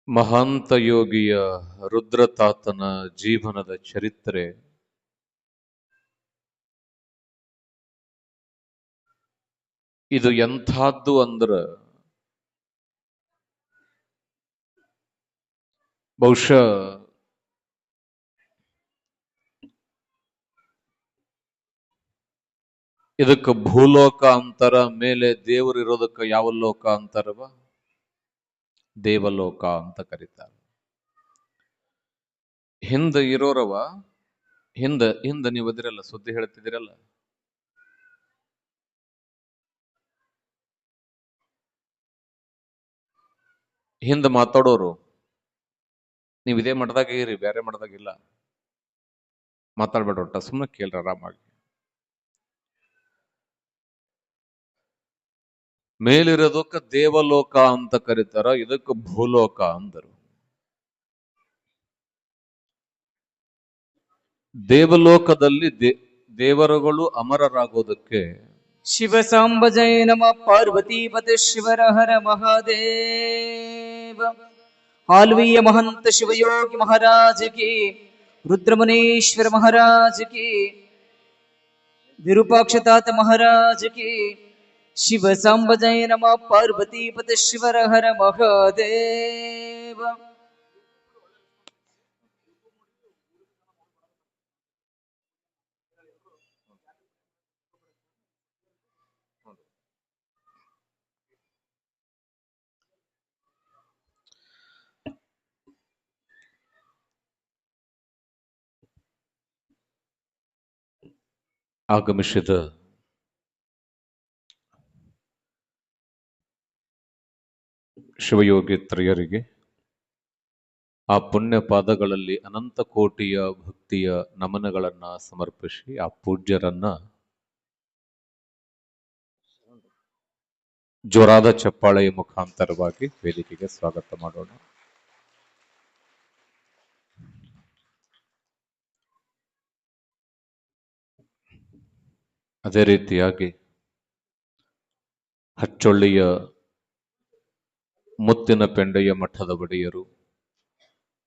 ಮಹಾಂತ ಯೋಗಿಯ ರುದ್ರತಾತನ ಜೀವನದ ಚರಿತ್ರೆ ಇದು ಎಂಥದ್ದು ಅಂದ್ರ ಬಹುಶಃ ಇದಕ್ಕೆ ಭೂಲೋಕ ಅಂತಾರ, ಮೇಲೆ ದೇವರು ಇರೋದಕ್ಕೆ ಯಾವ ಲೋಕ ಅಂತಾರವ? ದೇವಲೋಕ ಅಂತ ಕರೀತಾರೆ. ಹಿಂದ ಇರೋರವ ಹಿಂದ ನೀವು ಅದಿರಲ್ಲ, ಸುದ್ದಿ ಹೇಳ್ತಿದಿರಲ್ಲ, ಹಿಂದ ಮಾತಾಡೋರು ನೀವು ಇದೇ ಮಠದಾಗ ಇರಿ, ಬೇರೆ ಮಠದಾಗಿಲ್ಲ, ಮಾತಾಡ್ಬೇಡ, ಒಟ್ಟ ಸುಮ್ಮನೆ ಕೇಳ್ರಿ ಆರಾಮಾಗಿ. ಮೇಲಿರೋದಕ್ಕೆ ದೇವಲೋಕ ಅಂತ ಕರೀತಾರ, ಇದಕ್ಕೆ ಭೂಲೋಕ ಅಂದರು. ದೇವಲೋಕದಲ್ಲಿ ದೇವರುಗಳು ಅಮರರಾಗೋದಕ್ಕೆ ಶಿವ ಸಾಂಬ ಜಯ ನಮ ಪಾರ್ವತೀಪತಿ ಶಿವರ ಹರ ಮಹಾದೇವ. ಆಲ್ವೀಯ ಮಹಂತ ಶಿವಯೋಗಿ ಮಹಾರಾಜ ಕಿ, ರುದ್ರಮುನೇಶ್ವರ ಮಹಾರಾಜ ಕಿ, ವಿರೂಪಾಕ್ಷತಾತ ಮಹಾರಾಜ ಕಿ. ಶಿವ ಸಾಂಬ ಜಯ ನಮ ಪಾರ್ವತೀಪತಿ ಶಿವರ ಹರ ಮಹಾದೇವ. ಆಗಮಿಸಿದ ಶಿವಯೋಗಿ ತ್ರಯರಿಗೆ ಆ ಪುಣ್ಯ ಪಾದಗಳಲ್ಲಿ ಅನಂತ ಕೋಟಿಯ ಭಕ್ತಿಯ ನಮನಗಳನ್ನ ಸಮರ್ಪಿಸಿ ಆ ಪೂಜ್ಯರನ್ನ ಜೋರಾದ ಚಪ್ಪಾಳೆಯ ಮುಖಾಂತರವಾಗಿ ವೇದಿಕೆಗೆ ಸ್ವಾಗತ ಮಾಡೋಣ. ಅದೇ ರೀತಿಯಾಗಿ ಹಚ್ಚೊಳ್ಳಿಯ ಮುತ್ತಿನ ಪೆಂಡೆಯ ಮಠದ ಒಡೆಯರು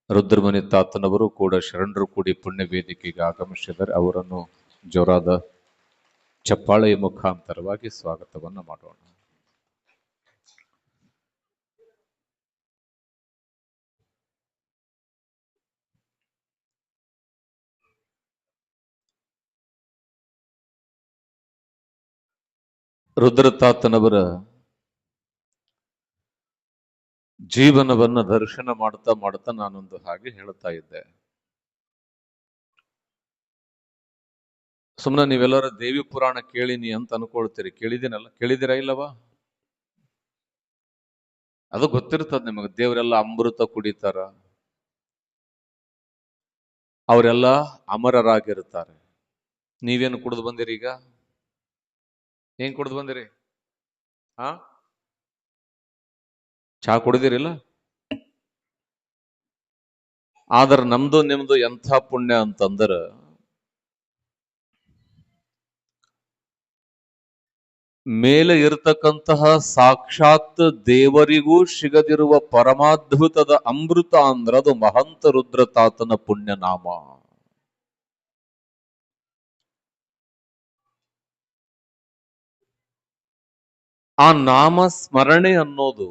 ರುದ್ರಮುನಿ ತಾತನವರು ಕೂಡ ಶರಣರು ಕೂಡಿ ಪುಣ್ಯ ವೇದಿಕೆಗೆ ಆಗಮಿಸಿದರೆ ಅವರನ್ನು ಜೋರಾದ ಚಪ್ಪಾಳೆಯ ಮುಖಾಂತರವಾಗಿ ಸ್ವಾಗತವನ್ನು ಮಾಡೋಣ. ರುದ್ರತಾತನವರ ಜೀವನವನ್ನ ದರ್ಶನ ಮಾಡ್ತಾ ಮಾಡ್ತಾ ನಾನೊಂದು ಹಾಗೆ ಹೇಳ್ತಾ ಇದ್ದೆ. ಸುಮ್ಮನೆ ನೀವೆಲ್ಲರ ದೇವಿ ಪುರಾಣ ಕೇಳಿನಿ ಅಂತ ಅನ್ಕೊಳ್ತೀರಿ. ಕೇಳಿದಿನಲ್ಲ, ಕೇಳಿದಿರ ಇಲ್ಲವಾ? ಅದು ಗೊತ್ತಿರ್ತದ ನಿಮಗೆ. ದೇವರೆಲ್ಲ ಅಮೃತ ಕುಡಿತಾರ, ಅವರೆಲ್ಲ ಅಮರರಾಗಿರ್ತಾರೆ. ನೀವೇನು ಕುಡಿದು ಬಂದಿರಿ? ಈಗ ಏನ್ ಕುಡಿದು ಬಂದಿರಿ? ಚಾ ಕುಡಿದಿರಿಲ್ಲ? ಆದ್ರೆ ನಮ್ದು ನಿಮ್ದು ಎಂಥ ಪುಣ್ಯ ಅಂತಂದ್ರ, ಮೇಲೆ ಇರತಕ್ಕಂತಹ ಸಾಕ್ಷಾತ್ ದೇವರಿಗೂ ಸಿಗದಿರುವ ಪರಮಾದ್ಭುತದ ಅಮೃತ ಅಂದ್ರ ಅದು ಮಹಂತ ರುದ್ರತಾತನ ಪುಣ್ಯನಾಮ. ಆ ನಾಮ ಸ್ಮರಣೆ ಅನ್ನೋದು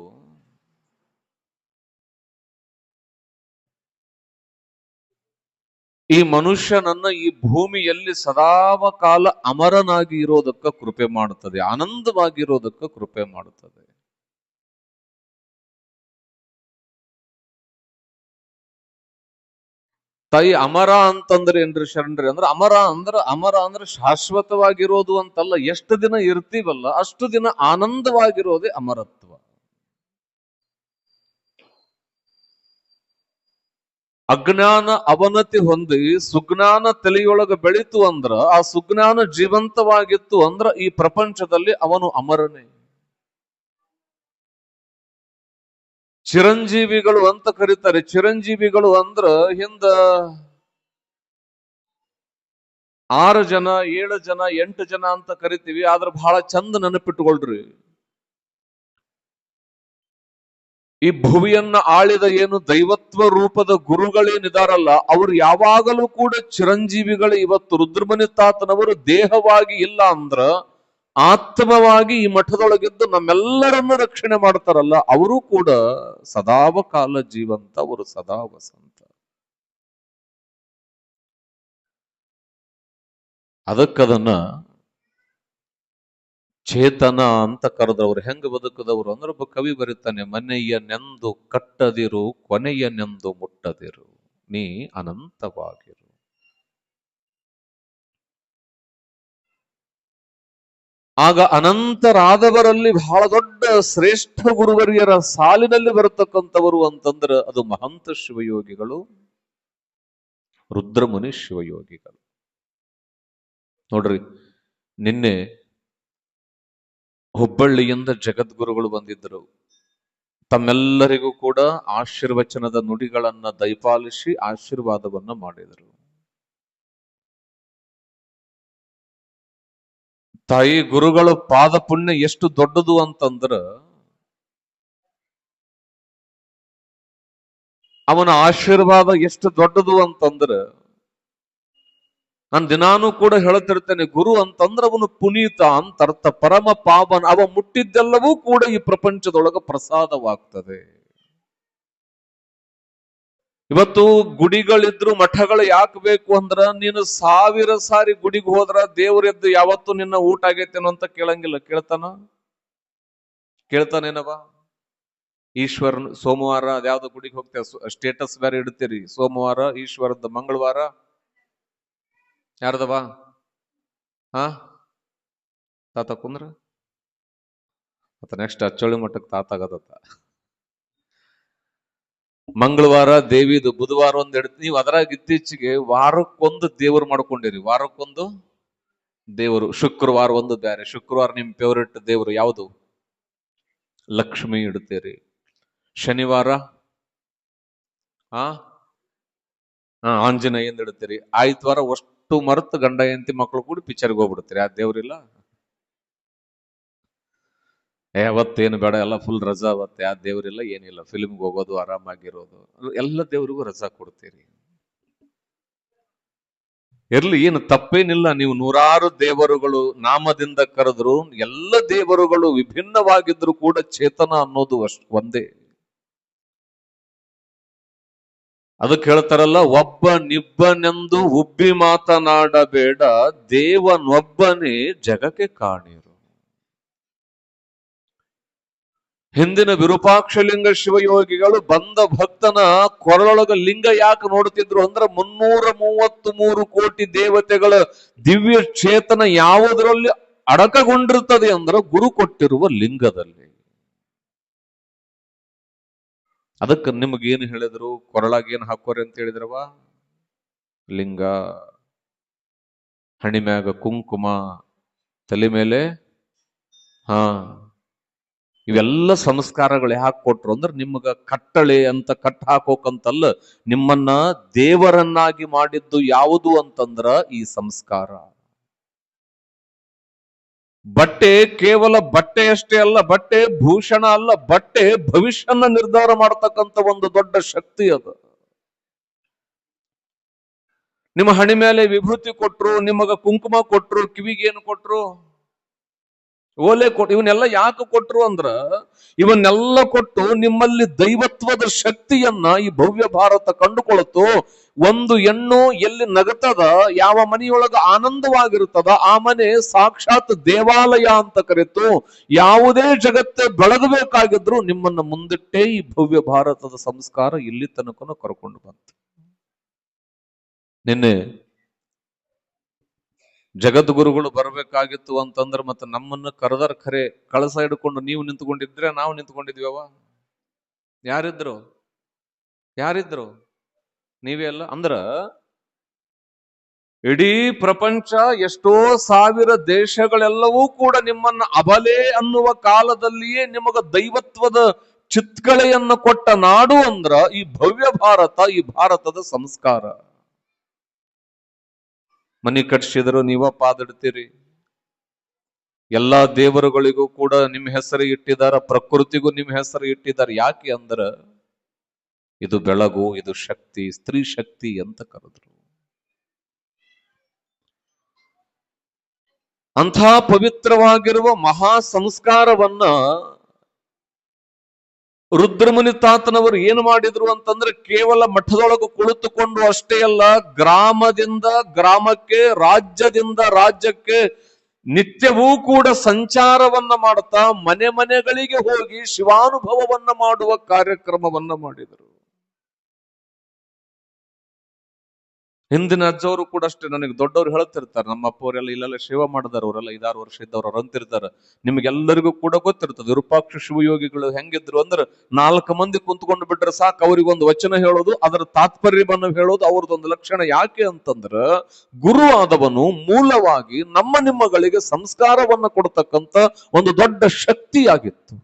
ಈ ಮನುಷ್ಯನನ್ನ ಈ ಭೂಮಿಯಲ್ಲಿ ಸದಾವಕಾಲ ಅಮರನಾಗಿ ಇರೋದಕ್ಕೆ ಕೃಪೆ ಮಾಡುತ್ತದೆ, ಆನಂದವಾಗಿರೋದಕ್ಕೆ ಕೃಪೆ ಮಾಡುತ್ತದೆ. ತಾಯಿ ಅಮರ ಅಂತಂದ್ರೆ ಏನ್ರಿ ಶರಣ್ರಿ? ಅಂದ್ರೆ ಅಮರ ಅಂದ್ರೆ ಶಾಶ್ವತವಾಗಿರೋದು ಅಂತಲ್ಲ. ಎಷ್ಟು ದಿನ ಇರ್ತೀವಲ್ಲ ಅಷ್ಟು ದಿನ ಆನಂದವಾಗಿರೋದೇ ಅಮರತ್ವ. ಅಜ್ಞಾನ ಅವನತಿ ಹೊಂದಿ ಸುಜ್ಞಾನ ತಲೆಯೊಳಗ ಬೆಳೀತು ಅಂದ್ರ, ಆ ಸುಜ್ಞಾನ ಜೀವಂತವಾಗಿತ್ತು ಅಂದ್ರ ಈ ಪ್ರಪಂಚದಲ್ಲಿ ಅವನು ಅಮರನೇ. ಚಿರಂಜೀವಿಗಳು ಅಂತ ಕರೀತಾರೆ. ಚಿರಂಜೀವಿಗಳು ಅಂದ್ರ ಹಿಂದ 6 ಜನ 7 ಜನ 8 ಜನ ಅಂತ ಕರಿತೀವಿ. ಆದ್ರೆ ಬಹಳ ಚಂದ ನೆನಪಿಟ್ಟುಕೊಳ್ರಿ, ಈ ಭುವಿಯನ್ನ ಆಳಿದ ಏನು ದೈವತ್ವ ರೂಪದ ಗುರುಗಳೇನಿದಾರಲ್ಲ ಅವರು ಯಾವಾಗಲೂ ಕೂಡ ಚಿರಂಜೀವಿಗಳು. ಇವತ್ತು ರುದ್ರಮುನಿ ತಾತನವರು ದೇಹವಾಗಿ ಇಲ್ಲ ಅಂದ್ರ ಆತ್ಮವಾಗಿ ಈ ಮಠದೊಳಗಿದ್ದು ನಮ್ಮೆಲ್ಲರನ್ನು ರಕ್ಷಣೆ ಮಾಡ್ತಾರಲ್ಲ, ಅವರು ಕೂಡ ಸದಾವಕಾಲ ಜೀವಂತ, ಅವರು ಸದಾ ವಸಂತ. ಅದಕ್ಕದನ್ನ ಚೇತನ ಅಂತ ಕರೆದವ್ರು. ಹೆಂಗ ಬದುಕದವರು ಅಂದ್ರೆ ಒಬ್ಬ ಕವಿ ಬರೀತಾನೆ, ಮನೆಯ ನೆಂದು ಕಟ್ಟದಿರು, ಕೊನೆಯ ನೆಂದು ಮುಟ್ಟದಿರು, ನೀ ಅನಂತವಾಗಿರು. ಆಗ ಅನಂತರಾದವರಲ್ಲಿ ಬಹಳ ದೊಡ್ಡ ಶ್ರೇಷ್ಠ ಗುರುವರಿಯರ ಸಾಲಿನಲ್ಲಿ ಬರತಕ್ಕಂಥವರು ಅಂತಂದ್ರೆ ಅದು ಮಹಂತ ಶಿವಯೋಗಿಗಳು, ರುದ್ರಮುನಿ ಶಿವಯೋಗಿಗಳು. ನೋಡ್ರಿ, ನಿನ್ನೆ ಹುಬ್ಬಳ್ಳಿಯಿಂದ ಜಗದ್ಗುರುಗಳು ಬಂದಿದ್ದರು. ತಮ್ಮೆಲ್ಲರಿಗೂ ಕೂಡ ಆಶೀರ್ವಚನದ ನುಡಿಗಳನ್ನ ದಯಪಾಲಿಸಿ ಆಶೀರ್ವಾದವನ್ನ ಮಾಡಿದರು. ತಾಯಿ ಗುರುಗಳ ಪಾದ ಪುಣ್ಯ ಎಷ್ಟು ದೊಡ್ಡದು ಅಂತಂದ್ರ ಅವನ ಆಶೀರ್ವಾದ ಎಷ್ಟು ದೊಡ್ಡದು ಅಂತಂದ್ರ ನಾನು ದಿನಾನು ಕೂಡ ಹೇಳುತ್ತಿರ್ತೇನೆ, ಗುರು ಅಂತಂದ್ರ ಅವನು ಪುನೀತ ಅಂತ ಅರ್ಥ, ಪರಮ ಪಾವನ. ಅವ ಮುಟ್ಟಿದ್ದೆಲ್ಲವೂ ಕೂಡ ಈ ಪ್ರಪಂಚದೊಳಗ ಪ್ರಸಾದವಾಗ್ತದೆ. ಇವತ್ತು ಗುಡಿಗಳಿದ್ರು ಮಠಗಳು ಯಾಕೆ ಬೇಕು ಅಂದ್ರ, ನೀನು 1000 ಸಾರಿ ಗುಡಿಗೆ ಹೋದ್ರ ದೇವರೆದ್ದು ಯಾವತ್ತು ನಿನ್ನ ಊಟ ಆಗೈತೇನೋ ಅಂತ ಕೇಳಂಗಿಲ್ಲ. ಕೇಳ್ತಾನೇನವ? ಈಶ್ವರನ್ ಸೋಮವಾರ ಅದ್ಯಾವ್ದು ಗುಡಿಗೆ ಹೋಗ್ತೇವೆ, ಸ್ಟೇಟಸ್ ಬೇರೆ ಇಡ್ತೀರಿ, ಸೋಮವಾರ ಈಶ್ವರದ್ದು, ಮಂಗಳವಾರ ಯಾರ್ದವ? ತಾತ ಕುಂದ್ರ ಮತ್ತ ನೆಕ್ಸ್ಟ್ ಅಚ್ಚೋಳಿ ಮಠಕ್ಕೆ ತಾತ ಆಗತ್ತ. ಮಂಗಳವಾರ ದೇವಿದು, ಬುಧವಾರ ಒಂದ್ ಇಡ್ತೀವಿ. ನೀವು ಅದರಾಗ ಇತ್ತೀಚೆಗೆ ವಾರಕ್ಕೊಂದು ದೇವರು ಮಾಡ್ಕೊಂಡಿರಿ, ವಾರಕ್ಕೊಂದು ದೇವರು. ಶುಕ್ರವಾರ ಒಂದು ಬ್ಯಾರೆ, ಶುಕ್ರವಾರ ನಿಮ್ ಫೇವ್ರೆಟ್ ದೇವರು ಯಾವುದು? ಲಕ್ಷ್ಮಿ ಇಡ್ತೀರಿ. ಶನಿವಾರ ಆಂಜನೇಯಂದು ಇಡ್ತೀರಿ. ಆಯ್ತವಾರ ಅಷ್ಟು ಮರೆತು ಗಂಡ ಹೆಂಡತಿ ಮಕ್ಕಳು ಕೂಡಿ ಪಿಕ್ಚರ್ಗೆ ಹೋಗ್ಬಿಡ್ತೀರಿ. ಆ ದೇವ್ರಿಲ್ಲ, ಅವತ್ತೇನು ಬೇಡ, ಎಲ್ಲ ಫುಲ್ ರಜಾ. ಅವತ್ತು ಯಾವ ದೇವ್ರಿಲ್ಲ, ಏನಿಲ್ಲ, ಫಿಲ್ಮ್ಗೆ ಹೋಗೋದು, ಆರಾಮಾಗಿರೋದು. ಎಲ್ಲ ದೇವ್ರಿಗೂ ರಜಾ ಕೊಡ್ತೀರಿ. ಇರ್ಲಿ, ಏನು ತಪ್ಪೇನಿಲ್ಲ. ನೀವು 100 ದೇವರುಗಳು ನಾಮದಿಂದ ಕರೆದ್ರು, ಎಲ್ಲ ದೇವರುಗಳು ವಿಭಿನ್ನವಾಗಿದ್ರು ಕೂಡ ಚೇತನ ಅನ್ನೋದು ಒಂದೇ. ಅದಕ್ಕೆ ಹೇಳ್ತಾರಲ್ಲ, ಒಬ್ಬನಿಬ್ಬನೆಂದು ಉಬ್ಬಿ ಮಾತನಾಡಬೇಡ, ದೇವನೊಬ್ಬನೇ ಜಗಕ್ಕೆ ಕಾಣಿರು. ಹಿಂದಿನ ವಿರೂಪಾಕ್ಷಲಿಂಗ ಶಿವಯೋಗಿಗಳು ಬಂದ ಭಕ್ತನ ಕೊರಳೊಳಗ ಲಿಂಗ ಯಾಕೆ ನೋಡ್ತಿದ್ರು ಅಂದ್ರೆ 333 ಕೋಟಿ ದೇವತೆಗಳ ದಿವ್ಯ ಚೇತನ ಯಾವುದರಲ್ಲಿ ಅಡಕಗೊಂಡಿರ್ತದೆ ಅಂದ್ರೆ ಗುರು ಕೊಟ್ಟಿರುವ ಲಿಂಗದಲ್ಲಿ. ಅದಕ್ಕೆ ನಿಮಗೇನು ಹೇಳಿದ್ರು? ಕೊರಳಾಗ ಏನ್ ಹಾಕೋರಿ ಅಂತ ಹೇಳಿದ್ರವ? ಲಿಂಗ, ಹಣಿಮ್ಯಾಗ ಕುಂಕುಮ, ತಲೆ ಮೇಲೆ ಇವೆಲ್ಲ ಸಂಸ್ಕಾರಗಳು ಯಾಕೆ ಕೊಟ್ರು ಅಂದ್ರೆ ನಿಮ್ಗ ಕಟ್ಟಳೆ ಅಂತ ಕಟ್ ಹಾಕೋಕಂತಲ್ಲ, ನಿಮ್ಮನ್ನ ದೇವರನ್ನಾಗಿ ಮಾಡಿದ್ದು ಯಾವುದು ಅಂತಂದ್ರ ಈ ಸಂಸ್ಕಾರ. ಬಟ್ಟೆ ಕೇವಲ ಬಟ್ಟೆ ಅಷ್ಟೇ ಅಲ್ಲ, ಬಟ್ಟೆ ಭೂಷಣ ಅಲ್ಲ, ಬಟ್ಟೆ ಭವಿಷ್ಯನ ನಿರ್ಧಾರ ಮಾಡತಕ್ಕಂತ ಒಂದು ದೊಡ್ಡ ಶಕ್ತಿ ಅದು. ನಿಮ್ಮ ಹಣಿ ಮೇಲೆ ವಿಭೂತಿ ಕೊಟ್ರು, ನಿಮಗ ಕುಂಕುಮ ಕೊಟ್ರು, ಕಿವಿಗೇನು ಕೊಟ್ರು? ಓಲೆ ಕೊಟ್ಟು. ಇವನ್ನೆಲ್ಲ ಯಾಕೆ ಕೊಟ್ರು ಅಂದ್ರ, ಇವನ್ನೆಲ್ಲ ಕೊಟ್ಟು ನಿಮ್ಮಲ್ಲಿ ದೈವತ್ವದ ಶಕ್ತಿಯನ್ನ ಈ ಭವ್ಯ ಭಾರತ ಕಂಡುಕೊಳ್ಳುತ್ತೋ. ಒಂದು ಹೆಣ್ಣು ಎಲ್ಲಿ ನಗತದ, ಯಾವ ಮನೆಯೊಳಗ ಆನಂದವಾಗಿರುತ್ತದ, ಆ ಮನೆ ಸಾಕ್ಷಾತ್ ದೇವಾಲಯ ಅಂತ ಕರೆತು. ಯಾವುದೇ ಜಗತ್ತೇ ಬೆಳಗಬೇಕಾಗಿದ್ರು ನಿಮ್ಮನ್ನ ಮುಂದಿಟ್ಟೇ ಈ ಭವ್ಯ ಭಾರತದ ಸಂಸ್ಕಾರ ಇಲ್ಲಿ ತನಕನೂ ಕರ್ಕೊಂಡು ಬಂತು. ನಿನ್ನೆ ಜಗದ್ಗುರುಗಳು ಬರಬೇಕಾಗಿತ್ತು ಅಂತಂದ್ರೆ ಮತ್ತೆ ನಮ್ಮನ್ನ ಕರೆದರ್ ಖರೆ, ಕಳಸ ಹಿಡ್ಕೊಂಡು ನೀವು ನಿಂತ್ಕೊಂಡಿದ್ರೆ ನಾವು ನಿಂತ್ಕೊಂಡಿದ್ವಿ. ಯಾರಿದ್ರು? ನೀವೇ ಅಲ್ಲ. ಅಂದ್ರ ಇಡೀ ಪ್ರಪಂಚ, ಎಷ್ಟೋ ಸಾವಿರ ದೇಶಗಳೆಲ್ಲವೂ ಕೂಡ ನಿಮ್ಮನ್ನ ಅಬಲೆ ಅನ್ನುವ ಕಾಲದಲ್ಲಿಯೇ ನಿಮಗ ದೈವತ್ವದ ಚಿತ್ಕಳೆಯನ್ನು ಕೊಟ್ಟ ನಾಡು ಅಂದ್ರ ಈ ಭವ್ಯ ಭಾರತ, ಈ ಭಾರತದ ಸಂಸ್ಕಾರ. ಮನಿ ಕಟ್ಸಿದ್ರು ನೀವ ಪಾದಿಡ್ತೀರಿ, ಎಲ್ಲಾ ದೇವರುಗಳಿಗೂ ಕೂಡ ನಿಮ್ಮ ಹೆಸರು ಇಟ್ಟಿದಾರ, ಪ್ರಕೃತಿಗೂ ನಿಮ್ಮ ಹೆಸರು ಇಟ್ಟಿದ್ದಾರೆ. ಯಾಕೆ ಅಂದ್ರ ಇದು ಬೆಳಗು, ಇದು ಶಕ್ತಿ, ಸ್ತ್ರೀ ಶಕ್ತಿ ಅಂತ ಕರೆದ್ರು. ಅಂಥ ಪವಿತ್ರವಾಗಿರುವ ಮಹಾ ಸಂಸ್ಕಾರವನ್ನ ರುದ್ರಮುನಿ ತಾತನವರು ಏನು ಮಾಡಿದ್ರು ಅಂತಂದ್ರೆ ಕೇವಲ ಮಠದೊಳಗೆ ಕುಳಿತುಕೊಂಡು ಅಷ್ಟೇ ಅಲ್ಲ, ಗ್ರಾಮದಿಂದ ಗ್ರಾಮಕ್ಕೆ, ರಾಜ್ಯದಿಂದ ರಾಜ್ಯಕ್ಕೆ ನಿತ್ಯವೂ ಕೂಡ ಸಂಚಾರವನ್ನ ಮಾಡ್ತಾ ಮನೆ ಮನೆಗಳಿಗೆ ಹೋಗಿ ಶಿವಾನುಭವವನ್ನ ಮಾಡುವ ಕಾರ್ಯಕ್ರಮವನ್ನ ಮಾಡಿದರು. ಹಿಂದಿನ ಅಜ್ಜವರು ಕೂಡ ಅಷ್ಟೇ, ನನಗೆ ದೊಡ್ಡವರು ಹೇಳ್ತಿರ್ತಾರೆ, ನಮ್ಮ ಅಪ್ಪವರೆಲ್ಲ ಇಲ್ಲೆಲ್ಲ ಶಿವ ಮಾಡಿದಾರ, ಅವರೆಲ್ಲ 5-6 ವರ್ಷ ಇದ್ದವ್ರು ಅಂತಿರ್ತಾರೆ. ನಿಮ್ಗೆಲ್ಲರಿಗೂ ಕೂಡ ಗೊತ್ತಿರ್ತದೆ ವಿರೂಪಾಕ್ಷ ಶಿವಯೋಗಿಗಳು ಹೆಂಗಿದ್ರು ಅಂದ್ರೆ 4 ಮಂದಿ ಕುಂತ್ಕೊಂಡು ಬಿಟ್ರೆ ಸಾಕು, ಅವ್ರಿಗೊಂದು ವಚನ ಹೇಳೋದು, ಅದರ ತಾತ್ಪರ್ಯವನ್ನ ಹೇಳೋದು ಅವ್ರದ್ದೊಂದು ಲಕ್ಷಣ. ಯಾಕೆ ಅಂತಂದ್ರ ಗುರು ಆದವನು ಮೂಲವಾಗಿ ನಮ್ಮ ನಿಮ್ಮಗಳಿಗೆ ಸಂಸ್ಕಾರವನ್ನ ಕೊಡ್ತಕ್ಕಂತ ಒಂದು ದೊಡ್ಡ ಶಕ್ತಿಯಾಗಿತ್ತು.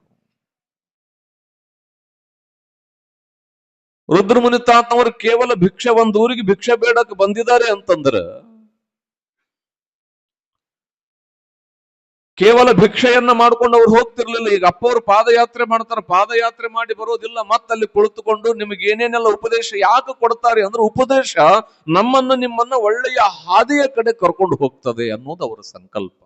ರುದ್ರಮುನಿ ತಾತನವರು ಕೇವಲ ಭಿಕ್ಷೆ, ಒಂದು ಊರಿಗೆ ಭಿಕ್ಷೆ ಬೇಡಕ್ ಬಂದಿದ್ದಾರೆ ಅಂತಂದ್ರ ಕೇವಲ ಭಿಕ್ಷೆಯನ್ನ ಮಾಡ್ಕೊಂಡು ಅವ್ರು ಹೋಗ್ತಿರ್ಲಿಲ್ಲ. ಈಗ ಅಪ್ಪವ್ರು ಪಾದಯಾತ್ರೆ ಮಾಡ್ತಾರೆ, ಪಾದಯಾತ್ರೆ ಮಾಡಿ ಬರೋದಿಲ್ಲ, ಮತ್ತಲ್ಲಿ ಕುಳಿತುಕೊಂಡು ನಿಮಗೆ ಏನೇನೆಲ್ಲ ಉಪದೇಶ ಯಾಕೆ ಕೊಡ್ತಾರೆ ಅಂದ್ರೆ ಉಪದೇಶ ನಮ್ಮನ್ನ ನಿಮ್ಮನ್ನ ಒಳ್ಳೆಯ ಹಾದಿಯ ಕಡೆ ಕರ್ಕೊಂಡು ಹೋಗ್ತದೆ ಅನ್ನೋದು ಅವರ ಸಂಕಲ್ಪ.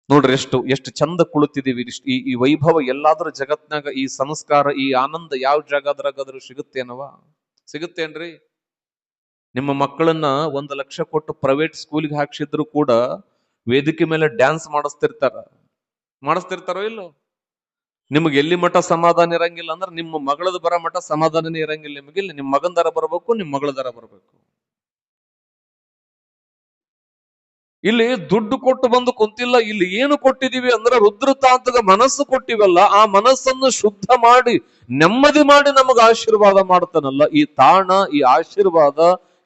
ನೋಡ್ರಿ ಎಷ್ಟು ಚಂದ ಕುಳಿತಿದೀವಿ. ಈ ವೈಭವ ಎಲ್ಲಾದ್ರೂ ಜಗತ್ನಾಗ, ಈ ಸಂಸ್ಕಾರ, ಈ ಆನಂದ ಯಾವ ಜಾಗದ್ರಾಗಾದ್ರೂ ಸಿಗುತ್ತೇನವ? ಸಿಗುತ್ತೇನ್ರಿ? ನಿಮ್ಮ ಮಕ್ಕಳನ್ನ 1 ಲಕ್ಷ ಕೊಟ್ಟು ಪ್ರೈವೇಟ್ ಸ್ಕೂಲ್ಗೆ ಹಾಕ್ಸಿದ್ರು ಕೂಡ ವೇದಿಕೆ ಮೇಲೆ ಡ್ಯಾನ್ಸ್ ಮಾಡಿಸ್ತಿರ್ತಾರೋ ಇಲ್ಲೋ? ನಿಮ್ಗೆ ಎಲ್ಲಿ ಮಠ ಸಮಾಧಾನ ಇರಂಗಿಲ್ಲ ಅಂದ್ರೆ ನಿಮ್ಮ ಮಗಳದ ಬರೋ ಮಠ ಸಮಾಧಾನನೇ ಇರಂಗಿಲ್ಲ. ನಿಮಗೆ ಇಲ್ಲಿ ನಿಮ್ಮ ಮಗನ ದರ ಬರ್ಬೇಕು, ನಿಮ್ಮ ಮಗಳ ದರ ಬರ್ಬೇಕು. ಇಲ್ಲಿ ದುಡ್ಡು ಕೊಟ್ಟು ಬಂದು ಕುಂತಿಲ್ಲ, ಇಲ್ಲಿ ಏನು ಕೊಟ್ಟಿದೀವಿ ಅಂದ್ರೆ ರುದ್ರತಾಂತದ ಮನಸ್ಸು ಕೊಟ್ಟಿವಲ್ಲ, ಆ ಮನಸ್ಸನ್ನು ಶುದ್ಧ ಮಾಡಿ ನೆಮ್ಮದಿ ಮಾಡಿ ನಮಗ ಆಶೀರ್ವಾದ ಮಾಡ್ತಾನಲ್ಲ. ಈ ತಾಣ, ಈ ಆಶೀರ್ವಾದ,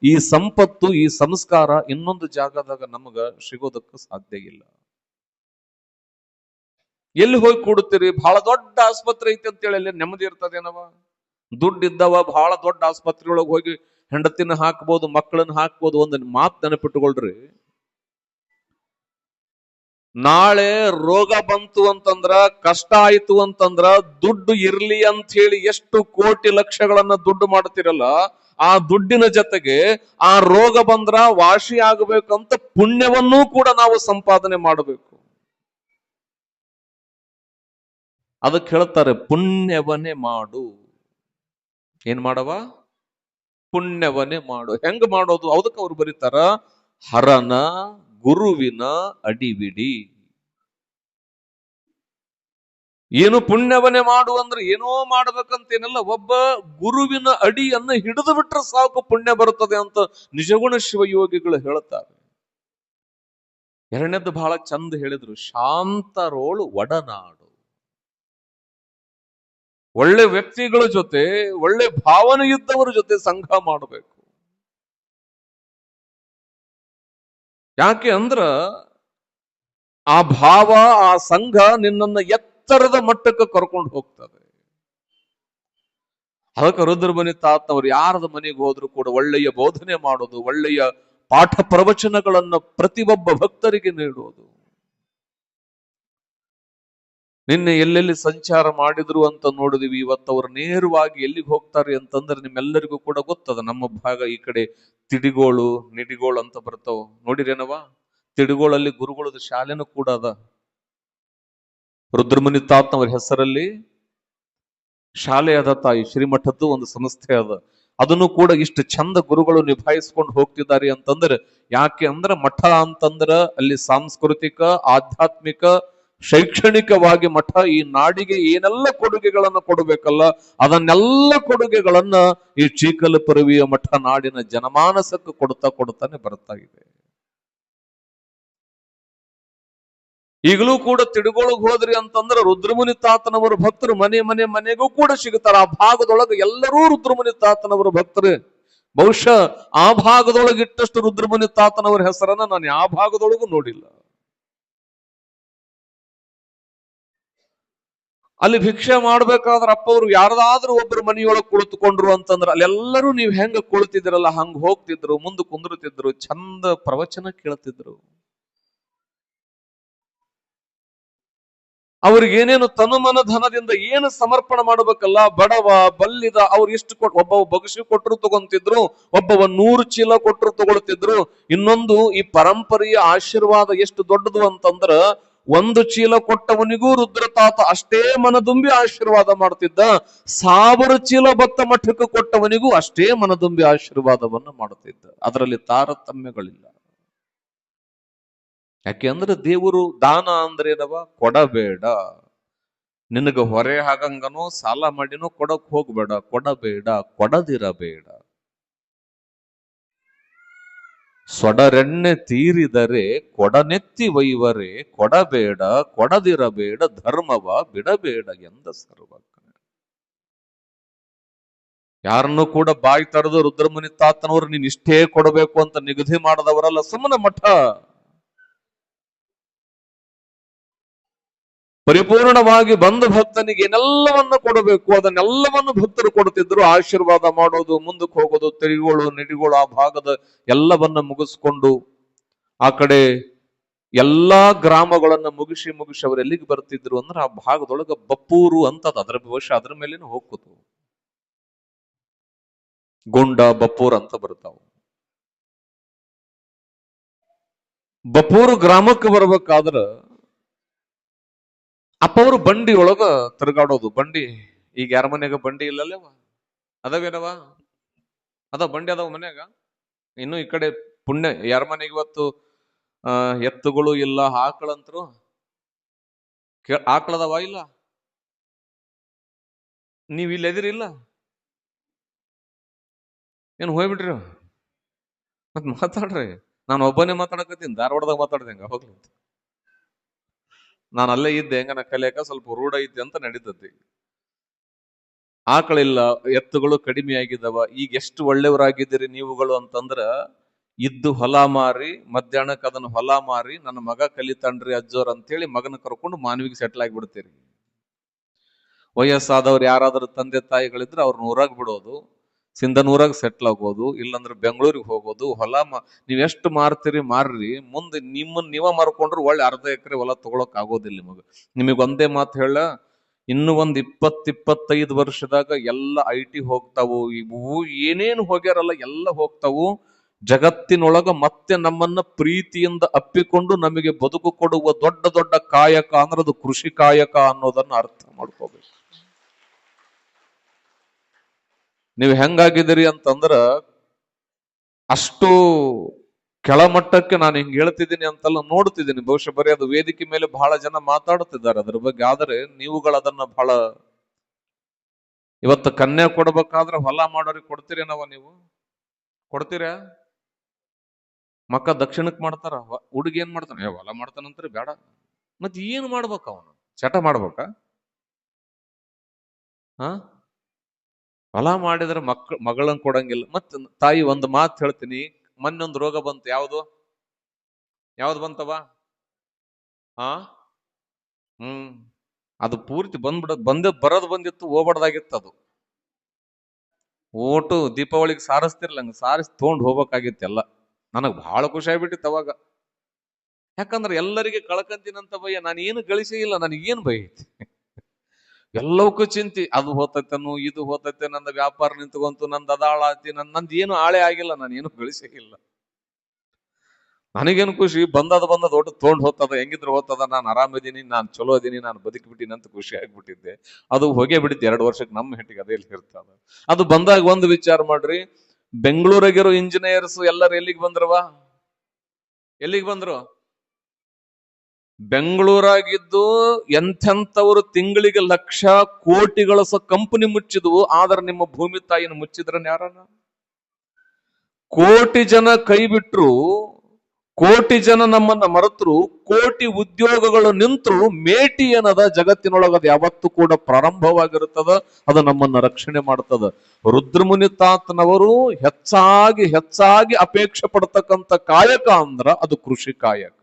ಈ ಸಂಪತ್ತು, ಈ ಸಂಸ್ಕಾರ ಇನ್ನೊಂದು ಜಾಗದಾಗ ನಮಗ ಸಿಗೋದಕ್ಕೆ ಸಾಧ್ಯ ಇಲ್ಲ. ಎಲ್ಲಿ ಹೋಗಿ ಕೂಡುತ್ತೀರಿ? ಬಹಳ ದೊಡ್ಡ ಆಸ್ಪತ್ರೆ ಐತಿ ಅಂತೇಳಿ ಅಲ್ಲಿ ನೆಮ್ಮದಿ ಇರ್ತದೇನವ? ದುಡ್ಡಿದ್ದವ ಬಹಳ ದೊಡ್ಡ ಆಸ್ಪತ್ರೆಯೊಳಗೆ ಹೋಗಿ ಹೆಂಡತಿನ ಹಾಕ್ಬೋದು, ಮಕ್ಕಳನ್ನ ಹಾಕ್ಬೋದು. ಒಂದು ಮಾತು ನೆನಪಿಟ್ಟುಕೊಳ್ರಿ, ನಾಳೆ ರೋಗ ಬಂತು ಅಂತಂದ್ರ, ಕಷ್ಟ ಆಯ್ತು ಅಂತಂದ್ರ, ದುಡ್ಡು ಇರ್ಲಿ ಅಂತ ಹೇಳಿ ಎಷ್ಟು ಕೋಟಿ ಲಕ್ಷಗಳನ್ನ ದುಡ್ಡು ಮಾಡ್ತಿರಲ್ಲ, ಆ ದುಡ್ಡಿನ ಜೊತೆಗೆ ಆ ರೋಗ ಬಂದ್ರ ವಾಸಿ ಆಗಬೇಕಂತ ಪುಣ್ಯವನ್ನೂ ಕೂಡ ನಾವು ಸಂಪಾದನೆ ಮಾಡಬೇಕು. ಅದಕ್ಕೆ ಹೇಳ್ತಾರೆ ಪುಣ್ಯವನ್ನೇ ಮಾಡು. ಏನ್ ಮಾಡವ? ಪುಣ್ಯವನ್ನೇ ಮಾಡು. ಹೆಂಗ್ ಮಾಡೋದು? ಅದಕ್ಕೆ ಅವ್ರು ಬರೀತಾರ, ಹರನ ಗುರುವಿನ ಅಡಿವಿಡಿ. ಏನು ಪುಣ್ಯವನ್ನೇ ಮಾಡು ಅಂದ್ರೆ ಏನೋ ಮಾಡ್ಬೇಕಂತೇನಲ್ಲ, ಒಬ್ಬ ಗುರುವಿನ ಅಡಿಯನ್ನ ಹಿಡಿದು ಬಿಟ್ರೆ ಸಾಕು ಪುಣ್ಯ ಬರುತ್ತದೆ ಅಂತ ನಿಜಗುಣ ಶಿವಯೋಗಿಗಳು ಹೇಳ್ತಾರೆ. ಎರಡನೇದ್ದು ಬಹಳ ಚಂದ ಹೇಳಿದ್ರು, ಶಾಂತರೋಳು ಒಡನಾಡು. ಒಳ್ಳೆ ವ್ಯಕ್ತಿಗಳ ಜೊತೆ, ಒಳ್ಳೆ ಭಾವನೆ ಇದ್ದವರ ಜೊತೆ ಸಂಘ ಮಾಡಬೇಕು. ಯಾಕೆ ಅಂದ್ರ ಆ ಭಾವ, ಆ ಸಂಘ ನಿನ್ನನ್ನ ಎತ್ತರದ ಮಟ್ಟಕ್ಕೆ ಕರ್ಕೊಂಡು ಹೋಗ್ತದೆ. ಅದಕ್ಕೆ ರುದ್ರಮುನಿ ತಾತನವರು ಯಾರದ ಮನೆಗೆ ಹೋದ್ರು ಕೂಡ ಒಳ್ಳೆಯ ಬೋಧನೆ ಮಾಡೋದು, ಒಳ್ಳೆಯ ಪಾಠ ಪ್ರವಚನಗಳನ್ನ ಪ್ರತಿಯೊಬ್ಬ ಭಕ್ತರಿಗೆ ನೀಡೋದು. ನಿನ್ನೆ ಎಲ್ಲೆಲ್ಲಿ ಸಂಚಾರ ಮಾಡಿದ್ರು ಅಂತ ನೋಡಿದ್ವಿ. ಇವತ್ತು ಅವರು ನೇರವಾಗಿ ಎಲ್ಲಿಗೆ ಹೋಗ್ತಾರೆ ಅಂತಂದ್ರೆ ನಿಮ್ಮೆಲ್ಲರಿಗೂ ಕೂಡ ಗೊತ್ತದ. ನಮ್ಮ ಭಾಗ ಈ ಕಡೆ ತಿಡಿಗೋಳು, ನಿಡಿಗೋಳು ಅಂತ ಬರ್ತಾವ, ನೋಡಿರೇನವ? ತಿಡಿಗೋಳಲ್ಲಿ ಗುರುಗಳದ ಶಾಲೆನೂ ಕೂಡ ಅದ. ರುದ್ರಮುನಿ ತಾತನವರ ಹೆಸರಲ್ಲಿ ಶಾಲೆ ಅದ, ತಾಯಿ ಶ್ರೀಮಠದ್ದು ಒಂದು ಸಂಸ್ಥೆ ಅದ. ಅದನ್ನು ಕೂಡ ಇಷ್ಟು ಚಂದ ಗುರುಗಳು ನಿಭಾಯಿಸ್ಕೊಂಡು ಹೋಗ್ತಿದ್ದಾರೆ ಅಂತಂದ್ರೆ ಯಾಕೆ ಅಂದ್ರೆ ಮಠ ಅಂತಂದ್ರ ಅಲ್ಲಿ ಸಾಂಸ್ಕೃತಿಕ, ಆಧ್ಯಾತ್ಮಿಕ, ಶೈಕ್ಷಣಿಕವಾಗಿ ಮಠ ಈ ನಾಡಿಗೆ ಏನೆಲ್ಲ ಕೊಡುಗೆಗಳನ್ನ ಕೊಡಬೇಕಲ್ಲ, ಅದನ್ನೆಲ್ಲ ಕೊಡುಗೆಗಳನ್ನ ಈ ಚೀಕಲಪರವಿಯ ಮಠ ನಾಡಿನ ಜನಮಾನಸಕ್ಕೆ ಕೊಡ್ತಾನೆ ಬರ್ತಾ ಇದೆ. ಈಗಲೂ ಕೂಡ ತಿಡುಗೊಳಗ್ ಹೋದ್ರಿ ಅಂತಂದ್ರೆ ರುದ್ರಮುನಿ ತಾತನವರ ಭಕ್ತರು ಮನೆಗೂ ಕೂಡ ಸಿಗುತ್ತಾರೆ. ಆ ಭಾಗದೊಳಗೆ ಎಲ್ಲರೂ ರುದ್ರಮುನಿ ತಾತನವರ ಭಕ್ತರು. ಬಹುಶಃ ಆ ಭಾಗದೊಳಗೆ ಇಟ್ಟಷ್ಟು ರುದ್ರಮುನಿ ತಾತನವರ ಹೆಸರನ್ನ ನಾನು ಯಾವ ಭಾಗದೊಳಗೂ ನೋಡಿಲ್ಲ. ಅಲ್ಲಿ ಭಿಕ್ಷೆ ಮಾಡ್ಬೇಕಾದ್ರ ಅಪ್ಪ ಅವ್ರು ಯಾರದಾದ್ರೂ ಒಬ್ರು ಮನೆಯೊಳಗೆ ಕುಳಿತುಕೊಂಡ್ರು ಅಂತಂದ್ರ ಅಲ್ಲೆಲ್ಲರೂ ನೀವ್ ಹೆಂಗ ಕುಳಿತಿದ್ರಲ್ಲ ಹಂಗ ಹೋಗ್ತಿದ್ರು, ಮುಂದೆ ಕುಂದ್ರತಿದ್ರು, ಚಂದ ಪ್ರವಚನ ಕೇಳ್ತಿದ್ರು. ಅವ್ರಿಗೇನೇನು ತನುಮನ ಧನದಿಂದ ಏನು ಸಮರ್ಪಣೆ ಮಾಡ್ಬೇಕಲ್ಲ, ಬಡವ ಬಲ್ಲಿದ ಅವ್ರು ಎಷ್ಟು ಒಬ್ಬ ಬಗಸಿ ಕೊಟ್ಟರು ತಗೊಂತಿದ್ರು, ಒಬ್ಬವ 100 ಚೀಲ ಕೊಟ್ಟರು ತಗೊಳ್ತಿದ್ರು. ಇನ್ನೊಂದು ಈ ಪರಂಪರೆಯ ಆಶೀರ್ವಾದ ಎಷ್ಟು ದೊಡ್ಡದು ಅಂತಂದ್ರ 1 ಚೀಲ ಕೊಟ್ಟವನಿಗೂ ರುದ್ರತಾತ ಅಷ್ಟೇ ಮನದುಂಬಿ ಆಶೀರ್ವಾದ ಮಾಡ್ತಿದ್ದ, 1000 ಚೀಲ ಭತ್ತ ಮಠಕ್ಕೆ ಕೊಟ್ಟವನಿಗೂ ಅಷ್ಟೇ ಮನದುಂಬಿ ಆಶೀರ್ವಾದವನ್ನ ಮಾಡುತ್ತಿದ್ದ. ಅದರಲ್ಲಿ ತಾರತಮ್ಯಗಳಿಲ್ಲ. ಯಾಕೆ ಅಂದ್ರೆ ದೇವರು ದಾನ ಅಂದ್ರೆ ಏನವ, ಕೊಡಬೇಡ, ನಿನಗ ಹೊರೆ ಹಾಗಂಗನೋ ಸಾಲ ಮಾಡಿನೋ ಕೊಡಕ್ ಹೋಗ್ಬೇಡ, ಕೊಡಬೇಡ, ಕೊಡದಿರಬೇಡ. ಸೊಡರೆಣ್ಣೆ ತೀರಿದರೆ ಕೊಡನೆತ್ತಿ ಒಯ್ವರೆ, ಕೊಡಬೇಡ ಕೊಡದಿರಬೇಡ, ಧರ್ಮವ ಬಿಡಬೇಡ ಎಂದ ಸರ್ವಜ್ಞ. ಯಾರನ್ನು ಕೂಡ ಬಾಯಿ ತರದು ರುದ್ರಮುನಿ ತಾತನವರು ನೀನ್ ಇಷ್ಟೇ ಕೊಡಬೇಕು ಅಂತ ನಿಗದಿ ಮಾಡದವರಲ್ಲ. ಸುಮ್ಮನೆ ಮಠ ಪರಿಪೂರ್ಣವಾಗಿ ಬಂದ ಭಕ್ತನಿಗೆ ಏನೆಲ್ಲವನ್ನು ಕೊಡಬೇಕು ಅದನ್ನೆಲ್ಲವನ್ನು ಭಕ್ತರು ಕೊಡುತ್ತಿದ್ರು. ಆಶೀರ್ವಾದ ಮಾಡೋದು, ಮುಂದಕ್ಕೆ ಹೋಗೋದು, ತಿರುಗೋಳು ನಿಡಿಗೋಳು ಆ ಭಾಗದ ಎಲ್ಲವನ್ನ ಮುಗಿಸ್ಕೊಂಡು ಆ ಕಡೆ ಎಲ್ಲಾ ಗ್ರಾಮಗಳನ್ನ ಮುಗಿಸಿ ಅವರು ಎಲ್ಲಿಗೆ ಬರ್ತಿದ್ರು ಅಂದ್ರೆ ಆ ಭಾಗದೊಳಗ ಬಪ್ಪೂರು ಅಂತದ, ಅದರ ಬಹುಶಃ ಅದ್ರ ಮೇಲೇನು ಹೋಗ್ಕೋತು, ಗೊಂಡ ಬಪ್ಪೂರ್ ಅಂತ ಬರ್ತಾವ. ಬಪ್ಪೂರು ಗ್ರಾಮಕ್ಕೆ ಬರ್ಬೇಕಾದ್ರ ಅಪ್ಪ ಅವರು ಬಂಡಿ ಒಳಗ ತಿರುಗಾಡೋದು. ಬಂಡಿ ಈಗ ಯಾರ ಮನ್ಯಾಗ ಬಂಡಿ ಇಲ್ಲಲ್ಲವ, ಅದಾವೇನವ, ಅದ ಬಂಡಿ ಅದಾವ ಮನ್ಯಾಗ. ಇನ್ನು ಈ ಕಡೆ ಪುಣ್ಯ ಯಾರ ಮನೆಗೆ ಇವತ್ತು ಎತ್ತುಗಳು ಇಲ್ಲ, ಆಕಳಂತರು ಆಕಳದವ ಇಲ್ಲ, ನೀವ್ ಇಲ್ಲಿ ಎದಿರಿಲ್ಲ ಏನ್ ಹೋಗ್ಬಿಟ್ರಿ? ಮತ್ ಮಾತಾಡ್ರಿ. ನಾನು ಒಬ್ಬನೇ ಮಾತಾಡಕತ್ತೀನಿ, ಧಾರವಾಡದಾಗ ಮಾತಾಡ್ದಂಗ ಹೋಗ್ಲಿ. ನಾನು ಅಲ್ಲೇ ಇದ್ದೆ, ಹೆಂಗ ನಾ ಕಲಿಯಾಕ ಸ್ವಲ್ಪ ರೂಢ ಐತಿ ಅಂತ ನಡೀತತಿ. ಆಕಳಿಲ್ಲ, ಎತ್ತುಗಳು ಕಡಿಮೆ ಆಗಿದ್ದಾವ. ಈಗ ಎಷ್ಟು ಒಳ್ಳೆಯವರಾಗಿದ್ದೀರಿ ನೀವುಗಳು ಅಂತಂದ್ರ, ಇದ್ದು ಹೊಲ ಮಾರಿ ಮಧ್ಯಾಹ್ನಕ್ಕೆ ಅದನ್ನ ಹೊಲ ಮಾರಿ ನನ್ನ ಮಗ ಕಲಿತಾನ್ರಿ ಅಜ್ಜೋರ್ ಅಂತೇಳಿ ಮಗನ ಕರ್ಕೊಂಡು ಮಾನವಿಗೆ ಸೆಟ್ಲ್ ಆಗಿಬಿಡ್ತೀರಿ. ವಯಸ್ಸಾದವ್ರು ಯಾರಾದ್ರೂ ತಂದೆ ತಾಯಿಗಳಿದ್ರೆ ಅವ್ರನ್ನ ಊರಾಗ ಬಿಡೋದು, ಸಿಂಧನೂರಾಗ ಸೆಟ್ಲ್ ಆಗೋದು, ಇಲ್ಲಾಂದ್ರೆ ಬೆಂಗಳೂರಿಗೆ ಹೋಗೋದು. ಹೊಲ ನೀವೆಷ್ಟು ಮಾರ್ತೀರಿ ಮಾರ್ರಿ, ಮುಂದೆ ನಿಮ್ಮನ್ನ ನೀವ ಮಾರ್ಕೊಂಡ್ರು ಒಳ್ಳೆ 1/2 ಎಕರೆ ಹೊಲ ತಗೊಳಕ್ ಆಗೋದಿಲ್ಲ ನಿಮಗೆ ಒಂದೇ ಮಾತು ಹೇಳ, ಇನ್ನು ಒಂದ್ 20-25 ವರ್ಷದಾಗ ಎಲ್ಲ IT ಹೋಗ್ತಾವು, ಇವು ಏನೇನು ಹೋಗ್ಯಾರಲ್ಲ ಎಲ್ಲ ಹೋಗ್ತಾವು. ಜಗತ್ತಿನೊಳಗ ಮತ್ತೆ ನಮ್ಮನ್ನ ಪ್ರೀತಿಯಿಂದ ಅಪ್ಪಿಕೊಂಡು ನಮಗೆ ಬದುಕು ಕೊಡುವ ದೊಡ್ಡ ದೊಡ್ಡ ಕಾಯಕ ಅಂದ್ರೆ ಅದು ಕೃಷಿ ಕಾಯಕ ಅನ್ನೋದನ್ನ ಅರ್ಥ ಮಾಡ್ಕೋಬೇಕು. ನೀವು ಹೆಂಗಾಗಿದ್ದೀರಿ ಅಂತಂದ್ರ ಅಷ್ಟು ಕೆಳಮಟ್ಟಕ್ಕೆ ನಾನು ಹಿಂಗ್ ಹೇಳ್ತಿದ್ದೀನಿ ಅಂತೆಲ್ಲ ನೋಡ್ತಿದ್ದೀನಿ. ಬಹುಶಃ ಬರೀ ಅದು ವೇದಿಕೆ ಮೇಲೆ ಬಹಳ ಜನ ಮಾತಾಡುತ್ತಿದ್ದಾರೆ ಅದ್ರ ಬಗ್ಗೆ. ಆದರೆ ನೀವುಗಳದನ್ನ ಬಹಳ, ಇವತ್ತು ಕನ್ಯಾ ಕೊಡ್ಬೇಕಾದ್ರೆ ಹೊಲ ಮಾಡೋರಿಗೆ ಕೊಡ್ತೀರೇನವ? ನೀವು ಕೊಡ್ತೀರ? ಮಕ್ಕ ದಕ್ಷಿಣಕ್ ಮಾಡ್ತಾರ, ಹುಡುಗಿ ಏನ್ ಮಾಡ್ತಾನ? ಹೊಲ ಮಾಡ್ತಾನಂತ್ರಿ ಬೇಡ. ಮತ್ ಏನ್ ಮಾಡ್ಬೇಕ ಅವನು? ಚಟ ಮಾಡ್ಬೇಕ? ಹೊಲ ಮಾಡಿದ್ರೆ ಮಗಳನ್ನ ಕೊಡಂಗಿಲ್ಲ. ಮತ್ ತಾಯಿ ಒಂದು ಮಾತು ಹೇಳ್ತೀನಿ, ಮೊನ್ನೊಂದು ರೋಗ ಬಂತು. ಯಾವ್ದು ಬಂತವ? ಅದು ಪೂರ್ತಿ ಬಂದಿತ್ತು, ಹೋಗ್ಬಾರ್ದಾಗಿತ್ತು. ಅದು ಓಟು ದೀಪಾವಳಿಗೆ ಸಾರಿಸ್ತಿರ್ಲಂಗ ಸಾರಿಸಿ ತಗೊಂಡು ಹೋಗ್ಬೇಕಾಗಿತ್ತೆಲ್ಲ. ನನಗ್ ಬಹಳ ಖುಷಿ ಆಗ್ಬಿಟ್ಟಿತ್ತು ಅವಾಗ. ಯಾಕಂದ್ರೆ ಎಲ್ಲರಿಗೆ ಕಳ್ಕಂತೀನಂತ ಭಯ, ನಾನು ಏನು ಗಳಿಸೇ ಇಲ್ಲ, ನನಗೇನು ಭಯ ಐತಿ? ಎಲ್ಲವಕ್ಕೂ ಚಿಂತಿ, ಅದು ಹೋತೈತನು ಇದು ಹೋತೈತೆ, ನಂದು ವ್ಯಾಪಾರ ನಿಂತ್ಕೊಂತು, ನಂದು ಅದಾಳಾತಿ, ನಂದು ಏನು ಆಳೆ ಆಗಿಲ್ಲ, ನಾನು ಏನು ಗಳಿಸೇ ಇಲ್ಲ. ನನಗೇನು ಖುಷಿ, ಬಂದದ ಒಟ್ಟು ತೊಗೊಂಡು ಹೋಗ್ತದ, ಹೆಂಗಿದ್ರು ಹೋಗ್ತದ, ನಾನು ಆರಾಮಿದ್ದೀನಿ, ನಾನು ಚಲೋ ಅದೀನಿ, ನಾನು ಬದುಕಿಬಿಟ್ಟಿನಿ ಅಂತ ಖುಷಿ ಆಗ್ಬಿಟ್ಟಿದ್ದೆ. ಅದು ಹೋಗೇ ಬಿಟ್ಟಿತ್ತು 2 ವರ್ಷಕ್ಕೆ. ನಮ್ಮ ಹೆಟ್ಟಿಗೆ ಅದೇ ಇರ್ತದ. ಅದು ಬಂದಾಗ ಒಂದು ವಿಚಾರ ಮಾಡ್ರಿ, ಬೆಂಗಳೂರಾಗಿರೋ ಇಂಜಿನಿಯರ್ಸ್ ಎಲ್ಲರೂ ಎಲ್ಲಿಗೆ ಬಂದ್ರು? ಬೆಂಗಳೂರಾಗಿದ್ದು ಎಂಥೆಂಥವ್ರು ತಿಂಗಳಿಗೆ ಲಕ್ಷ ಕೋಟಿಗಳ ಕಂಪನಿ ಮುಚ್ಚಿದ್ವು. ಆದ್ರೆ ನಿಮ್ಮ ಭೂಮಿ ತಾಯಿನ ಮುಚ್ಚಿದ್ರನ್ ಯಾರನ್ನ? ಕೋಟಿ ಜನ ಕೈ ಬಿಟ್ರು, ಕೋಟಿ ಜನ ನಮ್ಮನ್ನ ಮರೆತರು, ಕೋಟಿ ಉದ್ಯೋಗಗಳು ನಿಂತರು, ಮೇಟಿ ಏನದ ಜಗತ್ತಿನೊಳಗದು ಯಾವತ್ತೂ ಕೂಡ ಪ್ರಾರಂಭವಾಗಿರುತ್ತದ. ಅದು ನಮ್ಮನ್ನ ರಕ್ಷಣೆ ಮಾಡ್ತದ. ರುದ್ರಮುನಿ ತಾತನವರು ಹೆಚ್ಚಾಗಿ ಅಪೇಕ್ಷೆ ಪಡ್ತಕ್ಕಂಥ ಕಾಯಕ ಅಂದ್ರ ಅದು ಕೃಷಿ ಕಾಯಕ.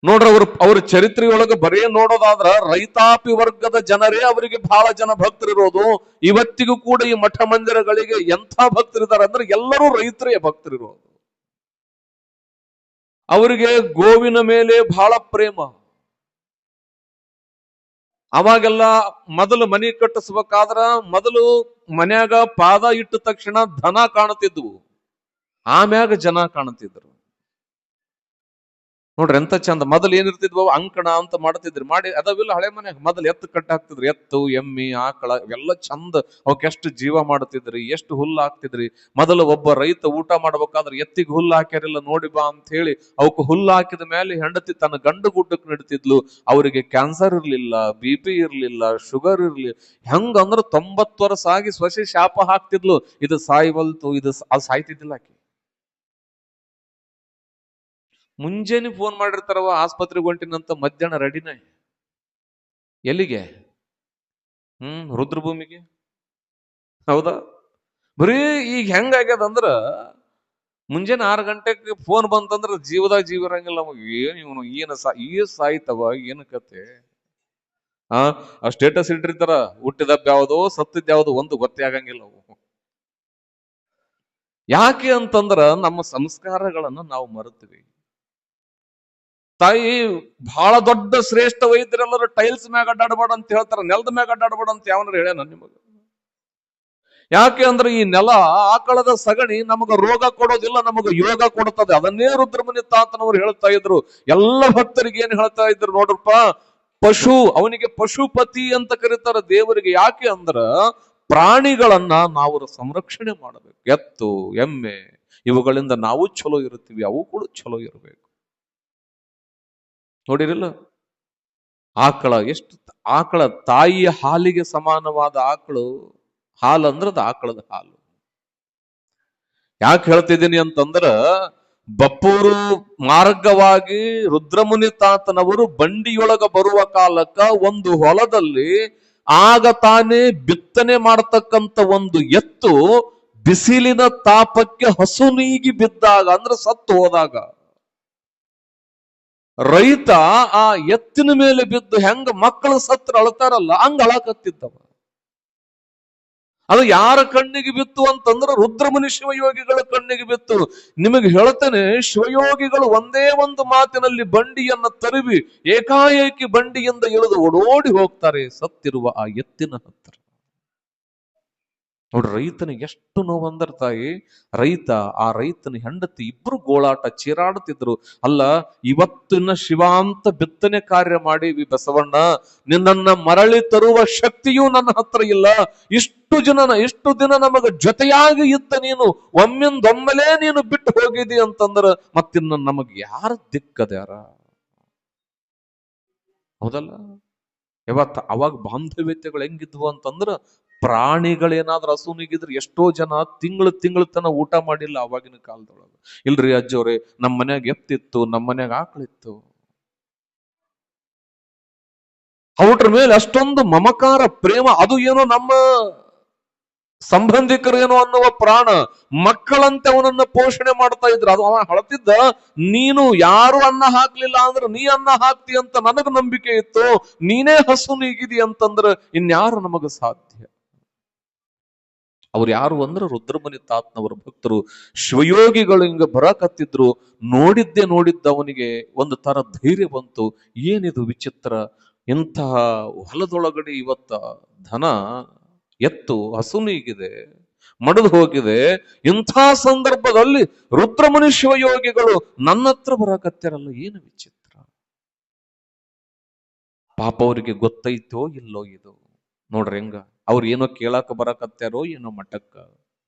ನೋಡ್ರಿ ಅವ್ರ ಚರಿತ್ರೆಯೊಳಗೆ ಬರೇ ನೋಡೋದಾದ್ರ ರೈತಾಪಿ ವರ್ಗದ ಜನರೇ ಅವರಿಗೆ ಬಹಳ ಜನ ಭಕ್ತರಿರೋದು. ಇವತ್ತಿಗೂ ಕೂಡ ಈ ಮಠ ಮಂದಿರಗಳಿಗೆ ಎಂಥ ಭಕ್ತರಿದ್ದಾರೆ ಅಂದ್ರೆ ಎಲ್ಲರೂ ರೈತರೇ ಭಕ್ತರಿರೋದು. ಅವರಿಗೆ ಗೋವಿನ ಮೇಲೆ ಬಹಳ ಪ್ರೇಮ. ಅವಾಗೆಲ್ಲ ಮೊದಲು ಮನೆ ಕಟ್ಟಿಸ್ಬೇಕಾದ್ರ ಮೊದಲು ಮನ್ಯಾಗ ಪಾದ ಇಟ್ಟ ತಕ್ಷಣ ದನ ಕಾಣುತ್ತಿದ್ವು, ಆಮ್ಯಾಗ ಜನ ಕಾಣುತ್ತಿದ್ರು. ನೋಡ್ರಿ ಎಂತ ಚಂದ. ಮೊದಲು ಏನಿರ್ತಿದ್ವು ಅಂಕಣ ಅಂತ ಮಾಡ್ತಿದ್ರಿ, ಮಾಡಿ ಅದಾವಿಲ್ಲ ಹಳೆ ಮನ್ಯಾಗ ಮೊದಲು ಎತ್ತು ಕಟ್ಟ ಹಾಕ್ತಿದ್ರಿ. ಎತ್ತು ಎಮ್ಮಿ ಆಕಳ ಎಲ್ಲ ಚಂದ ಅವಕ್ಕೆ ಎಷ್ಟು ಜೀವ ಮಾಡ್ತಿದ್ರಿ, ಎಷ್ಟು ಹುಲ್ಲು ಹಾಕ್ತಿದ್ರಿ. ಮೊದಲು ಒಬ್ಬ ರೈತ ಊಟ ಮಾಡ್ಬೇಕಾದ್ರೆ ಎತ್ತಿಗೆ ಹುಲ್ಲು ಹಾಕ್ಯಾರಿಲ್ಲ ನೋಡಿ ಬಾ ಅಂತ ಹೇಳಿ ಅವಕ್ಕೆ ಹುಲ್ಲು ಹಾಕಿದ ಮೇಲೆ ಹೆಂಡತಿ ತನ್ನ ಗಂಡು ಗುಡ್ಡಕ್ಕೆ ನಡ್ತಿದ್ಲು. ಅವರಿಗೆ ಕ್ಯಾನ್ಸರ್ ಇರ್ಲಿಲ್ಲ, BP ಇರ್ಲಿಲ್ಲ, ಶುಗರ್ ಇರ್ಲಿಲ್ಲ. ಹೆಂಗಂದ್ರ 90 ವರ್ಷ ಆಗಿ ಸೊಸೆ ಶಾಪ ಹಾಕ್ತಿದ್ಲು, ಇದು ಸಾಯ್ವಲ್ತು, ಇದು ಅದು ಸಾಯ್ತಿದ್ದಿಲ್ಲ ಆಕಿ. ಮುಂಜಾನೆ ಫೋನ್ ಮಾಡಿರ್ತಾರವ ಆಸ್ಪತ್ರೆಗೆ ಹೊಂಟಿನಂತ, ಮಧ್ಯಾಹ್ನ ರೆಡಿನೇ ಎಲ್ಲಿಗೆ? ರುದ್ರಭೂಮಿಗೆ. ಹೌದಾ? ಬರೀ ಈಗ ಹೆಂಗಾಗ್ಯದಂದ್ರ ಮುಂಜಾನೆ 6 ಗಂಟೆಗೆ ಫೋನ್ ಬಂತಂದ್ರ ಜೀವದಾಗ ಜೀವ ಇರಂಗಿಲ್ಲ ನಮಗೆ. ಏನ್ ಇವನು ಏನು ಸಾಯ್ತವ ಏನು ಕತೆ? ಆ ಸ್ಟೇಟಸ್ ಇಟ್ಟಿರ್ತಾರ, ಹುಟ್ಟಿದಬ್ಬ ಯಾವ್ದೋ ಸತ್ತಿದ್ ಯಾವ್ದು ಒಂದು ಗೊತ್ತೇ ಆಗಂಗಿಲ್ಲ ಅವು. ಯಾಕೆ ಅಂತಂದ್ರ ನಮ್ಮ ಸಂಸ್ಕಾರಗಳನ್ನ ನಾವು ಮರೆತೀವಿ. ತಾಯಿ ಬಹಳ ದೊಡ್ಡ ಶ್ರೇಷ್ಠ ವೈದ್ಯರೆಲ್ಲರೂ ಟೈಲ್ಸ್ ಮ್ಯಾಗ ಅಡ್ಡಾಡಬೇಡ ಅಂತ ಹೇಳ್ತಾರ, ನೆಲದ ಮ್ಯಾಗ ಅಡ್ಡಾಡಬೇಡ ಅಂತ ಯಾವನಾರ ಹೇಳ್ಯಾನ ನಿಮಗ? ಯಾಕೆ ಅಂದ್ರೆ ಈ ನೆಲ ಆಕಳದ ಸಗಣಿ ನಮಗ ರೋಗ ಕೊಡೋದಿಲ್ಲ, ನಮಗ ಯೋಗ ಕೊಡುತ್ತದೆ. ಅದನ್ನೇ ರುದ್ರಮುನಿ ತಾತನವರು ಹೇಳ್ತಾ ಇದ್ರು. ಎಲ್ಲ ಭಕ್ತರಿಗೆ ಏನ್ ಹೇಳ್ತಾ ಇದ್ರು ನೋಡ್ರಪ್ಪ, ಪಶು, ಅವನಿಗೆ ಪಶುಪತಿ ಅಂತ ಕರೀತಾರ ದೇವರಿಗೆ. ಯಾಕೆ ಅಂದ್ರ ಪ್ರಾಣಿಗಳನ್ನ ನಾವು ಸಂರಕ್ಷಣೆ ಮಾಡಬೇಕು. ಎತ್ತು ಎಮ್ಮೆ ಇವುಗಳಿಂದ ನಾವು ಚಲೋ ಇರ್ತೀವಿ, ಅವು ಕೂಡ ಚಲೋ ಇರಬೇಕು. ನೋಡಿರಿಲ್ಲ ಆಕಳ ಎಷ್ಟು, ಆಕಳ ತಾಯಿಯ ಹಾಲಿಗೆ ಸಮಾನವಾದ ಆಕಳು ಹಾಲು ಅಂದ್ರದ ಆಕಳದ ಹಾಲು. ಯಾಕೆ ಹೇಳ್ತಿದ್ದೀನಿ ಅಂತಂದ್ರ ಬಪ್ಪೂರು ಮಾರ್ಗವಾಗಿ ರುದ್ರಮುನಿ ತಾತನವರು ಬಂಡಿಯೊಳಗ ಬರುವ ಕಾಲಕ್ಕ ಒಂದು ಹೊಲದಲ್ಲಿ ಆಗ ತಾನೇ ಬಿತ್ತನೆ ಮಾಡತಕ್ಕಂತ ಒಂದು ಎತ್ತು ಬಿಸಿಲಿನ ತಾಪಕ್ಕೆ ಹಸು ನೀಗಿ ಬಿದ್ದಾಗ, ಅಂದ್ರೆ ಸತ್ತು ಹೋದಾಗ, ರೈತ ಆ ಎತ್ತಿನ ಮೇಲೆ ಬಿದ್ದು ಹೆಂಗ ಮಕ್ಕಳು ಸತ್ರ ಅಳ್ತಾರಲ್ಲ ಹಂಗ ಅಳಕತ್ತಿದ್ದವ. ಅದು ಯಾರ ಕಣ್ಣಿಗೆ ಬಿತ್ತು ಅಂತಂದ್ರೆ ರುದ್ರಮುನಿ ಶಿವಯೋಗಿಗಳ ಕಣ್ಣಿಗೆ ಬಿತ್ತು. ನಿಮಗೆ ಹೇಳ್ತೇನೆ, ಶಿವಯೋಗಿಗಳು ಒಂದೇ ಒಂದು ಮಾತಿನಲ್ಲಿ ಬಂಡಿಯನ್ನ ತರುವಿ ಏಕಾಏಕಿ ಬಂಡಿಯಿಂದ ಇಳಿದು ಓಡೋಡಿ ಹೋಗ್ತಾರೆ ಸತ್ತಿರುವ ಆ ಎತ್ತಿನ ಹತ್ತಿರ. ನೋಡ್ರಿ ರೈತನಿಗೆ ಎಷ್ಟು ನೋವಂದ್ರ ತಾಯಿ, ಆ ರೈತನ ಹೆಂಡತಿ ಇಬ್ರು ಗೋಳಾಟ ಚೀರಾಡುತ್ತಿದ್ರು. ಅಲ್ಲ, ಇವತ್ತಿನ ಶಿವಾಂತ ಬಿತ್ತನೆ ಕಾರ್ಯ ಮಾಡೀವಿ ಬಸವಣ್ಣ, ನಿನ್ನನ್ನ ಮರಳಿ ತರುವ ಶಕ್ತಿಯೂ ನನ್ನ ಹತ್ರ ಇಲ್ಲ. ಇಷ್ಟು ದಿನ ನಮಗ ಜೊತೆಯಾಗಿ ಇದ್ದ ನೀನು ಒಮ್ಮಿಂದೊಮ್ಮೆಲೇ ನೀನು ಬಿಟ್ಟು ಹೋಗಿದಿ ಅಂತಂದ್ರ ಮತ್ತಿನ್ನ ನಮಗ್ ಯಾರ ದಿಕ್ಕದ್ಯಾರ? ಹೌದಲ್ಲ? ಯಾವತ್ತ ಅವಾಗ ಬಾಂಧವ್ಯತೆಗಳು ಹೆಂಗಿದ್ವು ಅಂತಂದ್ರ, ಪ್ರಾಣಿಗಳೇನಾದ್ರೂ ಹಸುನಿಗಿದ್ರೆ ಎಷ್ಟೋ ಜನ ತಿಂಗಳು ತನ ಊಟ ಮಾಡಿಲ್ಲ ಅವಾಗಿನ ಕಾಲದೊಳಗ. ಇಲ್ರಿ ಅಜ್ಜವ್ರೆ, ನಮ್ಮ ಮನ್ಯಾಗ ಎತ್ತಿತ್ತು, ನಮ್ಮ ಮನ್ಯಾಗ ಆಕಳಿತ್ತು. ಅವ್ರ ಮೇಲೆ ಅಷ್ಟೊಂದು ಮಮಕಾರ ಪ್ರೇಮ. ಅದು ಏನೋ ನಮ್ಮ ಸಂಬಂಧಿಕರೇನೋ ಅನ್ನುವ ಪ್ರಾಣ, ಮಕ್ಕಳಂತೆ ಅವನನ್ನ ಪೋಷಣೆ ಮಾಡ್ತಾ ಇದ್ರು. ಅದು ಅವ ಹಳತಿದ್ದ, ನೀನು ಯಾರು ಅನ್ನ ಹಾಕ್ಲಿಲ್ಲ ಅಂದ್ರೆ ನೀ ಅನ್ನ ಹಾಕ್ತಿ ಅಂತ ನನಗ ನಂಬಿಕೆ ಇತ್ತು, ನೀನೇ ಹಸು ನೀಗಿದಿ ಅಂತಂದ್ರ ಇನ್ಯಾರು ನಮಗ ಸಾಧ್ಯ? ಅವ್ರು ಯಾರು ಅಂದ್ರೆ ರುದ್ರಮುನಿ ತಾತನವರ ಭಕ್ತರು. ಶಿವಯೋಗಿಗಳು ಹಿಂಗ ಬರಕತ್ತಿದ್ರು. ನೋಡಿದ್ದ ಅವನಿಗೆ ಒಂದು ತರ ಧೈರ್ಯ ಬಂತು. ಏನಿದು ವಿಚಿತ್ರ, ಇಂತಹ ಹೊಲದೊಳಗಡೆ ಇವತ್ತ ದನ ಎತ್ತು ಹಸುನೀಗಿದೆ, ಮಡಿದು ಹೋಗಿದೆ. ಇಂಥ ಸಂದರ್ಭದಲ್ಲಿ ರುದ್ರಮುನಿ ಶಿವಯೋಗಿಗಳು ನನ್ನ ಹತ್ರ ಬರಕತ್ತಾರಲ್ಲ, ಏನು ವಿಚಿತ್ರ. ಪಾಪ ಅವರಿಗೆ ಗೊತ್ತೈತೋ ಇಲ್ಲೋ ಇದು. ನೋಡ್ರಿ ಹೆಂಗ ಅವ್ರು ಏನೋ ಕೇಳಾಕ ಬರಕತ್ತಾರೋ ಏನೋ ಮಠಕ್ಕ,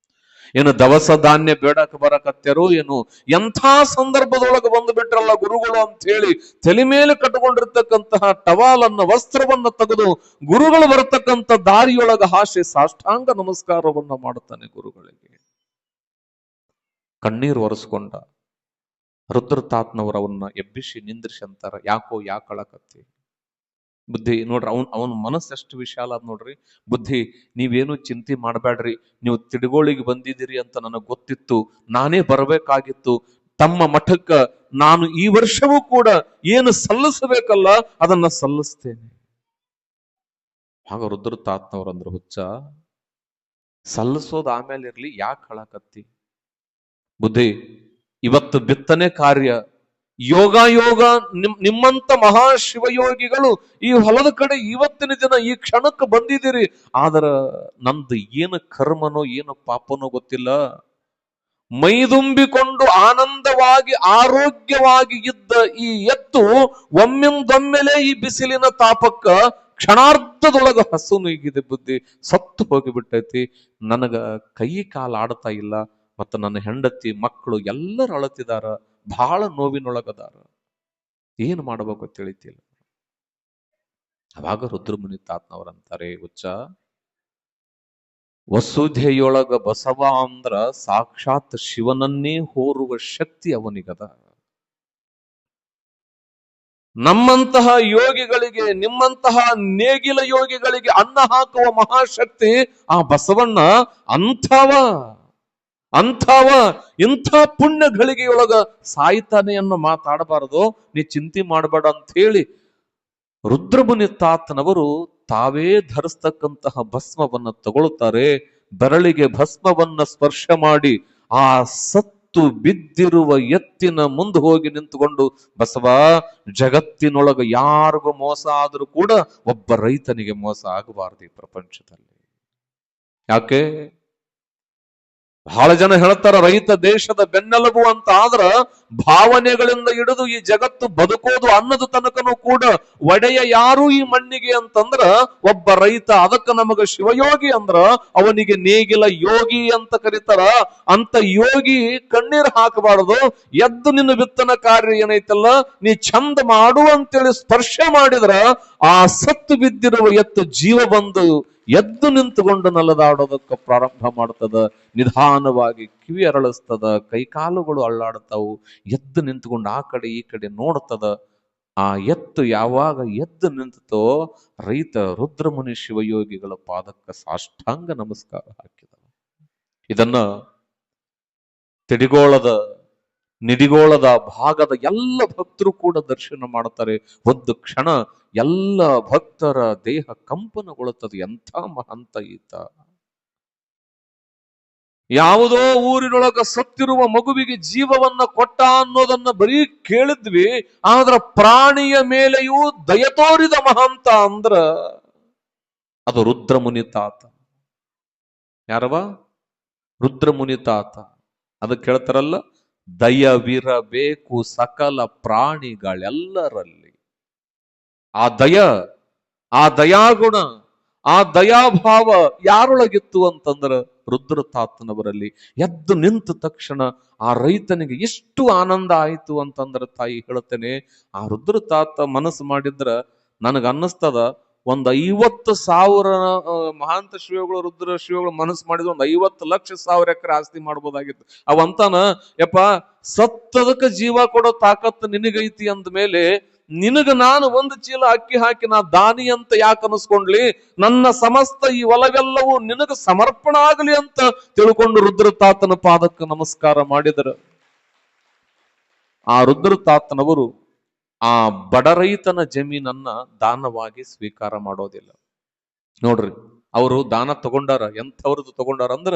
ಏನು ದವಸ ಧಾನ್ಯ ಬೇಡಕ ಬರಕತ್ತಾರೋ ಏನು, ಎಂಥ ಸಂದರ್ಭದೊಳಗೆ ಬಂದು ಬಿಟ್ರಲ್ಲ ಗುರುಗಳು ಅಂತ ಹೇಳಿ ತಲೆ ಮೇಲೆ ಕಟ್ಟಿಕೊಂಡಿರ್ತಕ್ಕಂತಹ ಟವಾಲನ್ನ ವಸ್ತ್ರವನ್ನ ತೆಗೆದು ಗುರುಗಳು ಬರತಕ್ಕಂಥ ದಾರಿಯೊಳಗ ಹಾಸಿ ಸಾಷ್ಟಾಂಗ ನಮಸ್ಕಾರವನ್ನ ಮಾಡುತ್ತಾನೆ ಗುರುಗಳಿಗೆ. ಕಣ್ಣೀರು ಒರೆಸ್ಕೊಂಡ ರುದ್ರ ತಾತ್ನವರವನ್ನ ಎಬ್ಬಿಸಿ ನಿಂದ್ರಿಸಿ ಅಂತಾರ, ಯಾಕಳಕತ್ತಿ ಬುದ್ಧಿ ನೋಡ್ರಿ, ಅವನ ಮನಸ್ಸು ಎಷ್ಟು ವಿಶಾಲ ಅದ್ ನೋಡ್ರಿ. ಬುದ್ಧಿ, ನೀವೇನು ಚಿಂತೆ ಮಾಡಬೇಡ್ರಿ, ನೀವು ತಿಡುಗೋಳಿಗೆ ಬಂದಿದ್ದೀರಿ ಅಂತ ನನಗೆ ಗೊತ್ತಿತ್ತು, ನಾನೇ ಬರಬೇಕಾಗಿತ್ತು. ತಮ್ಮ ಮಠಕ್ಕ ನಾನು ಈ ವರ್ಷವೂ ಕೂಡ ಏನು ಸಲ್ಲಿಸಬೇಕಲ್ಲ ಅದನ್ನ ಸಲ್ಲಿಸ್ತೇನೆ. ಆಗ ರುದ್ರ ತಾತ್ನವರಂದ್ರು, ಹುಚ್ಚ, ಸಲ್ಲಿಸೋದು ಆಮೇಲೆ ಇರ್ಲಿ, ಯಾಕೆ ಹಳಕತ್ತಿ? ಬುದ್ಧಿ, ಇವತ್ತು ಬಿತ್ತನೆ ಕಾರ್ಯ, ಯೋಗ ನಿಮ್ಮಂತ ಮಹಾಶಿವಯೋಗಿಗಳು ಈ ಹೊಲದ ಕಡೆ ಇವತ್ತಿನ ದಿನ ಈ ಕ್ಷಣಕ್ಕೆ ಬಂದಿದ್ದೀರಿ. ಆದ್ರ ನಂದು ಏನು ಕರ್ಮನೋ ಏನು ಪಾಪನೋ ಗೊತ್ತಿಲ್ಲ. ಮೈದುಂಬಿಕೊಂಡು ಆನಂದವಾಗಿ ಆರೋಗ್ಯವಾಗಿ ಇದ್ದ ಈ ಎತ್ತು ಒಮ್ಮಿಂದೊಮ್ಮೆಲೆ ಈ ಬಿಸಿಲಿನ ತಾಪಕ್ಕ ಕ್ಷಣಾರ್ಧದೊಳಗ ಹಸು ನುಗ್ಗಿದೆ ಬುದ್ಧಿ, ಸತ್ತು ಹೋಗಿಬಿಟ್ಟೈತಿ. ನನಗ ಕೈ ಕಾಲು ಆಡ್ತಾ ಇಲ್ಲ, ಮತ್ತು ನನ್ನ ಹೆಂಡತಿ ಮಕ್ಕಳು ಎಲ್ಲರೂ ಅಳತಿದಾರ, ಬಹಳ ನೋವಿನೊಳಗದಾರ. ಏನು ಮಾಡಬೇಕು ತಿಳಿತಿಲ್ಲ. ಅವಾಗ ರುದ್ರಮುನಿ ತಾತ್ನವರಂತಾರೆ, ಹುಚ್ಚ, ವಸುಧೆಯೊಳಗ ಬಸವ ಅಂದ್ರ ಸಾಕ್ಷಾತ್ ಶಿವನನ್ನೇ ಹೋರುವ ಶಕ್ತಿ ಅವನಿಗದ. ನಮ್ಮಂತಹ ಯೋಗಿಗಳಿಗೆ, ನಿಮ್ಮಂತಹ ನೇಗಿಲ ಯೋಗಿಗಳಿಗೆ ಅನ್ನ ಹಾಕುವ ಮಹಾಶಕ್ತಿ ಆ ಬಸವಣ್ಣ. ಅಂಥವ ಇಂಥ ಪುಣ್ಯ ಗಳಿಗೆಯೊಳಗ ಸಾಯ್ತಾನೆ ಅನ್ನೋ ಮಾತಾಡಬಾರದು, ನೀ ಚಿಂತೆ ಮಾಡಬೇಡ ಅಂತ ಹೇಳಿ ರುದ್ರಮುನಿ ತಾತನವರು ತಾವೇ ಧರಿಸ್ತಕ್ಕಂತಹ ಭಸ್ಮವನ್ನ ತಗೊಳ್ತಾರೆ. ಬೆರಳಿಗೆ ಭಸ್ಮವನ್ನ ಸ್ಪರ್ಶ ಮಾಡಿ ಆ ಸತ್ತು ಬಿದ್ದಿರುವ ಎತ್ತಿನ ಮುಂದೆ ಹೋಗಿ ನಿಂತುಕೊಂಡು, ಬಸವ, ಜಗತ್ತಿನೊಳಗ ಯಾರಿಗೂ ಮೋಸ ಆದ್ರೂ ಕೂಡ ಒಬ್ಬ ರೈತನಿಗೆ ಮೋಸ ಆಗಬಾರದು ಈ ಪ್ರಪಂಚದಲ್ಲಿ. ಯಾಕೆ? ಬಹಳ ಜನ ಹೇಳ್ತಾರ ರೈತ ದೇಶದ ಬೆನ್ನೆಲುಬು ಅಂತ. ಆದ್ರ ಭಾವನೆಗಳಿಂದ ಹಿಡಿದು ಈ ಜಗತ್ತು ಬದುಕೋದು ಅನ್ನದ ತನಕನೂ ಕೂಡ ಒಡೆಯ ಯಾರು ಈ ಮಣ್ಣಿಗೆ ಅಂತಂದ್ರ ಒಬ್ಬ ರೈತ. ಅದಕ್ಕೆ ನಮಗ ಶಿವಯೋಗಿ ಅಂದ್ರ ಅವನಿಗೆ ನೇಗಿಲ ಯೋಗಿ ಅಂತ ಕರೀತಾರ. ಅಂತ ಯೋಗಿ ಕಣ್ಣೀರ್ ಹಾಕಬಾರದು. ಎದ್ದು ನಿನ್ನ ಬಿತ್ತನ ಕಾರ್ಯ ಏನೈತಲ್ಲ ನೀ ಚಂದ ಮಾಡು ಅಂತೇಳಿ ಸ್ಪರ್ಶ ಮಾಡಿದ್ರ ಆ ಸತ್ತು ಬಿದ್ದಿರುವ ಎತ್ತು ಜೀವ ಬಂದು ಎದ್ದು ನಿಂತುಕೊಂಡು ನಲದಾಡೋದಕ್ಕೆ ಪ್ರಾರಂಭ ಮಾಡ್ತದ. ನಿಧಾನವಾಗಿ ಕಿವಿ ಅರಳಿಸ್ತದ, ಕೈಕಾಲುಗಳು ಅಳ್ಳಾಡ್ತಾವು. ಎದ್ದು ನಿಂತುಕೊಂಡು ಆ ಕಡೆ ಈ ಕಡೆ ನೋಡ್ತದ. ಆ ಎತ್ತು ಯಾವಾಗ ಎದ್ದು ನಿಂತೋ ರೈತ ರುದ್ರಮುನಿ ಶಿವಯೋಗಿಗಳ ಪಾದಕ್ಕೆ ಸಾಷ್ಟಾಂಗ ನಮಸ್ಕಾರ ಹಾಕಿದ. ಇದನ್ನ ನಿಡಿಗೋಳದ ಭಾಗದ ಎಲ್ಲ ಭಕ್ತರು ಕೂಡ ದರ್ಶನ ಮಾಡ್ತಾರೆ. ಒಂದು ಕ್ಷಣ ಎಲ್ಲ ಭಕ್ತರ ದೇಹ ಕಂಪನಗೊಳ್ಳುತ್ತದೆ. ಎಂಥ ಮಹಂತ ಈತ! ಯಾವುದೋ ಊರಿನೊಳಗ ಸತ್ತಿರುವ ಮಗುವಿಗೆ ಜೀವವನ್ನ ಕೊಟ್ಟ ಅನ್ನೋದನ್ನ ಬರೀ ಕೇಳಿದ್ವಿ. ಆದ್ರ ಪ್ರಾಣಿಯ ಮೇಲೆಯೂ ದಯ ತೋರಿದ ಮಹಂತ ಅಂದ್ರ ಅದು ರುದ್ರಮುನಿ ತಾತ. ಯಾರವ? ರುದ್ರಮುನಿ ತಾತ. ಅದಕ್ಕೆ ಹೇಳ್ತಾರಲ್ಲ, ದಯವಿರಬೇಕು ಸಕಲ ಪ್ರಾಣಿಗಳೆಲ್ಲರಲ್ಲಿ. ಆ ದಯಾಗುಣ, ಆ ದಯಾಭಾವ ಯಾರೊಳಗಿತ್ತು ಅಂತಂದ್ರ ರುದ್ರ ತಾತನವರಲ್ಲಿ. ಎದ್ದು ನಿಂತ ತಕ್ಷಣ ಆ ರೈತನಿಗೆ ಎಷ್ಟು ಆನಂದ ಆಯಿತು ಅಂತಂದ್ರ, ತಾಯಿ ಹೇಳ್ತೇನೆ, ಆ ರುದ್ರ ತಾತ ಮನಸ್ಸು ಮಾಡಿದ್ರ ನನಗ ಅನ್ನಿಸ್ತದ 50,000 ಮಹಾಂತ ಶ್ರೀಗಳು ರುದ್ರ ಶ್ರೀಗಳು ಮನಸ್ಸು ಮಾಡಿದ್ರು 50,00,000 ಎಕರೆ ಆಸ್ತಿ ಮಾಡ್ಬೋದಾಗಿತ್ತು. ಅವಂತಾನ, ಯಪ್ಪ, ಸತ್ತದಕ್ಕೆ ಜೀವ ಕೊಡೋ ತಾಕತ್ತು ನಿನಗೈತಿ ಅಂದ ಮೇಲೆ ನಿನಗ ನಾನು ಒಂದು ಚೀಲ ಅಕ್ಕಿ ಹಾಕಿ ನಾ ದಾನಿ ಅಂತ ಯಾಕೆ ಅನಿಸ್ಕೊಂಡ್ಲಿ? ನನ್ನ ಸಮಸ್ತ ಈ ಒಲವೆಲ್ಲವೂ ನಿನಗ ಸಮರ್ಪಣ ಆಗಲಿ ಅಂತ ತಿಳ್ಕೊಂಡು ರುದ್ರ ತಾತನ ಪಾದಕ್ಕೆ ನಮಸ್ಕಾರ ಮಾಡಿದರು. ಆ ರುದ್ರ ತಾತನವರು ಆ ಬಡ ರೈತನ ಜಮೀನನ್ನ ದಾನವಾಗಿ ಸ್ವೀಕಾರ ಮಾಡೋದಿಲ್ಲ. ನೋಡ್ರಿ, ಅವರು ದಾನ ತಗೊಂಡಾರ. ಎಂಥವ್ರದ್ದು ತಗೊಂಡಾರ ಅಂದ್ರ,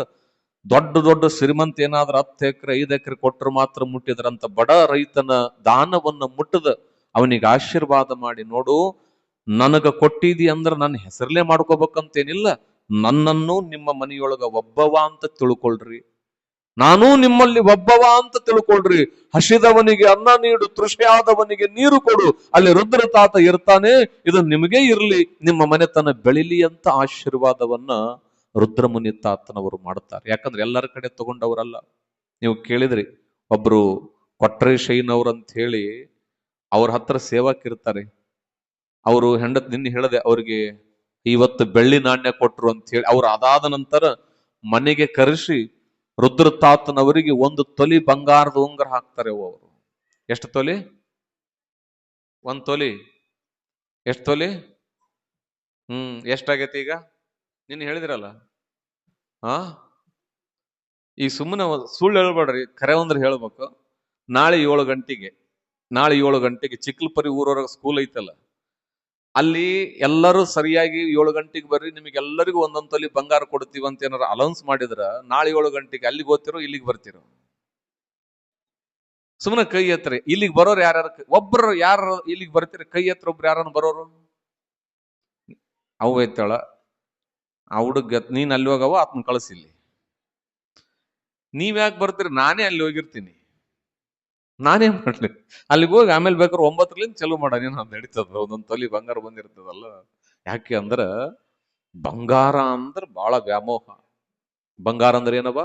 ದೊಡ್ಡ ಶ್ರೀಮಂತ ಏನಾದ್ರ 10 ಎಕರೆ 5 ಎಕರೆ ಕೊಟ್ಟರು ಮಾತ್ರ ಮುಟ್ಟಿದ್ರಂತ. ಬಡ ರೈತನ ದಾನವನ್ನ ಮುಟ್ಟದ ಅವನಿಗೆ ಆಶೀರ್ವಾದ ಮಾಡಿ, ನೋಡು, ನನಗ ಕೊಟ್ಟಿದಿ ಅಂದ್ರ ನನ್ನ ಹೆಸರಲ್ಲೇ ಮಾಡ್ಕೋಬೇಕಂತೇನಿಲ್ಲ, ನನ್ನನ್ನು ನಿಮ್ಮ ಮನೆಯೊಳಗ ಒಬ್ಬವ ಅಂತ ತಿಳ್ಕೊಳ್ರಿ, ನಾನೂ ನಿಮ್ಮಲ್ಲಿ ಒಬ್ಬವ ಅಂತ ತಿಳ್ಕೊಳ್ರಿ. ಹಸಿದವನಿಗೆ ಅನ್ನ ನೀಡು, ತೃಷೆಯಾದವನಿಗೆ ನೀರು ಕೊಡು, ಅಲ್ಲಿ ರುದ್ರ ತಾತ ಇರ್ತಾನೆ, ಇದು ನಿಮಗೆ ಇರ್ಲಿ, ನಿಮ್ಮ ಮನೆತನ ಬೆಳಿಲಿ ಅಂತ ಆಶೀರ್ವಾದವನ್ನ ರುದ್ರಮುನಿ ತಾತನವರು ಮಾಡ್ತಾರೆ. ಯಾಕಂದ್ರೆ ಎಲ್ಲರ ಕಡೆ ತಗೊಂಡವರಲ್ಲ. ನೀವು ಕೇಳಿದ್ರಿ, ಒಬ್ರು ಕೊಟ್ರೇಶಯ್ಯನವ್ರಂತ ಹೇಳಿ ಅವ್ರ ಹತ್ರ ಸೇವಕಿರ್ತಾರೆ. ಅವರು ನಿನ್ನೆ ಹೇಳದೆ, ಅವ್ರಿಗೆ 50 ಬೆಳ್ಳಿ ನಾಣ್ಯ ಕೊಟ್ರು ಅಂತ ಹೇಳಿ. ಅವ್ರು ಅದಾದ ನಂತರ ಮನೆಗೆ ಕರೆಸಿ ರುದ್ರ ತಾತನವರಿಗೆ 1 ತೊಲಿ ಬಂಗಾರದ ಉಂಗುರ ಹಾಕ್ತಾರೆ. ಅವರು ಎಷ್ಟು ತೊಲಿ? 1 ತೊಲಿ. ಎಷ್ಟು ತೊಲಿ? ಎಷ್ಟಾಗೈತಿ ಈಗ? ನೀನು ಹೇಳಿದಿರಲ್ಲ. ಈ ಸುಮ್ಮನೆ ಸುಳ್ಳು ಹೇಳ್ಬೇಡ್ರಿ, ಕರೆ ಒಂದ್ರ ಹೇಳ್ಬೇಕು. ನಾಳೆ 7 ಗಂಟೆಗೆ ಚಿಕ್ಕಲ್ಪರಿ ಊರವರೆಗೆ ಸ್ಕೂಲ್ ಐತಲ್ಲ, ಅಲ್ಲಿ ಎಲ್ಲರೂ ಸರಿಯಾಗಿ 7 ಗಂಟೆಗೆ ಬರ್ರಿ, ನಿಮಗೆಲ್ಲರಿಗೂ ಒಂದೊಂದು ತೊಲಿ ಬಂಗಾರ ಕೊಡ್ತೀವಿ ಅಂತ ಏನಾರ ಅನೌನ್ಸ್ ಮಾಡಿದ್ರ ನಾಳೆ 7 ಗಂಟೆಗೆ ಅಲ್ಲಿಗೆ ಓದ್ತಿರೋ ಇಲ್ಲಿಗೆ ಬರ್ತಿರೋ? ಸುಮ್ಮನೆ ಕೈ ಎತ್ತರಿ. ಇಲ್ಲಿಗೆ ಬರೋರು ಯಾರ್ಯಾರು? ಒಬ್ರು ಯಾರು ಇಲ್ಲಿಗೆ ಬರ್ತೀರಿ? ಕೈ ಎತ್ತರ ಒಬ್ರು ಯಾರನ್ನ ಬರೋರು? ಅವು ಐತಾಳ ಆ ಹುಡುಗ, ನೀನ್ ಅಲ್ಲಿ ಹೋಗವ ಆತ್ನ ಕಳಿಸಿಲ್ಲಿ. ನೀವ್ ಯಾಕೆ ಬರ್ತೀರಿ? ನಾನೇ ಅಲ್ಲಿ ಹೋಗಿರ್ತೀನಿ, ನಾನೇನ್ ಮಾಡ್ಲಿ? ಅಲ್ಲಿಗೆ ಹೋಗಿ ಆಮೇಲೆ ಬೇಕಾದ್ರೆ 9ರಿಂದ ಚಲೋ ಮಾಡೋಣ ನಡೀತದ. ಒಂದೊಂದ್ ತೊಲಿ ಬಂಗಾರ ಬಂದಿರ್ತದಲ್ಲ. ಯಾಕೆ ಅಂದ್ರ ಬಂಗಾರ ಅಂದ್ರ ಬಹಳ ವ್ಯಾಮೋಹ. ಬಂಗಾರ ಅಂದ್ರೆ ಏನವ?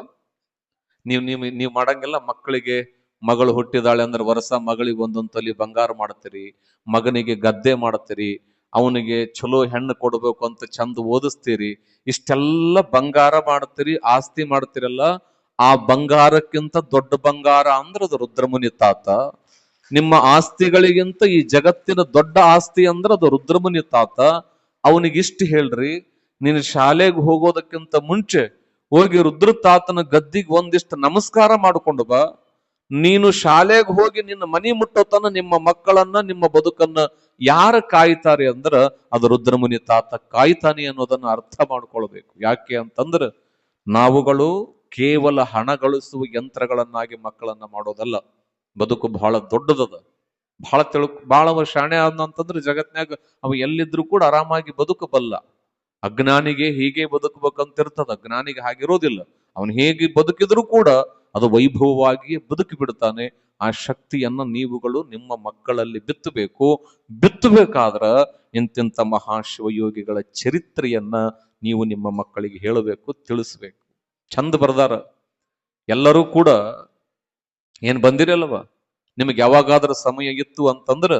ನೀವ್ ಮಾಡಂಗಿಲ್ಲ. ಮಕ್ಕಳಿಗೆ ಮಗಳು ಹುಟ್ಟಿದಾಳೆ ಅಂದ್ರೆ ವರ್ಷ ಮಗಳಿಗೆ ಒಂದೊಂದ್ ತೊಲಿ ಬಂಗಾರ ಮಾಡ್ತೀರಿ, ಮಗನಿಗೆ ಗದ್ದೆ ಮಾಡ್ತೀರಿ, ಅವನಿಗೆ ಚಲೋ ಹೆಣ್ಣು ಕೊಡ್ಬೇಕು ಅಂತ ಚಂದ ಓದಿಸ್ತೀರಿ, ಇಷ್ಟೆಲ್ಲ ಬಂಗಾರ ಮಾಡ್ತೀರಿ, ಆಸ್ತಿ ಮಾಡ್ತೀರಲ್ಲ. ಆ ಬಂಗಾರಕ್ಕಿಂತ ದೊಡ್ಡ ಬಂಗಾರ ಅಂದ್ರೆ ಅದು ರುದ್ರಮುನಿ ತಾತ. ನಿಮ್ಮ ಆಸ್ತಿಗಳಿಗಿಂತ ಈ ಜಗತ್ತಿನ ದೊಡ್ಡ ಆಸ್ತಿ ಅಂದ್ರೆ ಅದು ರುದ್ರಮುನಿ ತಾತ. ಅವನಿಗಿಷ್ಟು ಹೇಳ್ರಿ, ನೀನು ಶಾಲೆಗೆ ಹೋಗೋದಕ್ಕಿಂತ ಮುಂಚೆ ಹೋಗಿ ರುದ್ರ ತಾತನ ಗದ್ದಿಗೆ ಒಂದಿಷ್ಟು ನಮಸ್ಕಾರ ಮಾಡ್ಕೊಂಡು ಬಾ. ನೀನು ಶಾಲೆಗೆ ಹೋಗಿ ನಿನ್ನ ಮನಿ ಮುಟ್ಟೋತನ ನಿಮ್ಮ ಮಕ್ಕಳನ್ನ, ನಿಮ್ಮ ಬದುಕನ್ನ ಯಾರು ಕಾಯ್ತಾರೆ ಅಂದ್ರ ಅದು ರುದ್ರಮುನಿ ತಾತ ಕಾಯ್ತಾನೆ ಅನ್ನೋದನ್ನ ಅರ್ಥ ಮಾಡ್ಕೊಳ್ಬೇಕು. ಯಾಕೆ ಅಂತಂದ್ರ ನಾವುಗಳು ಕೇವಲ ಹಣ ಗಳಿಸುವ ಯಂತ್ರಗಳನ್ನಾಗಿ ಮಕ್ಕಳನ್ನ ಮಾಡೋದಲ್ಲ. ಬದುಕು ಬಹಳ ದೊಡ್ಡದದ. ಬಹಳ ಶಾಣೆ ಅಂತಂದ್ರೆ ಜಗತ್ನ್ಯಾಗ ಅವ ಎಲ್ಲಿದ್ರು ಕೂಡ ಆರಾಮಾಗಿ ಬದುಕಬಲ್ಲ. ಅಜ್ಞಾನಿಗೆ ಹೀಗೆ ಬದುಕಬೇಕಂತಿರ್ತದ, ಅಜ್ಞಾನಿಗೆ ಹಾಗಿರೋದಿಲ್ಲ. ಅವನು ಹೇಗೆ ಬದುಕಿದ್ರು ಕೂಡ ಅದು ವೈಭವವಾಗಿಯೇ ಬದುಕಿ ಬಿಡ್ತಾನೆ. ಆ ಶಕ್ತಿಯನ್ನ ನೀವುಗಳು ನಿಮ್ಮ ಮಕ್ಕಳಲ್ಲಿ ಬಿತ್ತಬೇಕು. ಬಿತ್ತಬೇಕಾದ್ರ ಇಂತಿಂತ ಮಹಾಶಿವಯೋಗಿಗಳ ಚರಿತ್ರೆಯನ್ನ ನೀವು ನಿಮ್ಮ ಮಕ್ಕಳಿಗೆ ಹೇಳಬೇಕು, ತಿಳಿಸ್ಬೇಕು. ಚಂದ ಬರ್ದಾರ ಎಲ್ಲರೂ ಕೂಡ. ಏನ್ ಬಂದಿರಲ್ವ? ನಿಮಗೆ ಯಾವಾಗಾದ್ರೂ ಸಮಯ ಇತ್ತು ಅಂತಂದ್ರ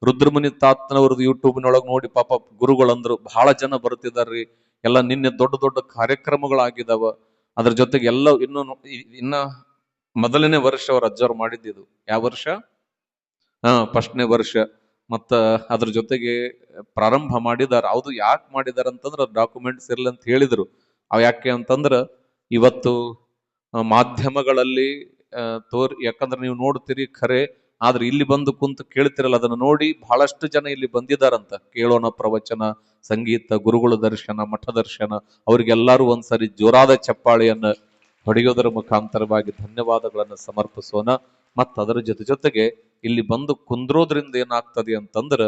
ರುದ್ರಮುನಿ ತಾತನವ್ರದ್ದು ಯೂಟ್ಯೂಬ್ನೊಳಗೆ ನೋಡಿ. ಪಾಪ ಗುರುಗಳಂದ್ರು ಬಹಳ ಜನ ಬರ್ತಿದಾರ್ರಿ. ಎಲ್ಲ ನಿನ್ನೆ ದೊಡ್ಡ ದೊಡ್ಡ ಕಾರ್ಯಕ್ರಮಗಳಾಗಿದಾವ. ಅದ್ರ ಜೊತೆಗೆ ಎಲ್ಲ ಇನ್ನ ಮೊದಲನೇ ವರ್ಷ ಅವ್ರು ಅಬ್ಸರ್ವ್ ಮಾಡಿದ್ದು. ಯಾವ ವರ್ಷ? ಫಸ್ಟ್ನೇ ವರ್ಷ. ಮತ್ತ ಅದ್ರ ಜೊತೆಗೆ ಪ್ರಾರಂಭ ಮಾಡಿದಾರ. ಅದು ಯಾಕೆ ಮಾಡಿದಾರ ಅಂತಂದ್ರ ಡಾಕ್ಯುಮೆಂಟ್ಸ್ ಇರ್ಲಿ ಅಂತ ಹೇಳಿದ್ರು. ಅವ್ ಯಾಕೆ ಅಂತಂದ್ರ ಇವತ್ತು ಮಾಧ್ಯಮಗಳಲ್ಲಿ ಯಾಕಂದ್ರೆ ನೀವು ನೋಡ್ತೀರಿ ಖರೆ, ಆದ್ರೆ ಇಲ್ಲಿ ಬಂದು ಕುಂತು ಕೇಳ್ತಿರಲ್ಲ. ಅದನ್ನ ನೋಡಿ ಬಹಳಷ್ಟು ಜನ ಇಲ್ಲಿ ಬಂದಿದಾರಂತ. ಕೇಳೋಣ ಪ್ರವಚನ, ಸಂಗೀತ, ಗುರುಗಳ ದರ್ಶನ, ಮಠ ದರ್ಶನ. ಅವ್ರಿಗೆಲ್ಲರೂ ಒಂದ್ಸರಿ ಜೋರಾದ ಚಪ್ಪಾಳೆಯನ್ನ ಹೊಡೆಯೋದರ ಮುಖಾಂತರವಾಗಿ ಧನ್ಯವಾದಗಳನ್ನು ಸಮರ್ಪಿಸೋಣ. ಮತ್ತ ಅದರ ಜೊತೆಗೆ ಇಲ್ಲಿ ಬಂದು ಕುಂದ್ರೋದ್ರಿಂದ ಏನಾಗ್ತದೆ ಅಂತಂದ್ರ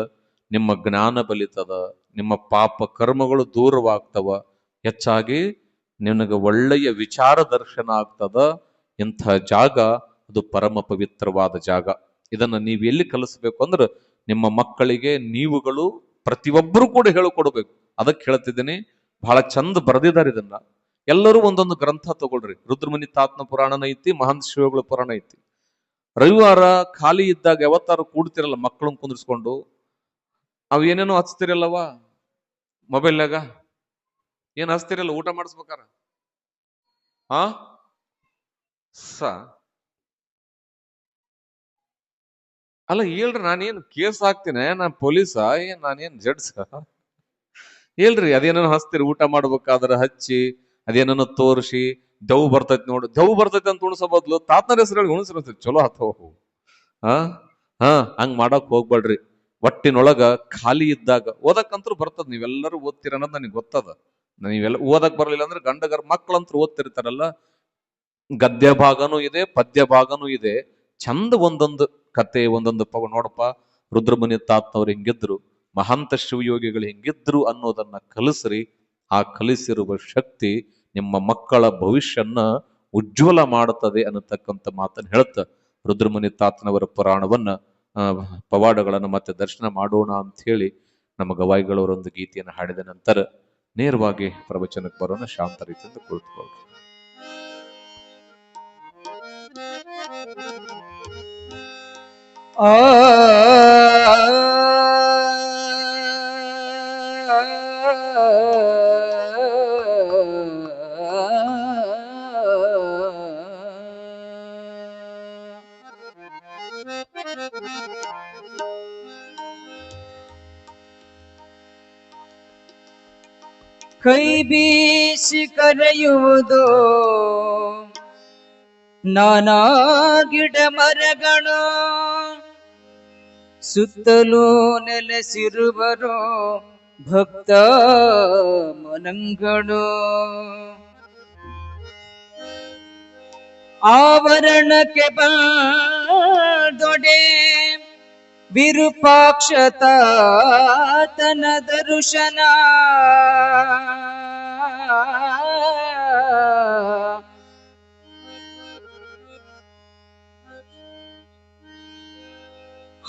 ನಿಮ್ಮ ಜ್ಞಾನ ಬಲಿತದ, ನಿಮ್ಮ ಪಾಪ ಕರ್ಮಗಳು ದೂರವಾಗ್ತವ, ಹೆಚ್ಚಾಗಿ ನಿನಗೆ ಒಳ್ಳೆಯ ವಿಚಾರ ದರ್ಶನ ಆಗ್ತದ. ಇಂಥ ಜಾಗ ಅದು ಪರಮ ಪವಿತ್ರವಾದ ಜಾಗ. ಇದನ್ನ ನೀವು ಎಲ್ಲಿ ಕಲಿಸ್ಬೇಕು ಅಂದ್ರೆ ನಿಮ್ಮ ಮಕ್ಕಳಿಗೆ ನೀವುಗಳು ಪ್ರತಿಯೊಬ್ಬರು ಕೂಡ ಹೇಳಿಕೊಡ್ಬೇಕು. ಅದಕ್ಕೆ ಹೇಳ್ತಿದ್ದೀನಿ, ಬಹಳ ಚಂದ ಬರೆದಿದ್ದಾರೆ ಇದನ್ನ. ಎಲ್ಲರೂ ಒಂದೊಂದು ಗ್ರಂಥ ತಗೊಳ್ರಿ. ರುದ್ರಮುನಿ ತಾತನ ಪುರಾಣನ ಐತಿ, ಮಹಾಂತ ಶಿವಗಳ ಪುರಾಣ ಐತಿ. ರವಿವಾರ ಖಾಲಿ ಇದ್ದಾಗ ಯಾವತ್ತಾರು ಕೂಡ್ತಿರಲ್ಲ ಮಕ್ಕಳನ್ನ ಕುಂದಿರ್ಸ್ಕೊಂಡು, ಅವ್ ಏನೇನೋ ಹಚ್ತಿರಲ್ಲವ ಮೊಬೈಲ್ನಾಗ. ಏನ್ ಹಚ್ತಿರಲ್ಲ ಊಟ ಮಾಡಿಸ್ಬೇಕಾರ? ಅಲ್ಲ ಹೇಳ್ರಿ, ನಾನೇನ್ ಕೇಸ್ ಹಾಕ್ತೀನಿ? ನಾನ್ ಪೊಲೀಸ? ನಾನೇನ್ ಜಡ್ಸ? ಹೇಳ್ರಿ, ಅದೇನೇನೋ ಹಚ್ತೀರಿ ಊಟ ಮಾಡ್ಬೇಕಾದ್ರ ಹಚ್ಚಿ, ಅದೇನೇನೋ ತೋರಿಸಿ. ದವ್ ಬರ್ತೈತಿ ನೋಡು, ದವ್ ಬರ್ತೈತಿ ಅಂತ ಉಣಸೋ ಬದ್ಲು ತಾತನ ಹೆಸರು ಉಣಸಿರ್ತೈತಿ, ಚಲೋ ಹತ್ತವು. ಹಂಗ್ ಮಾಡಕ್ ಹೋಗ್ಬೇಡ್ರಿ. ಒಟ್ಟಿನೊಳಗ ಖಾಲಿ ಇದ್ದಾಗ ಓದಕ್ಕಂತೂ ಬರ್ತದ. ನೀವೆಲ್ಲರೂ ಓದ್ತೀರ ಅನ್ನೋದು ನನಗೆ ಗೊತ್ತದ. ನೀವೆಲ್ಲ ಓದಕ್ ಬರ್ಲಿಲ್ಲ ಅಂದ್ರೆ ಗಂಡಗರ್ ಮಕ್ಕಳಂತೂ ಓದ್ತಿರ್ತಾರಲ್ಲ. ಗದ್ಯ ಭಾಗನೂ ಇದೆ, ಪದ್ಯ ಭಾಗನೂ ಇದೆ. ಚಂದ ಒಂದೊಂದು ಕತೆ, ಒಂದೊಂದು ನೋಡಪ್ಪ, ರುದ್ರಮುನಿ ತಾತನವ್ರು ಹಿಂಗಿದ್ರು, ಮಹಾಂತ ಶಿವಯೋಗಿಗಳು ಹಿಂಗಿದ್ರು ಅನ್ನೋದನ್ನ ಕಲಿಸ್ರಿ. ಆ ಕಲಿಸಿರುವ ಶಕ್ತಿ ನಿಮ್ಮ ಮಕ್ಕಳ ಭವಿಷ್ಯನ್ನ ಉಜ್ವಲ ಮಾಡುತ್ತದೆ ಅನ್ನತಕ್ಕಂಥ ಮಾತನ್ನು ಹೇಳ್ತ ರುದ್ರಮುನಿ ತಾತನವರ ಪುರಾಣವನ್ನ ಪವಾಡಗಳನ್ನು ಮತ್ತೆ ದರ್ಶನ ಮಾಡೋಣ ಅಂತ ಹೇಳಿ ನಮ್ಮ ಗವಾಯಿಗಳವರೊಂದು ಗೀತೆಯನ್ನು ಹಾಡಿದ ನಂತರ ನೇರವಾಗಿ ಪ್ರವಚನಕ್ಕೆ ಬರೋಣ. ಶಾಂತ ರೀತಿಯಿಂದ ಕುಳಿತುಕೊಳ್ಳಿ. ಕೈ ಬೀಸಿ ಕರೆಯುವುದು ನಾನಾ ಗಿಡ ಮರಗಳು ಸುತ್ತಲೂ ನೆಲೆಸಿರುವರು ಭಕ್ತ ಮನಂಗಳು. ಆವರಣಕ್ಕೆ ಬಂದೊಡೆ ವಿರೂಪಾಕ್ಷತಾತನ ದರ್ಶನ.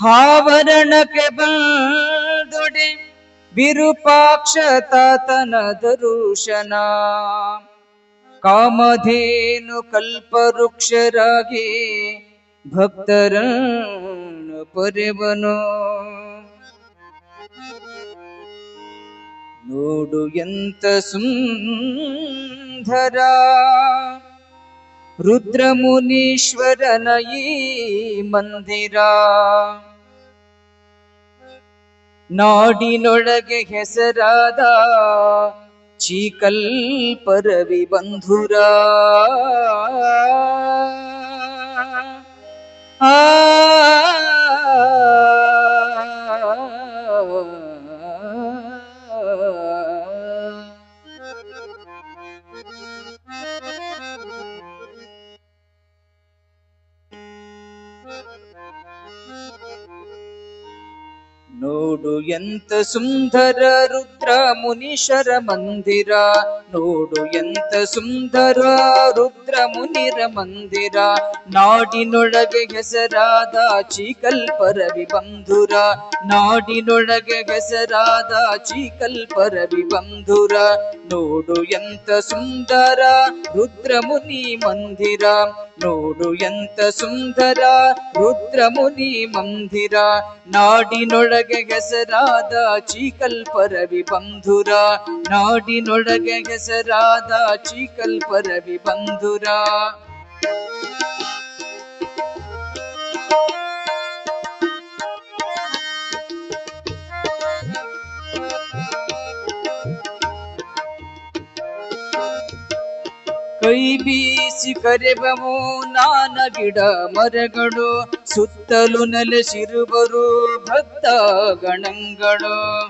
ಆವರಣಕ್ಕೆ ಬಂದೊಡೆ ವಿರೂಪಾಕ್ಷತಾತನ ದರ್ಶನ. ಕಾಮಧೇನು ಕಲ್ಪವೃಕ್ಷರಾಗಿ ಭಕ್ತರನ್ನು ಪೊರೆವನು. ನೋಡು ಎಂತ ಸುಂದರ ರುದ್ರಮುನೀಶ್ವರನ ಈ ಮಂದಿರ. ನಾಡಿನೊಳಗೆ ಹೆಸರಾದ ಚೀಕಲ್ಪರವಿ ಬಂಧುರ. ಆ ನೋಡು ಎಂತ ಸುಂದರ ರುದ್ರ ಮುನೀಶ್ವರ ಮಂದಿರ. ನೋಡು ಎಂತ ಸುಂದರ ರುದ್ರ ಮುನಿರ ಮಂದಿರ. ನಾಡಿನೊಳಗೆ ಹೆಸರಾದ ಚೀಕಲ್ಪರವಿ ಬಂಧುರ. ನಾಡಿನೊಳಗೆ ಹೆಸರಾದ ಚೀಕಲ್ಪರವಿ ಬಂಧುರ. ನೋಡು ಎಂತ ಸುಂದರ ರುದ್ರ ಮುನಿ ಮಂದಿರ. ನೋಡು ಎಂತ ಸುಂದರ ರುದ್ರ ಮುನಿ ಮಂದಿರ. ನಾಡಿನೊಳಗೆ ಹೆಸರಾದ ಚೀಕಲ್ಪರವಿ ಬಂಧುರ. ನಾಡಿನೊಳಗೆ ಹೆಸರಾದ ಚೀಕಲ್ಪರವಿ ಬಂಧುರ. ಕೈ ಬೀಸಿ ಕರೆಬವು ನಾನ ಗಿಡ ಮರಗಳು ಸುತ್ತಲೂ ನೆಲೆಸಿರುವರು ಭಕ್ತ ಗಣಗಳು.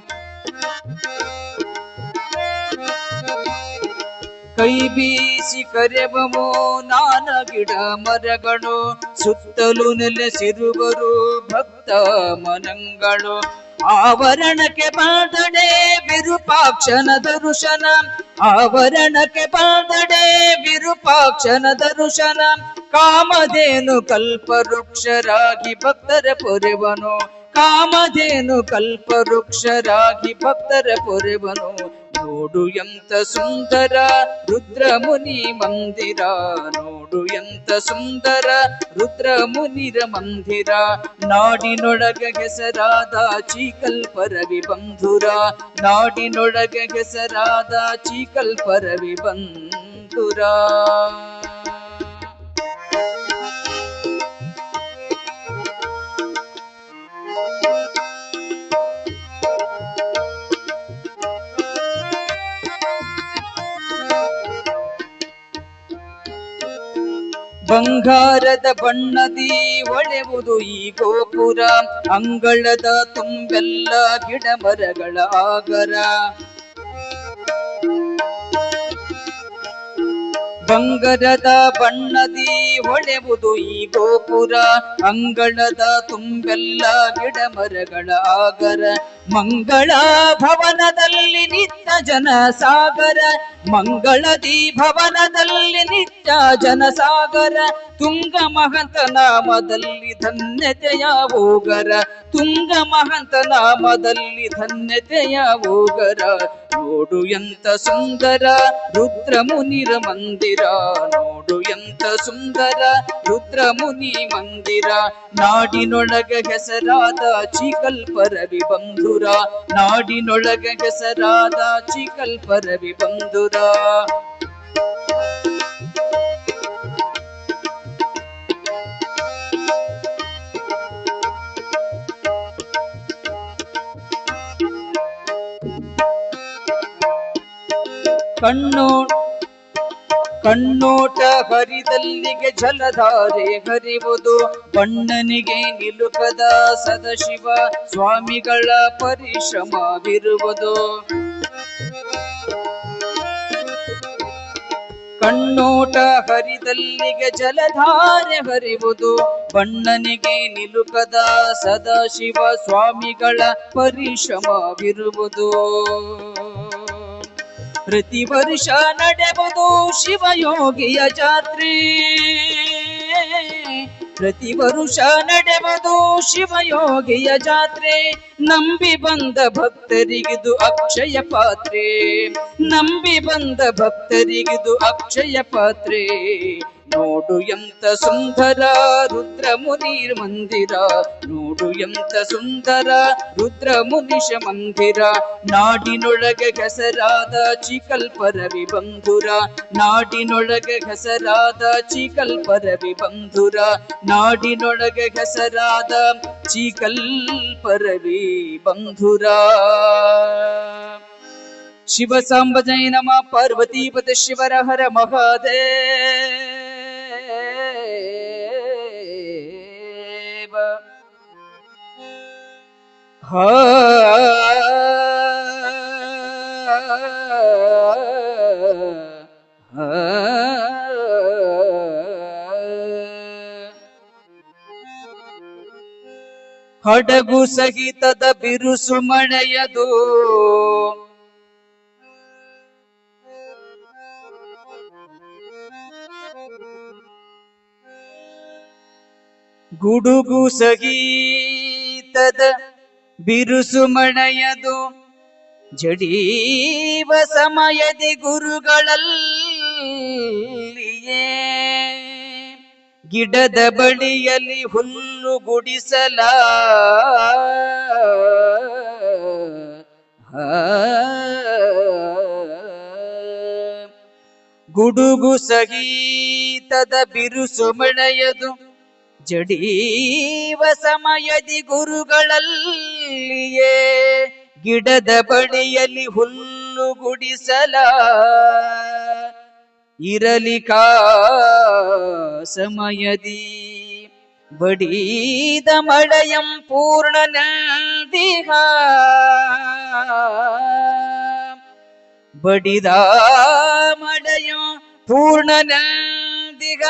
ಕೈ ಬೀಸಿ ಕರೆಬವು ನಾನ ಗಿಡ ಮರಗಳು ಸುತ್ತಲೂ ನೆಲೆಸಿರುವರು ಭಕ್ತ ಮನಗಳು. ಆವರಣಕ್ಕೆ ಬಂದಡೆ ವಿರೂಪಾಕ್ಷನ ದರ್ಶನ. ಆವರಣಕ್ಕೆ ಬಂದಡೆ ವಿರೂಪಾಕ್ಷನ ದರ್ಶನ. ಕಾಮಧೇನು ಕಲ್ಪವೃಕ್ಷರಾಗಿ ಭಕ್ತರ ಪೊರೆವನು. ಕಾಮಧೇನು ಕಲ್ಪವೃಕ್ಷರಾಗಿ ಭಕ್ತರ ಪೊರೆವನು. ನೋಡು ಎಂತ ಸುಂದರ ರುದ್ರ ಮುನಿ ಮಂದಿರ. ನೋಡು ಎಂತ ಸುಂದರ ರುದ್ರ ಮುನಿರ ಮಂದಿರ. ನಾಡಿನೊಳಗೆ ಹೆಸರಾದ ಚೀಕಲ್ಪರವಿ ಬಂಧುರ. ನಾಡಿನೊಳಗೆ ಹೆಸರಾದ ಚೀಕಲ್ಪರವಿ ಬಂಧುರ. ಬಂಗಾರದ ಬಣ್ಣದಿ ಹೊಳೆವುದು ಈ ಗೋಪುರ. ಅಂಗಳದ ತುಂಬೆಲ್ಲ ಗಿಡ ಮರಗಳ ಆಗರ. ಬಂಗಾರದ ಬಣ್ಣದಿ ಹೊಳೆವುದು ಈ ಗೋಪುರ. ಅಂಗಳದ ತುಂಬೆಲ್ಲ ಗಿಡ ಮರಗಳ ಆಗರ. ಮಂಗಳ ಭವನದಲ್ಲಿ ನಿತ್ಯ ಜನ ಸಾಗರ. ಮಂಗಳದಿ ಭವನದಲ್ಲಿ ನಿತ್ಯ ಜನ ಸಾಗರ. ತುಂಗ ಮಹಂತ ನಾಮದಲ್ಲಿ ಧನ್ಯತೆಯ ಓಗರ. ತುಂಗ ಮಹಂತ ನಾಮದಲ್ಲಿ ಧನ್ಯತೆಯ ಓಗರ. ನೋಡು ಎಂತ ಸುಂದರ ರುದ್ರ ಮುನಿರ ಮಂದಿರ. ನೋಡು ಎಂತ ಸುಂದರ ರುದ್ರ ಮುನಿ ಮಂದಿರ. ನಾಡಿನೊಳಗೆ ಹೆಸರಾದ ಚೀಕಲ್ಪರವಿ ಬಂಧುರ. ನಾಡಿನೊಳಗೆ ಹೆಸರಾದ ಚೀಕಲ್ಪರವಿ ಬಂಧುರ. ಕಣ್ಣೋಟ ಹರಿದಲ್ಲಿಗೆ ಜಲಧಾರೆ ಹರಿವುದು ಬಣ್ಣನಿಗೆ ನಿಲುಕದ ಸದಾಶಿವ ಸ್ವಾಮಿಗಳ ಪರಿಶ್ರಮವಿರುವುದು. ಕಣ್ಣೋಟ ಹರಿದಲ್ಲಿಗೆ ಜಲಧಾರೆ ಹರಿವುದು ಬಣ್ಣನಿಗೆ ನಿಲುಕದ ಸದಾಶಿವ ಸ್ವಾಮಿಗಳ ಪರಿಶ್ರಮವಿರುವುದು. ಪ್ರತಿ ವರ್ಷ ನಡೆವುದು ಶಿವಯೋಗಿಯ ಜಾತ್ರೆ, ಪ್ರತಿ ವರುಷ ನಡೆವುದು ಶಿವಯೋಗಿಯ ಜಾತ್ರೆ. ನಂಬಿ ಬಂದ ಭಕ್ತರಿಗಿದು ಅಕ್ಷಯ ಪಾತ್ರೆ, ನಂಬಿ ಬಂದ ಭಕ್ತರಿಗಿದು ಅಕ್ಷಯ ಪಾತ್ರೆ. ನೋಡು ಎಂತ ಸುಂದರ ರುದ್ರ ಮುನೀರ್ ಮಂದಿರ, ನೋಡು ಎಂತ ಸುಂದರ ರುದ್ರ ಮುನಿಷ ಮಂದಿರ. ನಾಡಿನೊಳಗೆ ಹೆಸರಾದ ಚಿಕಲ್ಪರವಿ ಬಂಧುರ, ನಾಡಿನೊಳಗೆ ಹೆಸರಾದ ಚಿಕಲ್ಪರವಿ ಬಂಧುರ, ನಾಡಿನೊಳಗೆ ಹೆಸರಾದ ಚಿಕಲ್ಪರವಿ ಬಂಧುರ. ಶಿವ ಸಾಂಬ ಜೈ ನಮ ಪಾರ್ವತೀಪತಿ ಶಿವರ ಹರ ಮಹಾದೇವ. ಹಡಗು ಸಹಿತದ ಬಿರುಸು ಮಳೆಯದು, ಗುಡುಗು ಸಹಿತದ ಬಿರುಸು ಮಳೆಯದು. ಜಡೀವ ಸಮಯದಿ ಗುರುಗಳಲ್ಲಿಯೇ ಗಿಡದ ಬಳಿಯಲ್ಲಿ ಹುಲ್ಲು ಗುಡಿಸಲ, ಗುಡುಗು ಸಹಿತದ ಬಿರುಸು ಮಳೆಯದು. ಜಡೀವ ಸಮಯದಿ ಗುರುಗಳಲ್ಲಿಯೇ ಗಿಡದ ಬಳಿಯಲ್ಲಿ ಹುಲ್ಲು ಗುಡಿಸಲ, ಇರಲಿಕಾ ಸಮಯದಿ ಬಡೀದ ಮಳೆಯಂ ಪೂರ್ಣ ನದಿಹ, ಬಡಿದ ಮಳೆಯ ಪೂರ್ಣ ನದಿಗ.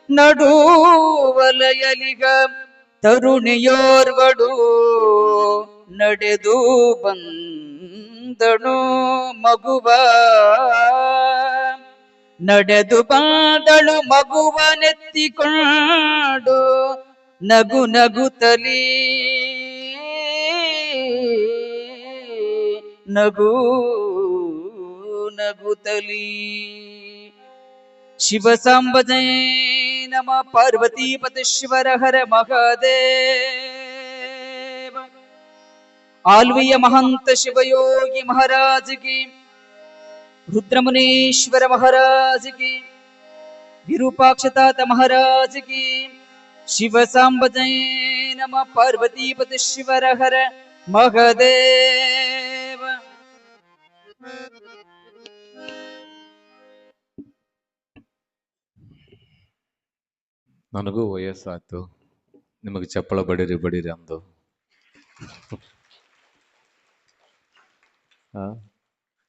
ನಡುವಲಯಲಿಗ ತರುಣಿಯೋರ್ವಡು ನಡೆದು ಬಂದಳು ಮಗುವ, ನಡೆದು ಬಂದಳು ಮಗುವನೆತ್ತಿಕೊಂಡು ನಗು ನಗುತ್ತಲೀ, ನಗು ನಗುತ್ತಲೀ. ಶಿವ ಸಾಂಬ ಜೈ ನಮ ಪಾರ್ವತೀಪತಿ ಶಿವರ ಹರ ಮಹಾದೇವ. ಆಲ್ವಿಯ ಮಹಂತ ಶಿವಯೋಗಿ ಮಹಾರಾಜ್ ಕಿ, ರುದ್ರಮುನೀಶ್ವರ ಮಹಾರಾಜ್ ಕಿ, ವಿರೂಪಾಕ್ಷತಾತ ಮಹಾರಾಜ್ ಕಿ. ಶಿವ ಸಾಂಬ ಜೈ ನಮ ಪಾರ್ವತೀಪತಿ ಶಿವರ ಹರ ಮಹಾದೇವ. ನನಗೂ ವಯಸ್ಸಾಯ್ತು, ನಿಮಗೆ ಚಪ್ಪಳ ಬಡೀರಿ ಬಡೀರಿ ಅಂದು.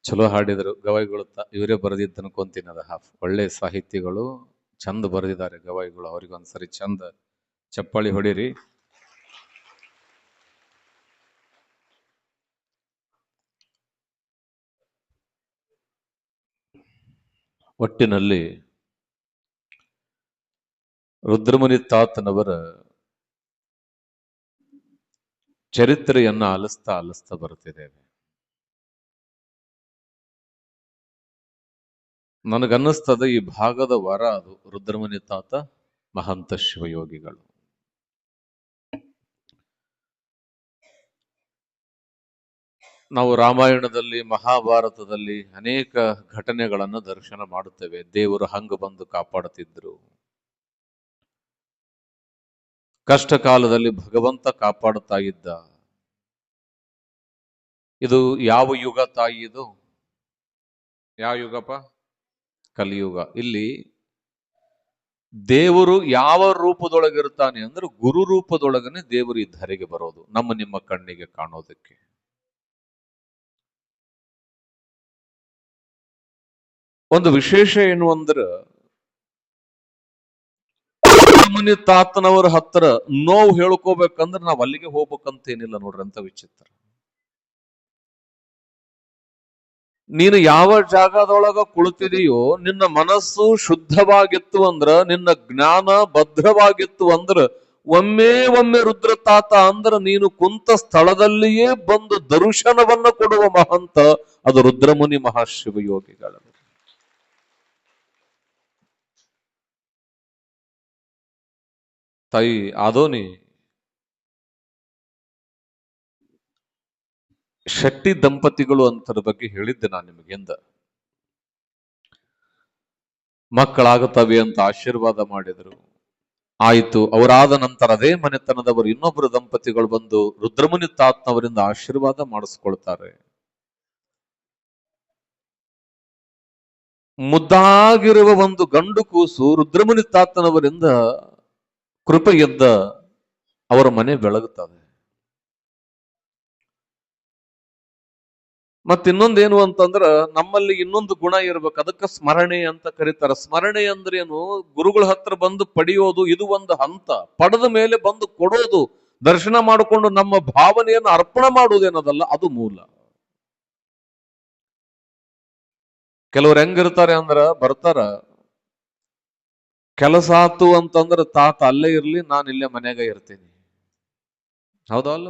ಚಲೋ ಹಾಡಿದರು ಗವಾಯಿಗಳು. ಇವರೇ ಬರೆದಿದ್ದು ಅನ್ಕೊಂತೀನಿ. ಅದ ಒಳ್ಳೆ ಸಾಹಿತಿಗಳು, ಚಂದ ಬರೆದಿದ್ದಾರೆ ಗವಾಯಿಗಳು. ಅವ್ರಿಗೊಂದ್ಸರಿ ಚಂದ ಚಪ್ಪಾಳಿ ಹೊಡೀರಿ. ಒಟ್ಟಿನಲ್ಲಿ ರುದ್ರಮುನಿ ತಾತನವರ ಚರಿತ್ರೆಯನ್ನ ಆಲಿಸ್ತಾ ಆಲಿಸ್ತಾ ಬರ್ತಿದ್ದೇವೆ. ನನಗನ್ನಿಸ್ತದ ಈ ಭಾಗದ ವರ ಅದು ರುದ್ರಮುನಿ ತಾತ ಮಹಂತ ಶಿವಯೋಗಿಗಳು. ನಾವು ರಾಮಾಯಣದಲ್ಲಿ ಮಹಾಭಾರತದಲ್ಲಿ ಅನೇಕ ಘಟನೆಗಳನ್ನು ದರ್ಶನ ಮಾಡುತ್ತೇವೆ. ದೇವರು ಹಂಗ ಬಂದು ಕಾಪಾಡುತ್ತಿದ್ರು, ಕಷ್ಟ ಕಾಲದಲ್ಲಿ ಭಗವಂತ ಕಾಪಾಡುತ್ತಾ ಇದ್ದ. ಇದು ಯಾವ ಯುಗ ತಾಯಿ? ಇದು ಯಾವ ಯುಗಪ್ಪ? ಕಲಿಯುಗ. ಇಲ್ಲಿ ದೇವರು ಯಾವ ರೂಪದೊಳಗಿರ್ತಾನೆ ಅಂದ್ರೆ ಗುರು ರೂಪದೊಳಗನೆ ದೇವರು ಈ ಧರೆಗೆ ಬರೋದು, ನಮ್ಮ ನಿಮ್ಮ ಕಣ್ಣಿಗೆ ಕಾಣೋದಕ್ಕೆ. ಒಂದು ವಿಶೇಷ ಏನು ಅಂದ್ರೆ ಮುನಿ ತಾತನವರ ಹತ್ರ ನೋವು ಹೇಳ್ಕೋಬೇಕಂದ್ರೆ ನಾವ್ ಅಲ್ಲಿಗೆ ಹೋಗ್ಬೇಕಂತ ಏನಿಲ್ಲ ನೋಡ್ರಿ, ಅಂತ ವಿಚಿತ್ರ. ನೀನು ಯಾವ ಜಾಗದೊಳಗ ಕುಳಿತಿದೆಯೋ ನಿನ್ನ ಮನಸ್ಸು ಶುದ್ಧವಾಗಿತ್ತು ಅಂದ್ರ, ನಿನ್ನ ಜ್ಞಾನ ಭದ್ರವಾಗಿತ್ತು ಅಂದ್ರ, ಒಮ್ಮೆ ಒಮ್ಮೆ ರುದ್ರ ತಾತ ಅಂದ್ರ ನೀನು ಕುಂತ ಸ್ಥಳದಲ್ಲಿಯೇ ಬಂದು ದರ್ಶನವನ್ನ ಕೊಡುವ ಮಹಂತ ಅದು ರುದ್ರಮುನಿ ಮಹಾಶಿವಯೋಗಿಗಳ. ತಾಯಿ ಆದೋನಿ ಶೆಟ್ಟಿ ದಂಪತಿಗಳು ಅಂತದ ಬಗ್ಗೆ ಹೇಳಿದ್ದೆ ನಾನು ನಿಮಗೆಂದ. ಮಕ್ಕಳಾಗುತ್ತವೆ ಅಂತ ಆಶೀರ್ವಾದ ಮಾಡಿದರು, ಆಯಿತು. ಅವರಾದ ನಂತರ ಅದೇ ಮನೆತನದವರು ಇನ್ನೊಬ್ಬರು ದಂಪತಿಗಳು ಬಂದು ರುದ್ರಮುನಿ ತಾತ್ನವರಿಂದ ಆಶೀರ್ವಾದ ಮಾಡಿಸ್ಕೊಳ್ತಾರೆ. ಮುದ್ದಾಗಿರುವ ಒಂದು ಗಂಡು ಕೂಸು ರುದ್ರಮುನಿ ತಾತನವರಿಂದ ಕೃಪೆಯಿಂದ ಅವರ ಮನೆ ಬೆಳಗುತ್ತದೆ. ಮತ್ತಿನ್ನೊಂದೇನು ಅಂತಂದ್ರ ನಮ್ಮಲ್ಲಿ ಇನ್ನೊಂದು ಗುಣ ಇರ್ಬೇಕು, ಅದಕ್ಕೆ ಸ್ಮರಣೆ ಅಂತ ಕರೀತಾರ. ಸ್ಮರಣೆ ಅಂದ್ರೇನು? ಗುರುಗಳ ಹತ್ರ ಬಂದು ಪಡೆಯೋದು ಇದು ಒಂದು ಹಂತ, ಪಡೆದ ಮೇಲೆ ಬಂದು ಕೊಡೋದು, ದರ್ಶನ ಮಾಡಿಕೊಂಡು ನಮ್ಮ ಭಾವನೆಯನ್ನು ಅರ್ಪಣೆ ಮಾಡುವುದೇನದಲ್ಲ, ಅದು ಮೂಲ. ಕೆಲವ್ರು ಹೆಂಗಿರ್ತಾರೆ ಅಂದ್ರ ಬರ್ತಾರ, ಕೆಲಸ ಆತು ಅಂತಂದ್ರ ತಾತ ಅಲ್ಲೇ ಇರ್ಲಿ, ನಾನು ಇಲ್ಲೇ ಮನ್ಯಾಗ ಇರ್ತೀನಿ. ಹೌದಲ್ಲ?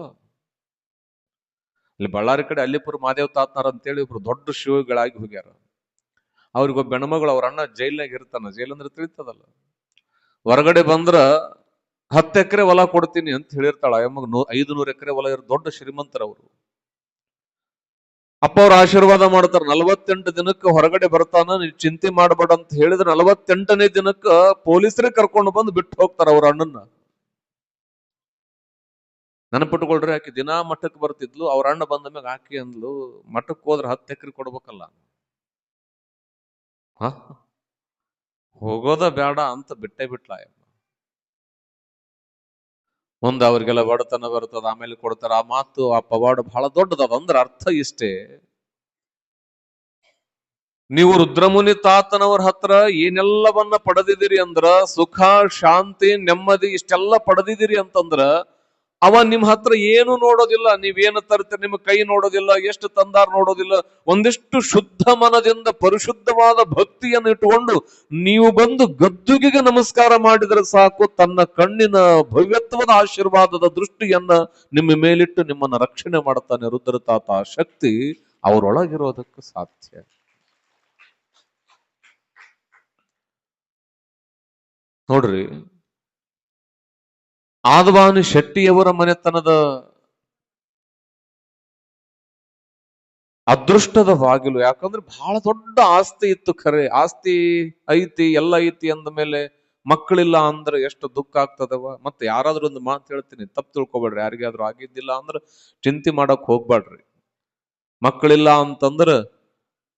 ಇಲ್ಲಿ ಬಳ್ಳಾರಿ ಕಡೆ ಅಲ್ಲಿಪುರ ಮಾದೇವ್ ತಾತ್ನಾರ ಅಂತೇಳಿ ಇಬ್ರು ದೊಡ್ಡ ಶಿವಗಳಾಗಿ ಹೋಗ್ಯಾರ. ಅವ್ರಿಗೊಬ್ಬ ಹೆಣ್ಮಗಳು, ಅವ್ರ ಅಣ್ಣ ಜೈಲ್ನಾಗ ಇರ್ತಾನ, ಜೈಲ್ ಅಂದ್ರೆ ತಿಳಿತದಲ್ಲ. ಹೊರಗಡೆ ಬಂದ್ರ 10 ಎಕರೆ ಹೊಲ ಕೊಡ್ತೀನಿ ಅಂತ ಹೇಳಿರ್ತಾಳ. 500 ಎಕರೆ ಹೊಲ ಇರೋ ದೊಡ್ಡ ಶ್ರೀಮಂತರವರು. ಅಪ್ಪ ಅವ್ರ ಆಶೀರ್ವಾದ ಮಾಡ್ತಾರ. 48 ದಿನಕ್ಕೆ ಹೊರಗಡೆ ಬರ್ತಾನ, ನೀವು ಚಿಂತೆ ಮಾಡಬೇಡ ಅಂತ ಹೇಳಿದ್ರೆ 48ನೇ ದಿನಕ್ಕ ಪೊಲೀಸರೇ ಕರ್ಕೊಂಡು ಬಂದು ಬಿಟ್ಟು ಹೋಗ್ತಾರ ಅವ್ರ ಅಣ್ಣನ. ನೆನಪಿಟ್ಕೊಳ್ರಿ, ಆಕಿ ದಿನಾ ಮಠಕ್ಕೆ ಬರ್ತಿದ್ಲು. ಅವ್ರ ಅಣ್ಣ ಬಂದ ಮ್ಯಾಗ ಆಕಿ ಅಂದ್ಲು, ಮಠಕ್ಕೆ ಹೋದ್ರೆ 10 ಎಕರೆ ಕೊಡ್ಬೇಕಲ್ಲ, ಹೋಗೋದ ಬೇಡ ಅಂತ ಬಿಟ್ಟೇ ಬಿಟ್ಲ. ಮುಂದೆ ಅವ್ರಿಗೆಲ್ಲ ಬಡತನ ಬರ್ತದ, ಆಮೇಲೆ ಕೊಡ್ತಾರ. ಆ ಮಾತು, ಆ ಪವಾಡ ಬಹಳ ದೊಡ್ಡದದ. ಅಂದ್ರ ಅರ್ಥ ಇಷ್ಟೇ, ನೀವು ರುದ್ರಮುನಿ ತಾತನವರ ಹತ್ರ ಏನೆಲ್ಲವನ್ನ ಪಡೆದಿದ್ದೀರಿ ಅಂದ್ರ, ಸುಖ ಶಾಂತಿ ನೆಮ್ಮದಿ ಇಷ್ಟೆಲ್ಲ ಪಡೆದಿದ್ದೀರಿ ಅಂತಂದ್ರ, ಅವ ನಿಮ್ ಹತ್ರ ಏನು ನೋಡೋದಿಲ್ಲ. ನೀವೇನು ತರ್ತೀರಿ ನಿಮ್ಮ ಕೈ ನೋಡೋದಿಲ್ಲ, ಎಷ್ಟು ತಂದಾರ ನೋಡೋದಿಲ್ಲ. ಒಂದಿಷ್ಟು ಶುದ್ಧ ಮನದಿಂದ ಪರಿಶುದ್ಧವಾದ ಭಕ್ತಿಯನ್ನು ಇಟ್ಟುಕೊಂಡು ನೀವು ಬಂದು ಗದ್ದುಗೆಗೆ ನಮಸ್ಕಾರ ಮಾಡಿದರೆ ಸಾಕು, ತನ್ನ ಕಣ್ಣಿನ ಭವ್ಯತ್ವದ ಆಶೀರ್ವಾದದ ದೃಷ್ಟಿಯನ್ನ ನಿಮ್ಮ ಮೇಲಿಟ್ಟು ನಿಮ್ಮನ್ನ ರಕ್ಷಣೆ ಮಾಡ್ತಾನೆ ರುದ್ರ ತಾತ. ಆ ಶಕ್ತಿ ಅವರೊಳಗಿರೋದಕ್ಕೆ ಸಾಧ್ಯ. ನೋಡ್ರಿ, ಆದವಾನಿ ಶೆಟ್ಟಿಯವರ ಮನೆತನದ ಅದೃಷ್ಟದ ಬಾಗಿಲು. ಯಾಕಂದ್ರೆ ಬಹಳ ದೊಡ್ಡ ಆಸ್ತಿ ಇತ್ತು. ಖರೆ ಆಸ್ತಿ ಐತಿ, ಎಲ್ಲ ಐತಿ ಅಂದ ಮೇಲೆ ಮಕ್ಕಳಿಲ್ಲ ಅಂದ್ರೆ ಎಷ್ಟು ದುಃಖ ಆಗ್ತದವ. ಮತ್ತೆ ಯಾರಾದ್ರೂ ಒಂದು ಮಾತು ಹೇಳ್ತೀನಿ, ತಪ್ಪು ತಿಳ್ಕೊಬೇಡ್ರಿ. ಯಾರಿಗಾದ್ರೂ ಆಗಿದ್ದಿಲ್ಲ ಅಂದ್ರೆ ಚಿಂತೆ ಮಾಡಕ್ ಹೋಗ್ಬೇಡ್ರಿ. ಮಕ್ಕಳಿಲ್ಲ ಅಂತಂದ್ರ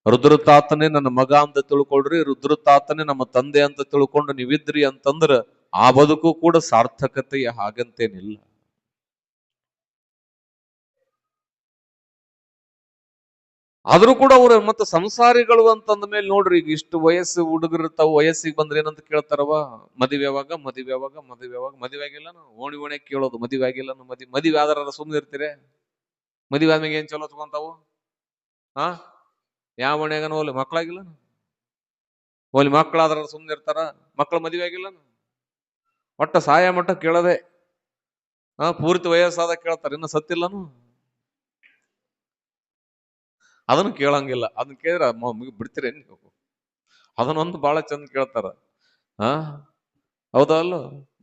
ರುದ್ರ ತಾತನೇ ನನ್ನ ಮಗ ಅಂತ ತಿಳ್ಕೊಳ್ರಿ, ರುದ್ರ ತಾತನೇ ನಮ್ಮ ತಂದೆ ಅಂತ ತಿಳ್ಕೊಂಡು ನೀವಿದ್ರಿ ಅಂತಂದ್ರ ಆ ಬದುಕು ಕೂಡ ಸಾರ್ಥಕತೆಯ ಹಾಗಂತೇನಿಲ್ಲ. ಆದ್ರೂ ಕೂಡ ಅವ್ರ ಮತ್ತೆ ಸಂಸಾರಿಗಳು ಅಂತಂದ ಮೇಲೆ ನೋಡ್ರಿ, ಈಗ ಇಷ್ಟು ವಯಸ್ಸು ಹುಡುಗರು ವಯಸ್ಸಿಗೆ ಬಂದ್ರೆ ಏನಂತ ಕೇಳ್ತಾರವ, ಮದುವೆ ಯಾವಾಗ, ಮದುವೆ ಯಾವಾಗ, ಮದುವೆ ಯಾವಾಗ, ಮದುವೆ ಆಗಿಲ್ಲ. ಓಣಿ ಓಣಿ ಕೇಳೋದು, ಮದುವೆ ಆಗಿಲ್ಲ. ಮದುವೆ ಆದ್ರ ಸುಮ್ಮನೆ ಇರ್ತೀರಿ? ಮದುವೆ ಆದ್ಮೇಲೆ ಏನ್ ಚಲೋ ತಗೊಂತಾವು? ಯಾವ ಓಣ್ಯಾಗನ ಹೋಗ್ಲಿ ಮಕ್ಳಾಗಿಲ್ಲ, ಹೋಗ್ಲಿ ಮಕ್ಳಾದ್ರ ಸುಮ್ಮನೆ ಇರ್ತಾರ? ಮಕ್ಳ ಮದುವೆ ಆಗಿಲ್ಲ, ಒಟ್ಟ ಸಾಯ ಮಟ್ಟ ಕೇಳದೆ. ಪೂರ್ತಿ ವಯಸ್ಸಾದ ಕೇಳ್ತಾರ, ಇನ್ನು ಸತ್ತಿಲ್ಲನು ಅದನ್ನು ಕೇಳಂಗಿಲ್ಲ. ಅದನ್ನ ಕೇಳಿದ್ರ ಬಿಡ್ತೀರೇನ್ ನೀವು? ಅದನ್ನೊಂದು ಬಹಳ ಚಂದ ಕೇಳ್ತಾರ. ಹೌದಲ್ಲ?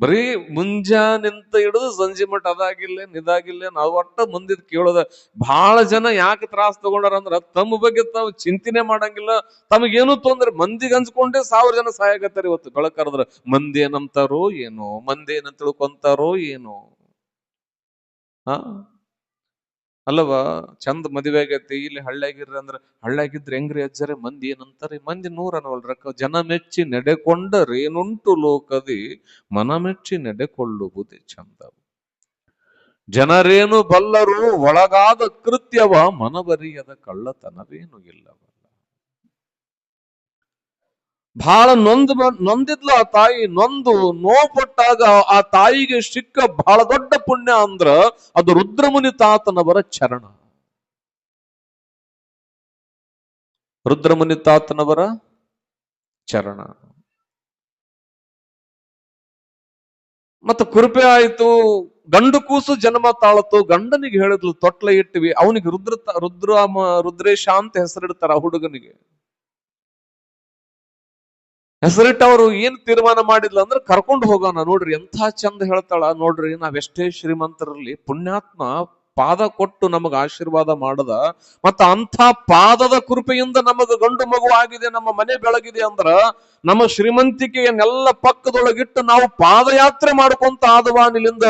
ಬರೀ ಮುಂಜಾನಿಂತ ಹಿಡಿದು ಸಂಜೆ ಮಟ್ಟ ಅದಾಗಿಲ್ಲ ಇದಾಗಿಲ್ಲ, ನಾವು ಒಟ್ಟ ಮುಂದಿದ್ ಕೇಳೋದ. ಬಹಳ ಜನ ಯಾಕೆ ತ್ರಾಸ ತಗೊಂಡಾರ ಅಂದ್ರ ತಮ್ಮ ಬಗ್ಗೆ ತಾವು ಚಿಂತನೆ ಮಾಡಂಗಿಲ್ಲ. ತಮಗೇನು ತೊಂದ್ರೆ ಮಂದಿಗೆ ಹಂಚ್ಕೊಂಡೇ 1000 ಜನ ಸಹಾಯಕತ್ತಾರ. ಇವತ್ತು ಬೆಳಕರದ್ರ ಮಂದಿ ಏನಂತಾರೋ ಏನೋ, ಮಂದಿ ಏನ ತಿಳ್ಕೊಂತಾರೋ ಏನೋ. ಅಲ್ಲವಾ? ಚಂದ ಮದುವೆ ಆಗೈತಿ, ಇಲ್ಲಿ ಹಳ್ಳ್ಯಾಗಿರ್ರಿ ಅಂದ್ರ ಹಳ್ಳ್ಯಾಗಿದ್ರೆ ಹೆಂಗ್ರಿ ಅಜ್ಜರೆ ಮಂದಿ ಏನಂತಾರೆ? ಮಂದಿ ನೂರ ಅನ್ನವಲ್ರಕ್ಕ. ಜನ ಮೆಚ್ಚಿ ನಡೆಕೊಂಡರೇನುಂಟು ಲೋಕದಿ, ಮನ ಮೆಚ್ಚಿ ನಡೆಕೊಳ್ಳುವುದೇ ಚಂದ. ಜನರೇನು ಬಲ್ಲರು ಒಳಗಾದ ಕೃತ್ಯವ, ಮನವರಿಯದ ಕಳ್ಳತನವೇನು ಇಲ್ಲವಲ್ಲ. ಬಹಳ ನೊಂದಿದ್ಲು ಆ ತಾಯಿ. ನೊಂದು ನೋಪಟ್ಟಾಗ ಆ ತಾಯಿಗೆ ಸಿಕ್ಕ ಬಹಳ ದೊಡ್ಡ ಪುಣ್ಯ ಅಂದ್ರ ಅದು ರುದ್ರಮುನಿ ತಾತನವರ ಚರಣ. ರುದ್ರಮುನಿ ತಾತನವರ ಚರಣ. ಮತ್ತ ಕೃಪೆ ಆಯ್ತು, ಗಂಡು ಕೂಸು ಜನ್ಮ ತಾಳತು. ಗಂಡನಿಗೆ ಹೇಳಿದ್ಲು ತೊಟ್ಲ ಇಟ್ಟಿವಿ. ಅವನಿಗೆ ರುದ್ರೇಶ ಅಂತ ಹೆಸರಿಡ್ತಾರ ಆ ಹುಡುಗನಿಗೆ. ಹೆಸರಿಟ್ಟವರು ಏನ್ ತೀರ್ಮಾನ ಮಾಡಿದ್ಲ ಅಂದ್ರೆ ಕರ್ಕೊಂಡು ಹೋಗೋಣ. ನೋಡ್ರಿ ಎಂಥ ಚಂದ ಹೇಳ್ತಾಳ ನೋಡ್ರಿ. ನಾವೆಷ್ಟೇ ಶ್ರೀಮಂತರಲ್ಲಿ ಪುಣ್ಯಾತ್ಮ ಪಾದ ಕೊಟ್ಟು ನಮಗ ಆಶೀರ್ವಾದ ಮಾಡದ, ಮತ್ತ ಅಂಥ ಪಾದದ ಕೃಪೆಯಿಂದ ನಮಗ ಗಂಡು ಮಗು ಆಗಿದೆ, ನಮ್ಮ ಮನೆ ಬೆಳಗಿದೆ ಅಂದ್ರ ನಮ್ಮ ಶ್ರೀಮಂತಿಕೆಯನ್ನೆಲ್ಲ ಪಕ್ಕದೊಳಗಿಟ್ಟು ನಾವು ಪಾದಯಾತ್ರೆ ಮಾಡ್ಕೊಂತ ಆದವಾನಿಲಿಂದ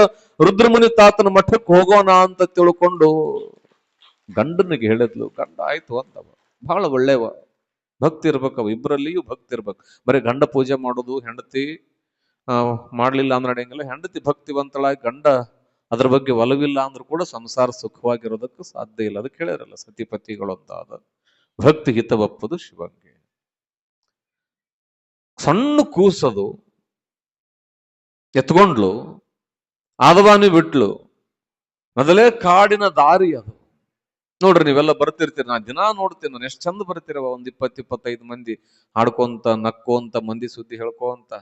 ರುದ್ರಮುನಿ ತಾತನ ಮಠಕ್ಕೆ ಹೋಗೋಣ ಅಂತ ತಿಳ್ಕೊಂಡು ಗಂಡನಿಗೆ ಹೇಳಿದ್ಲು. ಗಂಡ ಆಯ್ತು ಅಂತವ. ಬಹಳ ಒಳ್ಳೆವ. ಭಕ್ತಿ ಇರ್ಬೇಕವ, ಇಬ್ಬರಲ್ಲಿಯೂ ಭಕ್ತಿ ಇರ್ಬೇಕು. ಬರೀ ಗಂಡ ಪೂಜೆ ಮಾಡೋದು, ಹೆಂಡತಿ ಮಾಡ್ಲಿಲ್ಲ ಅಂದ್ರೆ ನಡೆಯಂಗಿಲ್ಲ. ಹೆಂಡತಿ ಭಕ್ತಿವಂತಳಾಗಿ ಗಂಡ ಅದ್ರ ಬಗ್ಗೆ ಒಲವಿಲ್ಲ ಅಂದ್ರೂ ಕೂಡ ಸಂಸಾರ ಸುಖವಾಗಿರೋದಕ್ಕೆ ಸಾಧ್ಯ ಇಲ್ಲ. ಅದಕ್ಕೆ ಹೇಳಿರಲ್ಲ ಸತಿಪತಿಗಳು ಅಂತ. ಅದ ಭಕ್ತಿ ಹಿತವಪ್ಪದು ಶಿವಂಗೆ. ಸಣ್ಣ ಕೂಸದು ಎತ್ಕೊಂಡ್ಲು, ಆದವಾನಿ ಬಿಟ್ಲು. ಮೊದಲೇ ಕಾಡಿನ ದಾರಿ ಅದು. ನೋಡ್ರಿ ನೀವೆಲ್ಲ ಬರ್ತಿರ್ತೀರಿ, ನಾ ದಿನಾ ನೋಡ್ತೀನಿ. ನಾನು ಎಷ್ಟು ಚಂದ ಬರ್ತಿರವ. ಒಂದ್ 20-25 ಮಂದಿ ಹಾಡ್ಕೊಂತ ನಕ್ಕೋಂತ ಮಂದಿ ಸುದ್ದಿ ಹೇಳ್ಕೊಂತ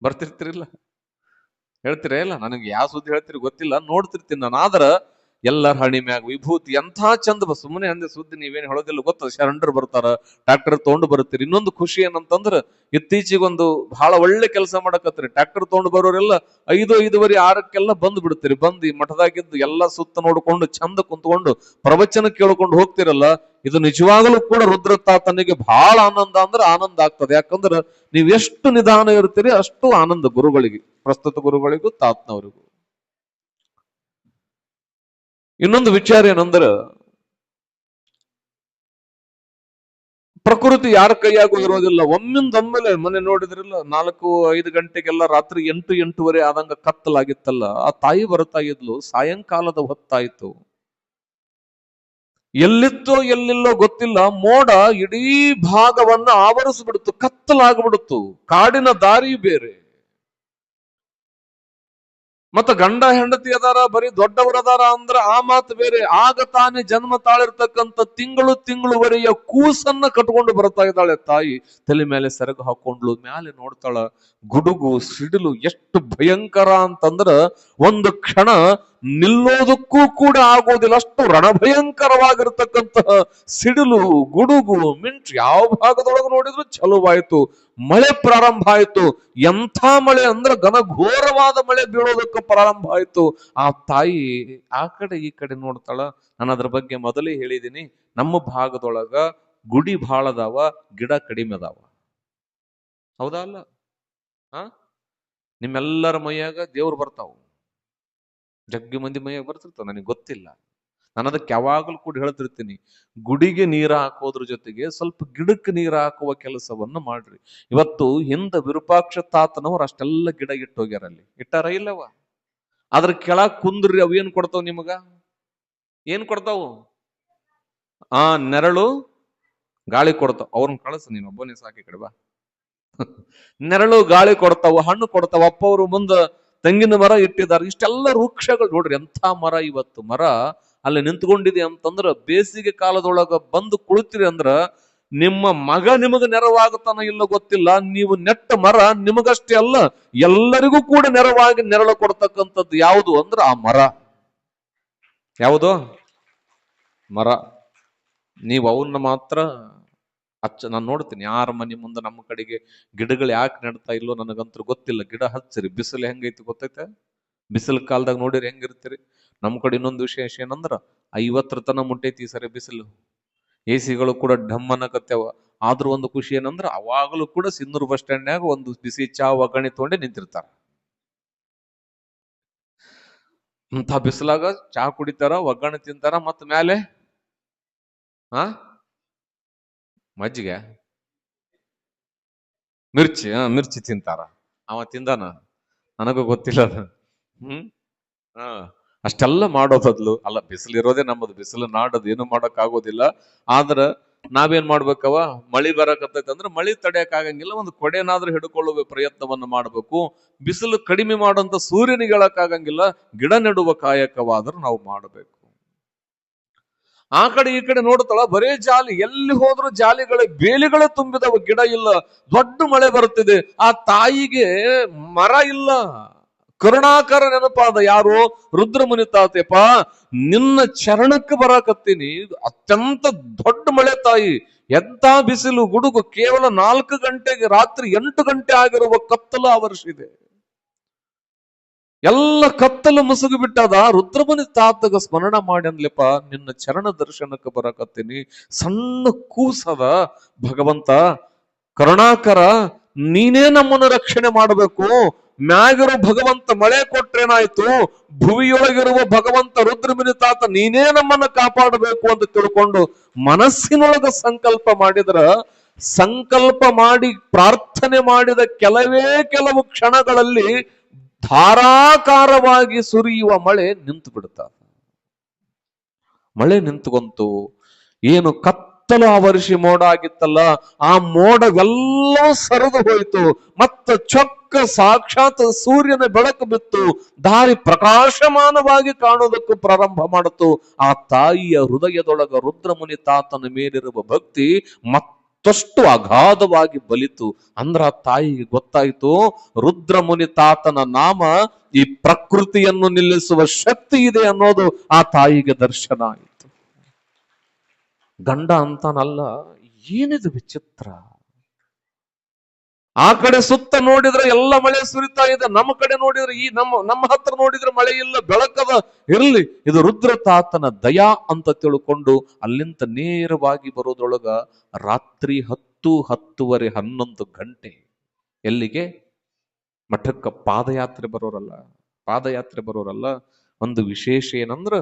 ಬರ್ತಿರ್ತಿರಿಲ್ಲ? ಹೇಳ್ತೀರ ಇಲ್ಲ? ನನಗೆ ಯಾವ ಸುದ್ದಿ ಹೇಳ್ತೀರಿ ಗೊತ್ತಿಲ್ಲ, ನೋಡ್ತಿರ್ತೀನಿ ನಾನು. ಆದ್ರ ಎಲ್ಲರ ಹಣಿ ಮ್ಯಾಗ ವಿಭೂತಿ ಎಂಥ ಚಂದ. ಸುಮ್ಮನೆ ಅಂದೆ ಸುದ್ದಿ ನೀವೇನು ಹೇಳೋದಿಲ್ಲ ಗೊತ್ತ. ಶರಣರು ಬರ್ತಾರ, ಟ್ರ್ಯಾಕ್ಟರ್ ತಗೊಂಡು ಬರುತ್ತೀರಿ. ಇನ್ನೊಂದು ಖುಷಿ ಏನಂತಂದ್ರ ಇತ್ತೀಚೆಗೊಂದು ಬಹಳ ಒಳ್ಳೆ ಕೆಲಸ ಮಾಡಕತ್ರಿ. ಟ್ರ್ಯಾಕ್ಟರ್ ತಗೊಂಡು ಬರೋರೆಲ್ಲ 5:30, 6 ಬಂದು ಬಿಡ್ತೀರಿ. ಬಂದು ಈ ಮಠದಾಗಿದ್ದು ಎಲ್ಲ ಸುತ್ತ ನೋಡ್ಕೊಂಡು ಚಂದ ಕುಂತ್ಕೊಂಡು ಪ್ರವಚನ ಕೇಳ್ಕೊಂಡು ಹೋಗ್ತಿರಲ್ಲ. ಇದು ನಿಜವಾಗಲೂ ಕೂಡ ರುದ್ರ ತಾತನಿಗೆ ಬಹಳ ಆನಂದ ಅಂದ್ರೆ ಆನಂದ ಆಗ್ತದೆ. ಯಾಕಂದ್ರೆ ನೀವು ಎಷ್ಟು ನಿಧಾನ ಇರ್ತೀರಿ ಅಷ್ಟು ಆನಂದ ಗುರುಗಳಿಗೆ, ಪ್ರಸ್ತುತ ಗುರುಗಳಿಗೂ ತಾತನವರಿಗೂ. ಇನ್ನೊಂದು ವಿಚಾರ ಏನಂದ್ರ, ಪ್ರಕೃತಿ ಯಾರ ಕೈಯಾಗೂ ಇರೋದಿಲ್ಲ. ಒಮ್ಮಿಂದೊಮ್ಮೆಲೆ ಮನೆ ನೋಡಿದ್ರಿಲ್ಲ, 4-5 ಗಂಟೆಗೆಲ್ಲ ರಾತ್ರಿ 8-8:30 ಆದಂಗ ಕತ್ತಲಾಗಿತ್ತಲ್ಲ. ಆ ತಾಯಿ ಬರ್ತಾ ಇದ್ಲು. ಸಾಯಂಕಾಲದ ಹೊತ್ತಾಯ್ತು. ಎಲ್ಲಿತ್ತೋ ಎಲ್ಲಿಲ್ಲೋ ಗೊತ್ತಿಲ್ಲ, ಮೋಡ ಇಡೀ ಭಾಗವನ್ನ ಆವರಿಸ್ಬಿಡ್ತು, ಕತ್ತಲಾಗ್ಬಿಡ್ತು. ಕಾಡಿನ ದಾರಿ ಬೇರೆ, ಮತ್ತ ಗಂಡ ಹೆಂಡತಿ ಅದಾರ, ಬರೀ ದೊಡ್ಡವರದಾರ ಅಂದ್ರ ಆ ಮಾತು ಬೇರೆ. ಆಗ ತಾನೇ ಜನ್ಮ ತಾಳಿರ್ತಕ್ಕಂಥ ತಿಂಗಳುವರೆಯ ಕೂಸನ್ನ ಕಟ್ಕೊಂಡು ಬರ್ತಾ ಇದ್ದಾಳೆ ತಾಯಿ. ತಲೆ ಮೇಲೆ ಸೆರಗು ಹಾಕೊಂಡ್ಲು. ಮ್ಯಾಲೆ ನೋಡ್ತಾಳ, ಗುಡುಗು ಸಿಡಿಲು ಎಷ್ಟು ಭಯಂಕರ ಅಂತಂದ್ರ ಒಂದು ಕ್ಷಣ ನಿಲ್ಲೋದಕ್ಕೂ ಕೂಡ ಆಗೋದಿಲ್ಲ. ಅಷ್ಟು ರಣಭಯಂಕರವಾಗಿರ್ತಕ್ಕಂತಹ ಸಿಡಿಲು, ಗುಡುಗು, ಮಿಂಚು. ಯಾವ ಭಾಗದೊಳಗೆ ನೋಡಿದ್ರು ಚಲುವಾಯ್ತು. ಮಳೆ ಪ್ರಾರಂಭ ಆಯ್ತು. ಎಂಥ ಮಳೆ ಅಂದ್ರೆ ಘನಘೋರವಾದ ಮಳೆ ಬೀಳೋದಕ್ಕೆ ಪ್ರಾರಂಭ ಆಯ್ತು. ಆ ತಾಯಿ ಆ ಕಡೆ ಈ ಕಡೆ ನೋಡ್ತಾಳ. ನಾನು ಅದ್ರ ಬಗ್ಗೆ ಮೊದಲೇ ಹೇಳಿದ್ದೀನಿ. ನಮ್ಮ ಭಾಗದೊಳಗ ಗುಡಿ ಭಾಳ ಅದಾವ, ಗಿಡ ಕಡಿಮೆ ಅದಾವ. ಹೌದಾ ಅಲ್ಲ? ನಿಮ್ಮೆಲ್ಲರ ಮೈಯಾಗ ದೇವ್ರು ಬರ್ತಾವ, ಜಗ್ಗಿ ಮಂದಿ ಮೈಯಾಗ ಬರ್ತಿರ್ತಾವ. ನನಗೆ ಗೊತ್ತಿಲ್ಲ. ನಾನು ಅದಕ್ಕೆ ಯಾವಾಗಲೂ ಕೂಡ ಹೇಳ್ತಿರ್ತೀನಿ, ಗುಡಿಗೆ ನೀರ ಹಾಕೋದ್ರ ಜೊತೆಗೆ ಸ್ವಲ್ಪ ಗಿಡಕ್ಕೆ ನೀರ ಹಾಕುವ ಕೆಲಸವನ್ನ ಮಾಡ್ರಿ. ಇವತ್ತು ಹಿಂದ ವಿರೂಪಾಕ್ಷ ತಾತನವ್ರು ಅಷ್ಟೆಲ್ಲ ಗಿಡ ಇಟ್ಟು ಹೋಗ್ಯಾರ. ಅಲ್ಲಿ ಇಟ್ಟಾರ ಇಲ್ಲವ? ಅದ್ರ ಕೆಳಗ್ ಕುಂದ್ರಿ, ಅವು ಏನ್ ಕೊಡ್ತಾವ ನಿಮಗ? ಏನ್ ಕೊಡ್ತಾವು? ನೆರಳು, ಗಾಳಿ ಕೊಡ್ತಾವ. ಅವ್ರನ್ನ ಕಳಿಸ್, ನೀನು ಒಬ್ಬನೇ ಸಾಕಿ ಕಡೆ ಬಾ. ನೆರಳು, ಗಾಳಿ ಕೊಡ್ತಾವ, ಹಣ್ಣು ಕೊಡ್ತಾವ. ಅಪ್ಪ ಅವರು ಮುಂದ ತೆಂಗಿನ ಮರ ಇಟ್ಟಿದ್ದಾರೆ. ಇಷ್ಟೆಲ್ಲ ವೃಕ್ಷಗಳು ನೋಡ್ರಿ. ಎಂಥ ಮರ! ಇವತ್ತು ಮರ ಅಲ್ಲಿ ನಿಂತ್ಕೊಂಡಿದೆ ಅಂತಂದ್ರ ಬೇಸಿಗೆ ಕಾಲದೊಳಗ ಬಂದು ಕುಳಿತಿರಿ ಅಂದ್ರ ನಿಮ್ಮ ಮಗ ನಿಮಗ ನೆರವಾಗುತ್ತಾನ ಇಲ್ಲ ಗೊತ್ತಿಲ್ಲ. ನೀವು ನೆಟ್ಟ ಮರ ನಿಮಗಷ್ಟೇ ಅಲ್ಲ, ಎಲ್ಲರಿಗೂ ಕೂಡ ನೆರವಾಗಿ ನೆರಳು ಕೊಡ್ತಕ್ಕಂಥದ್ದು ಯಾವುದು ಅಂದ್ರ ಆ ಮರ. ಯಾವುದು? ಮರ. ನೀವು ಅವನ್ನ ಮಾತ್ರ ನಾನು ನೋಡ್ತೀನಿ. ಯಾರ ಮನೆ ಮುಂದೆ ನಮ್ಮ ಕಡೆಗೆ ಗಿಡಗಳು ಯಾಕೆ ನೆಡ್ತಾ ಇಲ್ಲೋ ನನಗಂತೂ ಗೊತ್ತಿಲ್ಲ. ಗಿಡ ಹಚ್ಚಿರಿ. ಬಿಸಿಲು ಹೆಂಗೈತಿ ಗೊತ್ತೈತೆ? ಬಿಸಿಲು ಕಾಲದಾಗ ನೋಡಿರಿ ಹೆಂಗಿರ್ತೀರಿ. ನಮ್ಮ ಕಡೆ ಇನ್ನೊಂದು ವಿಶೇಷ ಏನಂದ್ರ 50 ತನ ಮುಟ್ಟೈತಿ ಈ ಸರಿ ಬಿಸಿಲು. AC ಕೂಡ ಢಮ್ಮನಕತ್ಯಾವ. ಆದ್ರೂ ಒಂದು ಖುಷಿ ಏನಂದ್ರ ಅವಾಗಲೂ ಕೂಡ ಸಿನ್ನೂರು ಬಸ್ ಸ್ಟ್ಯಾಂಡ್ನಾಗ ಒಂದು ಬಿಸಿ ಚಾ ಒಗ್ಗರಣೆ ತಗೊಂಡೆ ನಿಂತಿರ್ತಾರ. ಇಂಥ ಬಿಸಿಲಾಗ ಚಹಾ ಕುಡಿತಾರ, ಒಗ್ಗರಣೆ ತಿಂತಾರ, ಮತ್ತ ಮ್ಯಾಲೆ ಆ ಮಜ್ಜಿಗೆ ಮಿರ್ಚಿ ತಿಂತಾರ. ಅವ ತಿಂದಾನ? ನನಗೂ ಗೊತ್ತಿಲ್ಲ ಅದು. ಹ್ಮ್ ಹಾ ಅಷ್ಟೆಲ್ಲ ಮಾಡೋ ಬದ್ಲು, ಅಲ್ಲ ಬಿಸಿಲು ಇರೋದೇ ನಮ್ಮದು, ಬಿಸಿಲು ನಾಡದು, ಏನು ಮಾಡಕ್ ಆಗೋದಿಲ್ಲ. ಆದ್ರ ನಾವೇನ್ ಮಾಡ್ಬೇಕವ, ಮಳಿ ಬರಕತ್ತೈತೆ ಅಂದ್ರೆ ಮಳಿ ತಡೆಯಕ್ ಆಗಂಗಿಲ್ಲ, ಒಂದು ಕೊಡೆನಾದ್ರೂ ಹಿಡ್ಕೊಳ್ಳುವ ಪ್ರಯತ್ನವನ್ನ ಮಾಡ್ಬೇಕು. ಬಿಸಿಲು ಕಡಿಮೆ ಮಾಡೋಂತ ಸೂರ್ಯನಿಗೆ ಹೇಳಕ್ ಆಗಂಗಿಲ್ಲ, ಗಿಡ ನೆಡುವ ಕಾಯಕವಾದ್ರೂ ನಾವು ಮಾಡಬೇಕು. ಆ ಕಡೆ ಈ ಕಡೆ ನೋಡ್ತಾಳ, ಬರೇ ಜಾಲಿ, ಎಲ್ಲಿ ಹೋದ್ರು ಜಾಲಿಗಳೇ, ಬೇಲಿಗಳೇ ತುಂಬಿದವ, ಗಿಡ ಇಲ್ಲ. ದೊಡ್ಡ ಮಳೆ ಬರ್ತಿದೆ, ಆ ತಾಯಿಗೆ ಮರ ಇಲ್ಲ. ಕರುಣಾಕರ ನೆನಪಾದ ಯಾರು? ರುದ್ರಮುನಿ ತಾತೇಪ, ನಿನ್ನ ಚರಣಕ್ಕೆ ಬರಾಕತ್ತೀನಿ, ಅತ್ಯಂತ ದೊಡ್ಡ ಮಳೆ ತಾಯಿ. ಎಂತ ಬಿಸಿಲು, ಗುಡುಗು, ಕೇವಲ 4 ಗಂಟೆಗೆ ರಾತ್ರಿ 8 ಗಂಟೆ ಆಗಿರುವ ಕತ್ತಲು ಆವರಿಸಿದೆ. ಎಲ್ಲ ಕತ್ತಲು ಮುಸುಗು ಬಿಟ್ಟದ. ರುದ್ರಮುನಿ ತಾತಗ ಸ್ಮರಣ ಮಾಡಿ ಅನ್ಲಿಪ್ಪ, ನಿನ್ನ ಚರಣ ದರ್ಶನಕ್ಕೆ ಬರಕತ್ತೀನಿ. ಸಣ್ಣ ಕೂಸದ, ಭಗವಂತ ಕರುಣಾಕರ, ನೀನೇ ನಮ್ಮನ್ನು ರಕ್ಷಣೆ ಮಾಡಬೇಕು. ಮ್ಯಾಗಿರೋ ಭಗವಂತ ಮಳೆ ಕೊಟ್ರೇನಾಯ್ತು, ಭುವಿಯೊಳಗಿರುವ ಭಗವಂತ ರುದ್ರಮುನಿ ತಾತ ನೀನೇ ನಮ್ಮನ್ನ ಕಾಪಾಡಬೇಕು ಅಂತ ತಿಳ್ಕೊಂಡು ಮನಸ್ಸಿನೊಳಗ ಸಂಕಲ್ಪ ಮಾಡಿದ್ರ, ಸಂಕಲ್ಪ ಮಾಡಿ ಪ್ರಾರ್ಥನೆ ಮಾಡಿದ ಕೆಲವು ಕ್ಷಣಗಳಲ್ಲಿ ಧಾರಾಕಾರವಾಗಿ ಸುರಿಯುವ ಮಳೆ ನಿಂತು ಬಿಡುತ್ತ. ಮಳೆ ನಿಂತುಕೊಂತು. ಏನು ಕತ್ತಲು ಆವರಿಸಿ ಮೋಡ ಆಗಿತ್ತಲ್ಲ, ಆ ಮೋಡವೆಲ್ಲ ಸರಿದು ಹೋಯಿತು. ಮತ್ತ ಚೊಕ್ಕ ಸಾಕ್ಷಾತ್ ಸೂರ್ಯನ ಬೆಳಕು ಬಿತ್ತು. ದಾರಿ ಪ್ರಕಾಶಮಾನವಾಗಿ ಕಾಣುವುದಕ್ಕೂ ಪ್ರಾರಂಭ ಮಾಡಿತು. ಆ ತಾಯಿಯ ಹೃದಯದೊಳಗ ರುದ್ರಮುನಿ ತಾತನ ಮೇಲಿರುವ ಭಕ್ತಿ ಮತ್ತಷ್ಟು ಅಗಾಧವಾಗಿ ಬಲಿತು. ಅಂದ್ರ ಆ ತಾಯಿಗೆ ಗೊತ್ತಾಯಿತು, ರುದ್ರಮುನಿ ತಾತನ ನಾಮ ಈ ಪ್ರಕೃತಿಯನ್ನು ನಿಲ್ಲಿಸುವ ಶಕ್ತಿ ಇದೆ ಅನ್ನೋದು ಆ ತಾಯಿಗೆ ದರ್ಶನ ಆಯಿತು. ಗಂಡ ಅಂತಾನಲ್ಲ, ಏನಿದು ವಿಚಿತ್ರ. ಆ ಕಡೆ ಸುತ್ತ ನೋಡಿದ್ರೆ ಎಲ್ಲ ಮಳೆ ಸುರಿತಾ ಇದೆ, ನಮ್ಮ ಕಡೆ ನೋಡಿದ್ರೆ, ಈ ನಮ್ಮ ಹತ್ರ ನೋಡಿದ್ರೆ ಮಳೆ ಇಲ್ಲ, ಬೆಳಕದ. ಇರ್ಲಿ, ಇದು ರುದ್ರ ತಾತನ ದಯಾ ಅಂತ ತಿಳ್ಕೊಂಡು ಅಲ್ಲಿಂದ ನೇರವಾಗಿ ಬರೋದ್ರೊಳಗ ರಾತ್ರಿ 10, 10:30, 11 ಗಂಟೆ. ಎಲ್ಲಿಗೆ? ಮಠಕ್ಕ ಪಾದಯಾತ್ರೆ ಬರೋರಲ್ಲ. ಒಂದು ವಿಶೇಷ ಏನಂದ್ರ,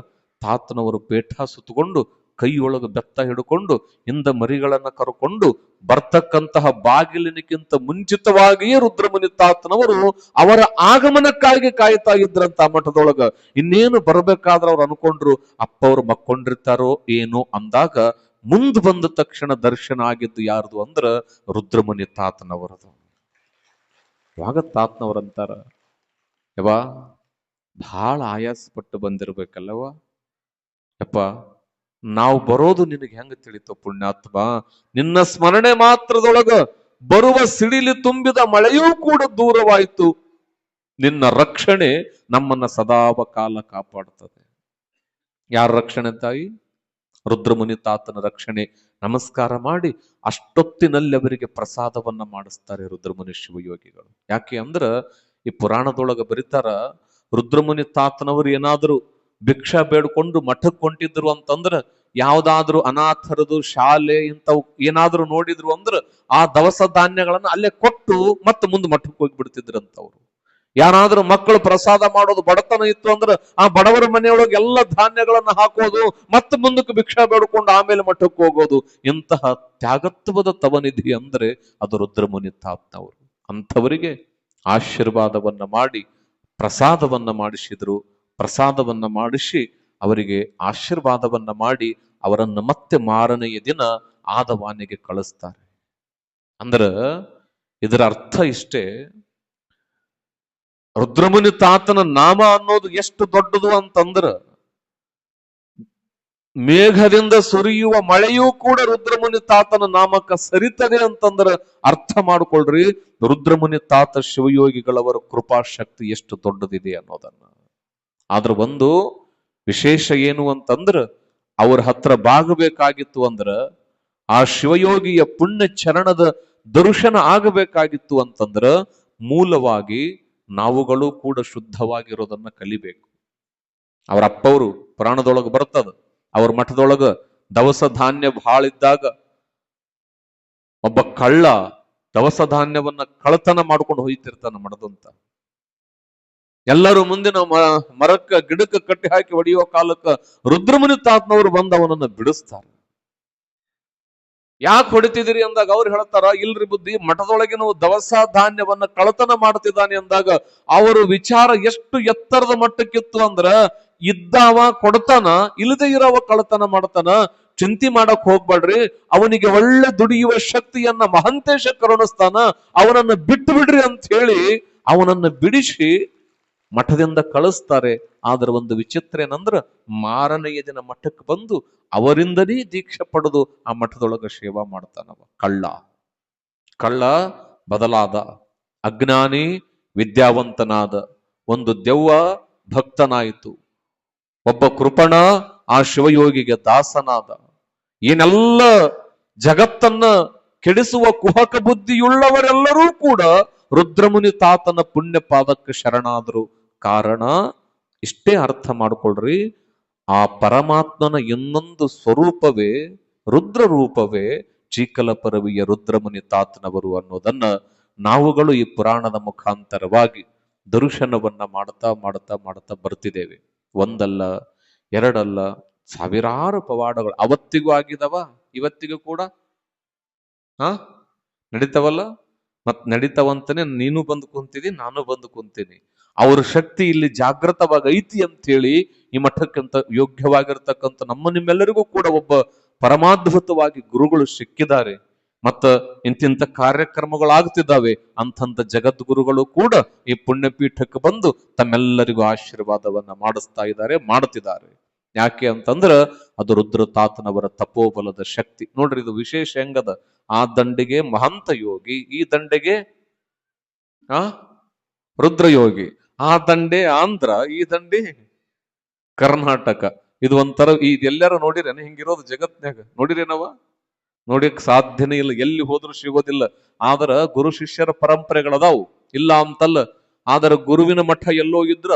ತಾತನವರು ಪೇಠ ಸುತ್ತಕೊಂಡು, ಕೈಯೊಳಗೆ ಬೆತ್ತ ಹಿಡ್ಕೊಂಡು, ಹಿಂದ ಮರಿಗಳನ್ನ ಕರ್ಕೊಂಡು ಬರ್ತಕ್ಕಂತಹ ಬಾಗಿಲಿನಕ್ಕಿಂತ ಮುಂಚಿತವಾಗಿಯೇ ರುದ್ರಮುನಿ ತಾತನವರು ಅವರ ಆಗಮನಕ್ಕಾಗಿ ಕಾಯ್ತಾ ಇದ್ರಂತ ಮಠದೊಳಗ. ಇನ್ನೇನು ಬರ್ಬೇಕಾದ್ರೆ ಅವ್ರು ಅನ್ಕೊಂಡ್ರು, ಅಪ್ಪ ಅವ್ರು ಮಕ್ಕೊಂಡಿರ್ತಾರೋ ಏನೋ ಅಂದಾಗ, ಮುಂದ್ ಬಂದ ತಕ್ಷಣ ದರ್ಶನ ಆಗಿದ್ದು ಯಾರ್ದು ಅಂದ್ರ ರುದ್ರಮುನಿ ತಾತನವರದು. ಯಾವಾಗ ತಾತನವರಂತಾರ, ಯವ್ವ ಬಹಳ ಆಯಾಸಪಟ್ಟು ಬಂದಿರ್ಬೇಕಲ್ಲವ ಯಪ್ಪ, ನಾವು ಬರೋದು ನಿನಗೆ ಹೆಂಗ ತಿಳಿತು ಪುಣ್ಯಾತ್ಮ? ನಿನ್ನ ಸ್ಮರಣೆ ಮಾತ್ರದೊಳಗ ಬರುವ ಸಿಡಿಲಿ ತುಂಬಿದ ಮಳೆಯೂ ಕೂಡ ದೂರವಾಯಿತು. ನಿನ್ನ ರಕ್ಷಣೆ ನಮ್ಮನ್ನ ಸದಾವ ಕಾಲ ಕಾಪಾಡುತ್ತದೆ. ಯಾರ ರಕ್ಷಣೆ ತಾಯಿ? ರುದ್ರಮುನಿ ತಾತನ ರಕ್ಷಣೆ. ನಮಸ್ಕಾರ ಮಾಡಿ ಅಷ್ಟೊತ್ತಿನಲ್ಲಿ ಅವರಿಗೆ ಪ್ರಸಾದವನ್ನ ಮಾಡಿಸ್ತಾರೆ ರುದ್ರಮುನಿ ಶಿವಯೋಗಿಗಳು. ಯಾಕೆ ಅಂದ್ರ, ಈ ಪುರಾಣದೊಳಗ ಬರೀತಾರ, ರುದ್ರಮುನಿ ತಾತನವರು ಏನಾದ್ರು ಭಿಕ್ಷಾ ಬೇಡ್ಕೊಂಡು ಮಠಕ್ಕೆ ಹೊಂಟಿದ್ರು ಅಂತಂದ್ರ, ಯಾವ್ದಾದ್ರು ಅನಾಥರದು ಶಾಲೆ ಇಂಥವು ಏನಾದ್ರು ನೋಡಿದ್ರು ಅಂದ್ರ ಆ ದವಸ ಧಾನ್ಯಗಳನ್ನ ಅಲ್ಲೇ ಕೊಟ್ಟು ಮತ್ತೆ ಮುಂದೆ ಮಠಕ್ಕೆ ಹೋಗಿ ಬಿಡ್ತಿದ್ರಂತವ್ರು. ಯಾರಾದ್ರೂ ಮಕ್ಕಳು ಪ್ರಸಾದ ಮಾಡೋದು ಬಡತನ ಇತ್ತು ಅಂದ್ರ ಆ ಬಡವರ ಮನೆಯೊಳಗೆ ಎಲ್ಲ ಧಾನ್ಯಗಳನ್ನ ಹಾಕೋದು, ಮತ್ತೆ ಮುಂದಕ್ಕೆ ಭಿಕ್ಷಾ ಬೇಡ್ಕೊಂಡು ಆಮೇಲೆ ಮಠಕ್ಕೆ ಹೋಗೋದು. ಇಂತಹ ತ್ಯಾಗತ್ವದ ತವನಿಧಿ ಅಂದ್ರೆ ಅದು ರುದ್ರಮುನಿ ತಾತನವರು. ಅಂಥವರಿಗೆ ಆಶೀರ್ವಾದವನ್ನ ಮಾಡಿ ಪ್ರಸಾದವನ್ನ ಮಾಡಿಸಿದ್ರು. ಪ್ರಸಾದವನ್ನ ಮಾಡಿಸಿ ಅವರಿಗೆ ಆಶೀರ್ವಾದವನ್ನ ಮಾಡಿ ಅವರನ್ನು ಮತ್ತೆ ಮಾರನೆಯ ದಿನ ಆದವಾನಿಗೆ ಕಳಿಸ್ತಾರೆ. ಅಂದ್ರ ಇದರ ಅರ್ಥ ಇಷ್ಟೇ, ರುದ್ರಮುನಿ ತಾತನ ನಾಮ ಅನ್ನೋದು ಎಷ್ಟು ದೊಡ್ಡದು ಅಂತಂದ್ರ, ಮೇಘದಿಂದ ಸುರಿಯುವ ಮಳೆಯೂ ಕೂಡ ರುದ್ರಮುನಿ ತಾತನ ನಾಮಕ್ಕ ಸರಿತದೆ ಅಂತಂದ್ರ ಅರ್ಥ ಮಾಡ್ಕೊಳ್ರಿ, ರುದ್ರಮುನಿ ತಾತ ಶಿವಯೋಗಿಗಳವರ ಕೃಪಾಶಕ್ತಿ ಎಷ್ಟು ದೊಡ್ಡದಿದೆ ಅನ್ನೋದನ್ನ. ಆದ್ರ ಒಂದು ವಿಶೇಷ ಏನು ಅಂತಂದ್ರ, ಅವ್ರ ಹತ್ರ ಬಾಗಬೇಕಾಗಿತ್ತು ಅಂದ್ರ, ಆ ಶಿವಯೋಗಿಯ ಪುಣ್ಯ ಚರಣದ ದರ್ಶನ ಆಗಬೇಕಾಗಿತ್ತು ಅಂತಂದ್ರ, ಮೂಲವಾಗಿ ನಾವುಗಳು ಕೂಡ ಶುದ್ಧವಾಗಿರೋದನ್ನ ಕಲಿಬೇಕು. ಅವರ ಅಪ್ಪವರು ಪುರಾಣದೊಳಗ ಬರ್ತದ, ಅವ್ರ ಮಠದೊಳಗ ದವಸ ಧಾನ್ಯ ಬಹಳ ಇದ್ದಾಗ ಒಬ್ಬ ಕಳ್ಳ ದವಸ ಧಾನ್ಯವನ್ನ ಕಳ್ಳತನ ಮಾಡ್ಕೊಂಡು ಹೋಯ್ತಿರ್ತಾನ ಮಠದಂತ. ಎಲ್ಲರೂ ಮುಂದಿನ ಮರಕ್ಕ ಗಿಡಕ್ಕೆ ಕಟ್ಟಿ ಹಾಕಿ ಹೊಡೆಯುವ ಕಾಲಕ್ಕ ರುದ್ರಮುನಿ ತಾತನವರು ಬಂದು ಅವನನ್ನ ಬಿಡಿಸ್ತಾರೆ. ಯಾಕೆ ಹೊಡಿತಿದಿರಿ ಅಂದಾಗ ಅವ್ರು ಹೇಳ್ತಾರ, ಇಲ್ರಿ ಬುದ್ಧಿ, ಮಠದೊಳಗಿನ ದವಸ ಧಾನ್ಯವನ್ನ ಕಳತನ ಮಾಡ್ತಿದ್ದಾನೆ ಅಂದಾಗ ಅವರು ವಿಚಾರ ಎಷ್ಟು ಎತ್ತರದ ಮಟ್ಟಕ್ಕಿತ್ತು ಅಂದ್ರ, ಇದ್ದಾವ ಕೊಡ್ತಾನ, ಇಲ್ಲದೆ ಇರೋವ ಕಳತನ ಮಾಡ್ತಾನ, ಚಿಂತೆ ಮಾಡಕ್ ಹೋಗ್ಬೇಡ್ರಿ, ಅವನಿಗೆ ಒಳ್ಳೆ ದುಡಿಯುವ ಶಕ್ತಿಯನ್ನ ಮಹಂತೇಶ ಕರುಣಿಸ್ತಾನ, ಅವನನ್ನ ಬಿಟ್ಟು ಬಿಡ್ರಿ ಅಂತ ಹೇಳಿ ಅವನನ್ನ ಬಿಡಿಸಿ ಮಠದಿಂದ ಕಳಿಸ್ತಾರೆ. ಆದ್ರೆ ಒಂದು ವಿಚಿತ್ರ ಏನಂದ್ರ, ಮಾರನೆಯ ದಿನ ಮಠಕ್ಕೆ ಬಂದು ಅವರಿಂದನೇ ದೀಕ್ಷೆ ಪಡೆದು ಆ ಮಠದೊಳಗ ಸೇವಾ ಮಾಡ್ತಾನವ. ಕಳ್ಳ ಬದಲಾದ, ಅಜ್ಞಾನಿ ವಿದ್ಯಾವಂತನಾದ, ಒಂದು ದೆವ್ವ ಭಕ್ತನಾಯಿತು, ಒಬ್ಬ ಕೃಪಣ ಆ ಶಿವಯೋಗಿಗೆ ದಾಸನಾದ. ಏನೆಲ್ಲ ಜಗತ್ತನ್ನ ಕೆಡಿಸುವ ಕುಹಕ ಬುದ್ಧಿಯುಳ್ಳವರೆಲ್ಲರೂ ಕೂಡ ರುದ್ರಮುನಿ ತಾತನ ಪುಣ್ಯ ಪಾದಕ್ಕೆ ಶರಣಾದರು. ಕಾರಣ ಇಷ್ಟೇ, ಅರ್ಥ ಮಾಡ್ಕೊಳ್ರಿ, ಆ ಪರಮಾತ್ಮನ ಇನ್ನೊಂದು ಸ್ವರೂಪವೇ ರುದ್ರ ರೂಪವೇ ಚೀಕಲಪರವಿಯ ರುದ್ರಮುನಿ ತಾತನವರು ಅನ್ನೋದನ್ನ ನಾವುಗಳು ಈ ಪುರಾಣದ ಮುಖಾಂತರವಾಗಿ ದರ್ಶನವನ್ನ ಮಾಡ್ತಾ ಮಾಡ್ತಾ ಮಾಡ್ತಾ ಬರ್ತಿದ್ದೇವೆ. ಒಂದಲ್ಲ ಎರಡಲ್ಲ, ಸಾವಿರಾರು ಪವಾಡಗಳು ಅವತ್ತಿಗೂ ಆಗಿದವ, ಇವತ್ತಿಗೂ ಕೂಡ ನಡೀತಾವಲ್ಲ. ಮತ್ ನಡೀತಾವಂತಾನೆ ನೀನು ಬಂದು ಕುಂತಿದಿ, ನಾನು ಬಂದು ಕುಂತೀನಿ. ಅವ್ರ ಶಕ್ತಿ ಇಲ್ಲಿ ಜಾಗೃತವಾಗಿ ಐತಿ ಅಂತ ಹೇಳಿ ಈ ಮಠಕ್ಕಂತ ಯೋಗ್ಯವಾಗಿರ್ತಕ್ಕಂಥ ನಮ್ಮ ನಿಮ್ಮೆಲ್ಲರಿಗೂ ಕೂಡ ಒಬ್ಬ ಪರಮಾದ್ಭುತವಾಗಿ ಗುರುಗಳು ಸಿಕ್ಕಿದ್ದಾರೆ. ಮತ್ತ ಇಂತಿಂತ ಕಾರ್ಯಕ್ರಮಗಳಾಗ್ತಿದ್ದಾವೆ. ಅಂತಂತ ಜಗದ್ಗುರುಗಳು ಕೂಡ ಈ ಪುಣ್ಯಪೀಠಕ್ಕೆ ಬಂದು ತಮ್ಮೆಲ್ಲರಿಗೂ ಆಶೀರ್ವಾದವನ್ನ ಮಾಡಿಸ್ತಾ ಇದ್ದಾರೆ, ಮಾಡ್ತಿದ್ದಾರೆ. ಯಾಕೆ ಅಂತಂದ್ರ ಅದು ರುದ್ರ ತಾತನವರ ತಪೋಬಲದ ಶಕ್ತಿ. ನೋಡ್ರಿ, ಇದು ವಿಶೇಷ ಹೆಂಗದ. ಆ ದಂಡಿಗೆ ಮಹಂತ ಯೋಗಿ, ಈ ದಂಡೆಗೆ ರುದ್ರಯೋಗಿ. ಆ ದಂಡೆ ಆಂಧ್ರ, ಈ ದಂಡೆ ಕರ್ನಾಟಕ. ಇದು ಒಂಥರ ಇದೆಲ್ಲರೂ ನೋಡಿರೇನ ಹಿಂಗಿರೋದು ಜಗತ್ನ್ಯಾಗ? ನೋಡಿರೇನವ? ನೋಡಿಕ್ ಸಾಧ್ಯನೇ ಇಲ್ಲ, ಎಲ್ಲಿ ಹೋದ್ರು ಸಿಗೋದಿಲ್ಲ. ಆದ್ರ ಗುರು ಶಿಷ್ಯರ ಪರಂಪರೆಗಳದಾವು, ಇಲ್ಲ ಅಂತಲ್ಲ. ಆದ್ರ ಗುರುವಿನ ಮಠ ಎಲ್ಲೋ ಇದ್ರ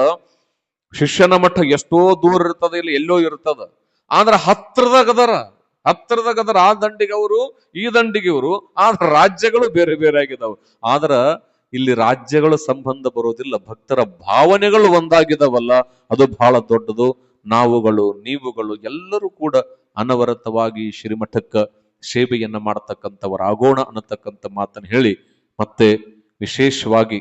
ಶಿಷ್ಯನ ಮಠ ಎಷ್ಟೋ ದೂರ ಇರ್ತದ, ಇಲ್ಲ ಎಲ್ಲೋ ಇರ್ತದ. ಆದ್ರ ಹತ್ರದಾಗದರ. ಆ ದಂಡಿಗೆ ಅವರು, ಈ ದಂಡಿಗೆ ಇವರು. ಆದ್ರ ರಾಜ್ಯಗಳು ಬೇರೆ ಬೇರೆ ಆಗಿದಾವ. ಆದ್ರ ಇಲ್ಲಿ ರಾಜ್ಯಗಳ ಸಂಬಂಧ ಬರೋದಿಲ್ಲ, ಭಕ್ತರ ಭಾವನೆಗಳು ಒಂದಾಗಿದಾವಲ್ಲ, ಅದು ಬಹಳ ದೊಡ್ಡದು. ನಾವುಗಳು ನೀವುಗಳು ಎಲ್ಲರೂ ಕೂಡ ಅನವರತವಾಗಿ ಶ್ರೀಮಠಕ್ಕ ಸೇವೆಯನ್ನ ಮಾಡತಕ್ಕಂಥವರಾಗೋಣ ಅನ್ನತಕ್ಕಂಥ ಮಾತನ್ನು ಹೇಳಿ, ಮತ್ತೆ ವಿಶೇಷವಾಗಿ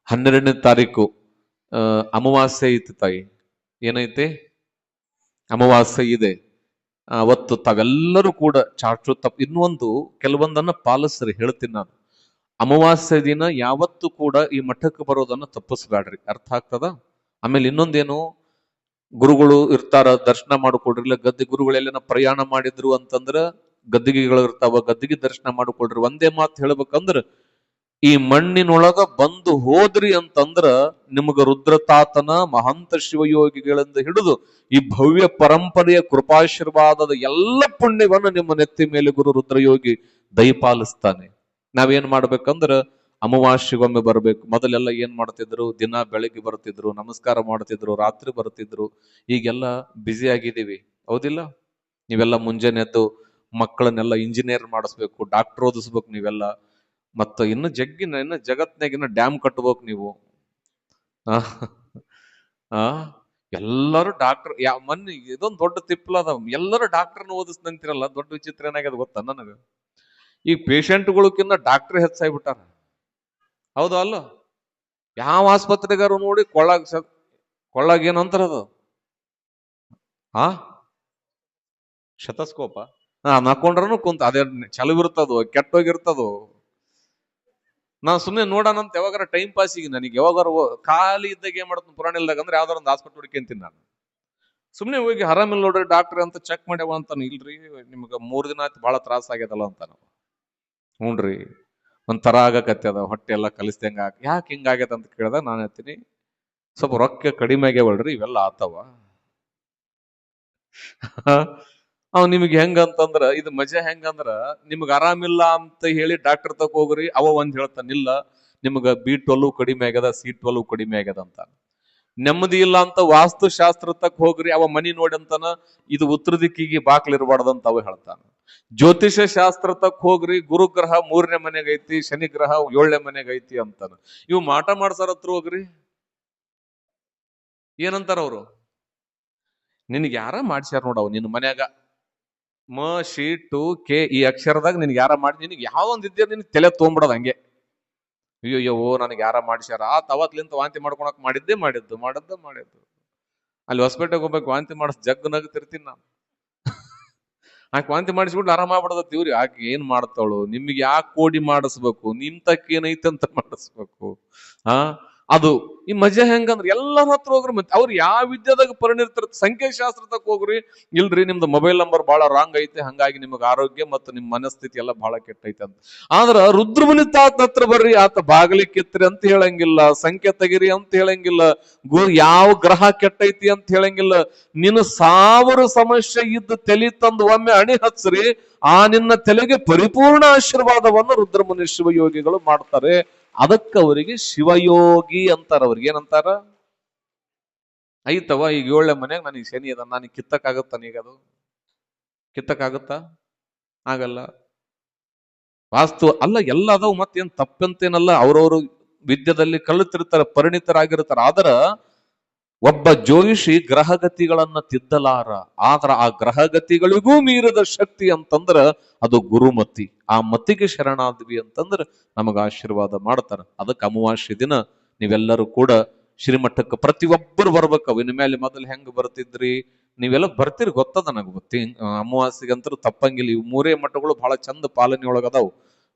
12ನೇ ತಾರೀಕು ಅಮಾವಾಸ್ಯೆ ಐತಿ ತಾಯಿ. ಏನೈತೆ? ಅಮಾವಾಸ್ಯೆ ಇದೆ. ಅವತ್ತು ತಾವೆಲ್ಲರೂ ಕೂಡ ಚಾಚು ತಪ್ಪು ಇನ್ನೊಂದು ಕೆಲವೊಂದನ್ನ ಪಾಲಿಸ್ರಿ, ಹೇಳ್ತೀನಿ ನಾನು. ಅಮಾವಾಸ್ಯೆ ದಿನ ಯಾವತ್ತೂ ಕೂಡ ಈ ಮಠಕ್ಕೆ ಬರೋದನ್ನ ತಪ್ಪಿಸ್ಬೇಡ್ರಿ, ಅರ್ಥ ಆಗ್ತದ? ಆಮೇಲೆ ಇನ್ನೊಂದೇನು, ಗುರುಗಳು ಇರ್ತಾರ, ದರ್ಶನ ಮಾಡಿಕೊಡ್ರಿ. ಇಲ್ಲ ಗದ್ದೆ ಗುರುಗಳೆಲ್ಲ ಪ್ರಯಾಣ ಮಾಡಿದ್ರು ಅಂತಂದ್ರ ಗದ್ದಿಗೆಗಳು ಇರ್ತಾವ, ಗದ್ದಿಗೆ ದರ್ಶನ ಮಾಡಿಕೊಡ್ರಿ. ಒಂದೇ ಮಾತು ಹೇಳ್ಬೇಕಂದ್ರ, ಈ ಮಣ್ಣಿನೊಳಗ ಬಂದು ಹೋದ್ರಿ ಅಂತಂದ್ರ ನಿಮಗ ರುದ್ರತಾತನ ಮಹಂತ ಶಿವಯೋಗಿಗಳಿಂದ ಹಿಡಿದು ಈ ಭವ್ಯ ಪರಂಪರೆಯ ಕೃಪಾಶೀರ್ವಾದದ ಎಲ್ಲ ಪುಣ್ಯವನ್ನು ನಿಮ್ಮ ನೆತ್ತಿ ಮೇಲೆ ಗುರು ರುದ್ರಯೋಗಿ ದಯಪಾಲಿಸ್ತಾನೆ. ನಾವೇನ್ ಮಾಡ್ಬೇಕಂದ್ರ ಅಮಾವಾಸ್ಯೆಗೊಮ್ಮೆ ಬರ್ಬೇಕು. ಮೊದಲೆಲ್ಲ ಏನ್ ಮಾಡ್ತಿದ್ರು, ದಿನ ಬೆಳಿಗ್ಗೆ ಬರ್ತಿದ್ರು, ನಮಸ್ಕಾರ ಮಾಡ್ತಿದ್ರು, ರಾತ್ರಿ ಬರ್ತಿದ್ರು. ಈಗೆಲ್ಲ ಬ್ಯುಸಿ ಆಗಿದ್ದೀವಿ, ಹೌದಿಲ್ಲ? ನೀವೆಲ್ಲ ಮುಂಜಾನೆ ಎದ್ದು ಮಕ್ಕಳನ್ನೆಲ್ಲ ಇಂಜಿನಿಯರ್ ಮಾಡಿಸ್ಬೇಕು, ಡಾಕ್ಟರ್ ಓದಿಸ್ಬೇಕು ನೀವೆಲ್ಲ. ಮತ್ತ ಇನ್ನು ಜಗತ್ನಾಗಿನ ಡ್ಯಾಮ್ ಕಟ್ಬೇಕು ನೀವು. ಎಲ್ಲರೂ ಡಾಕ್ಟರ್. ಮೊನ್ನೆ ಇದೊಂದು ದೊಡ್ಡ ತಿಪ್ಪಲದ, ಎಲ್ಲರೂ ಡಾಕ್ಟರ್ನ ಓದಿಸ್ನಂತಿರಲ್ಲ. ದೊಡ್ಡ ವಿಚಿತ್ರ ಏನಾಗ್ಯದ ಗೊತ್ತಾ ನನಗ? ಈ ಪೇಷಂಟ್ಗಳಕ್ಕಿಂತ ಡಾಕ್ಟರ್ ಹೆಚ್ಚಾಗ್ಬಿಟ್ಟಾರ, ಹೌದು ಅಲ್ಲ? ಯಾವ ಆಸ್ಪತ್ರೆಗಾರು ನೋಡಿ ಕೊಳ್ಳಾಗ ಏನಂತಾರದು, ಶತಸ್ಕೋಪ ನಾಕೊಂಡ್ರನು ಕುಂತ ಅದೇ ಚಲವಿರ್ತದೋ ಕೆಟ್ಟೋಗಿರ್ತದೋ. ನಾ ಸುಮ್ಮನೆ ನೋಡೋಣಂತ ಯಾವಾಗಾರ ಟೈಮ್ ಪಾಸಿಗೆ, ನನಗೆ ಯಾವಾಗಾರ ಖಾಲಿ ಇದ್ದಾಗ ಏನ್ ಮಾಡ್ತೀನಿ, ಪುರಾಣ ಇಲ್ದಾಗ ಅಂದ್ರೆ ಯಾವ್ದಾರ ಒಂದು ಹಾಸ್ಪಿಟಲ್ ಹುಡುಕಂತೀನಿ ನಾನು. ಸುಮ್ಮನೆ ಹೋಗಿ ಆರಾಮಿಲ್ಲ ನೋಡ್ರಿ ಡಾಕ್ಟರ್ ಅಂತ ಚೆಕ್ ಮಾಡ್ಯಾವ ಅಂತಾನ. ಇಲ್ರಿ ನಿಮ್ಗ 3 ದಿನ ಆಯ್ತು, ಬಹಳ ತ್ರಾಸ ಆಗ್ಯದಲ್ಲ ಅಂತ ನಾವು. ಹ್ಞೂನ್ರಿ, ಒಂಥರ ಆಗಕತ್ತದ, ಹೊಟ್ಟೆ ಎಲ್ಲ ಕಲಿಸ್ದಂಗ. ಯಾಕೆ ಹಿಂಗಾಗ್ಯದ ಅಂತ ಕೇಳ್ದಾಗ ನಾನು ಹೇಳ್ತೀನಿ, ಸ್ವಲ್ಪ ರೊಕ್ಕ ಕಡಿಮೆ ಆಗ್ಯಾವಲ್ರಿ, ಇವೆಲ್ಲ ಆತವ. ಅವ್ ನಿಮ್ಗೆ ಹೆಂಗಂತಂದ್ರ, ಇದು ಮಜಾ ಹೆಂಗಂದ್ರ, ನಿಮ್ಗೆ ಆರಾಮಿಲ್ಲ ಅಂತ ಹೇಳಿ ಡಾಕ್ಟರ್ ತಕ ಹೋಗ್ರಿ, ಅವ ಒಂದ್ ಹೇಳ್ತಾನಿಲ್ಲ ನಿಮ್ಗ B12 ಕಡಿಮೆ ಆಗ್ಯದ, C12 ಕಡಿಮೆ ಆಗ್ಯದ ಅಂತ. ನೆಮ್ಮದಿ ಇಲ್ಲ ಅಂತ ವಾಸ್ತುಶಾಸ್ತ್ರ ತಕ್ ಹೋಗ್ರಿ, ಅವ ಮನಿ ನೋಡಿ ಅಂತಾನ ಇದು ಉತ್ತರ ದಿಕ್ಕಿಗೆ ಬಾಕ್ಲಿರ್ಬಾರ್ದಂತ ಅವ ಹೇಳ್ತಾನ. ಜ್ಯೋತಿಷ ಶಾಸ್ತ್ರ ತಕ್ ಹೋಗ್ರಿ, ಗುರುಗ್ರಹ 3ನೇ ಮನೆಗೈತಿ, ಶನಿ ಗ್ರಹ 7ನೇ ಮನೆಗೈತಿ ಅಂತಾನ. ಇವು ಮಾಟ ಮಾಡ್ಸಾರ ಹತ್ರ ಹೋಗ್ರಿ, ಏನಂತಾರ ಅವ್ರು, ನಿನಗೆ ಯಾರ ಮಾಡ್ಸ್ಯಾರ ನೋಡವ್ ನಿನ್ನ ಮನ್ಯಾಗ ಮ ಶಿ ಟು ಕೆ ಈ ಅಕ್ಷರದಾಗ ನಿನ್ಗೆ ಯಾರ ಮಾಡಿ, ನಿನಗೆ ಯಾವ ಒಂದ್ ಇದ್ದೇ ನಿನ್ ತಲೆ ತೊಗೊಂಬಿಡೋದು ಹಂಗೆ. ಅಯ್ಯೋ ನನಗೆ ಯಾರ ಮಾಡ್ಸ್ಯಾರ ಅವತ್ಲಿಂತ ವಾಂತಿ ಮಾಡ್ಕೊಳಕ್ ಮಾಡಿದ್ದು. ಅಲ್ಲಿ ಹೊಸಪೇಟೆಗೆ ಹೋಗ್ಬೇಕು, ವಾಂತಿ ಮಾಡಿಸ್ ಜಗ್ ನಗತಿರ್ತೀನಿ ನಾನು. ಆಕೆ ವಾಂತಿ ಮಾಡಿಸ್ಬಿಟ್ಟು ಆರಾಮಾಗ್ಬಿಡದತ್. ಇವ್ರಿ ಆಕೆ ಏನ್ ಮಾಡ್ತಾಳು, ನಿಮ್ಗೆ ಯಾಕೆ ಕೋಡಿ ಮಾಡಿಸ್ಬೇಕು, ನಿಮ್ ತಕ್ಕ ಏನೈತೆ ಅಂತ ಮಾಡಿಸ್ಬೇಕು. ಅದು ಈ ಮಜಾ ಹೆಂಗಂದ್ರೆ ಎಲ್ಲರ ಹತ್ರ ಹೋಗ್ರಿ, ಮತ್ತೆ ಅವ್ರು ಯಾವ ವಿದ್ಯಾದಾಗ ಪರಿಣಿತರ ಸಂಖ್ಯಾಶಾಸ್ತ್ರ ತಕ್ಕ ಹೋಗ್ರಿ, ಇಲ್ರಿ ನಿಮ್ದು ಮೊಬೈಲ್ ನಂಬರ್ ಬಹಳ ರಾಂಗ್ ಐತೆ, ಹಂಗಾಗಿ ನಿಮ್ಗೆ ಆರೋಗ್ಯ ಮತ್ತು ನಿಮ್ ಮನಸ್ಥಿತಿ ಎಲ್ಲ ಬಹಳ ಕೆಟ್ಟೈತೆ ಅಂತ. ಆದ್ರ ರುದ್ರಮುನಿ ತಾತನ ಹತ್ರ ಬರ್ರಿ, ಆತ ಬಾಗಿಲಿ ಕಿತ್ರಿ ಅಂತ ಹೇಳಂಗಿಲ್ಲ, ಸಂಖ್ಯೆ ತೆಗಿರಿ ಅಂತ ಹೇಳಂಗಿಲ್ಲ, ಯಾವ ಗ್ರಹ ಕೆಟ್ಟೈತಿ ಅಂತ ಹೇಳಂಗಿಲ್ಲ. ನಿನ್ನ 1000 ಸಮಸ್ಯೆ ಇದ್ದು ತಲೆ ತಂದು ಒಮ್ಮೆ ಅಣಿ ಹಚ್ಚ್ರಿ, ಆ ನಿನ್ನ ತಲೆಗೆ ಪರಿಪೂರ್ಣ ಆಶೀರ್ವಾದವನ್ನು ರುದ್ರಮುನಿ ಶಿವಯೋಗಿಗಳು ಮಾಡ್ತಾರೆ. ಅದಕ್ಕೆ ಅವರಿಗೆ ಶಿವಯೋಗಿ ಅಂತಾರ. ಅವ್ರಿಗೆ ಏನಂತಾರ? ಐತವ ಈಗ 7ನೇ ಮನೆಯಾಗ ನನಗೆ ಶನಿ ಅದ, ನನಗೆ ಕಿತ್ತಕ್ಕಾಗತ್ತ? ನೀಗದು ಕಿತ್ತಕ್ಕಾಗತ್ತ? ಆಗಲ್ಲ. ವಾಸ್ತು ಅಲ್ಲ, ಎಲ್ಲ ಅದಾವ, ಮತ್ತೇನ್ ತಪ್ಪಂತೇನಲ್ಲ. ಅವ್ರವ್ರು ವಿದ್ಯೆದಲ್ಲಿ ಕಲಿತಿರ್ತಾರೆ, ಪರಿಣಿತರಾಗಿರ್ತಾರ. ಆದ್ರ ಒಬ್ಬ ಜ್ಯೋತಿಷಿ ಗ್ರಹಗತಿಗಳನ್ನ ತಿದ್ದಲಾರ. ಆದ್ರ ಆ ಗ್ರಹಗತಿಗಳಿಗೂ ಮೀರಿದ ಶಕ್ತಿ ಅಂತಂದ್ರ ಅದು ಗುರುಮತಿ. ಆ ಮತಿಗೆ ಶರಣಾದ್ವಿ ಅಂತಂದ್ರ ನಮಗ ಆಶೀರ್ವಾದ ಮಾಡ್ತಾರ. ಅದಕ್ಕೆ ಅಮಾವಾಸ್ಯೆ ದಿನ ನೀವೆಲ್ಲರೂ ಕೂಡ ಶ್ರೀಮಠಕ್ಕೆ ಪ್ರತಿಯೊಬ್ಬರು ಬರ್ಬೇಕು. ಇನ್ ಮೇಲೆ ಮೊದಲು ಹೆಂಗ್ ಬರ್ತಿದ್ರಿ, ನೀವೆಲ್ಲ ಬರ್ತೀರಿ ಗೊತ್ತದ ನನಗೆ ಗೊತ್ತಿ. ಅಮಾವಾಸ್ಯೆಗಂತೂ ತಪ್ಪಂಗಿಲ್ಲ. ಇವು 3 ಮಠಗಳು ಬಹಳ ಚಂದ ಪಾಲನೆ ಒಳಗದಾವು.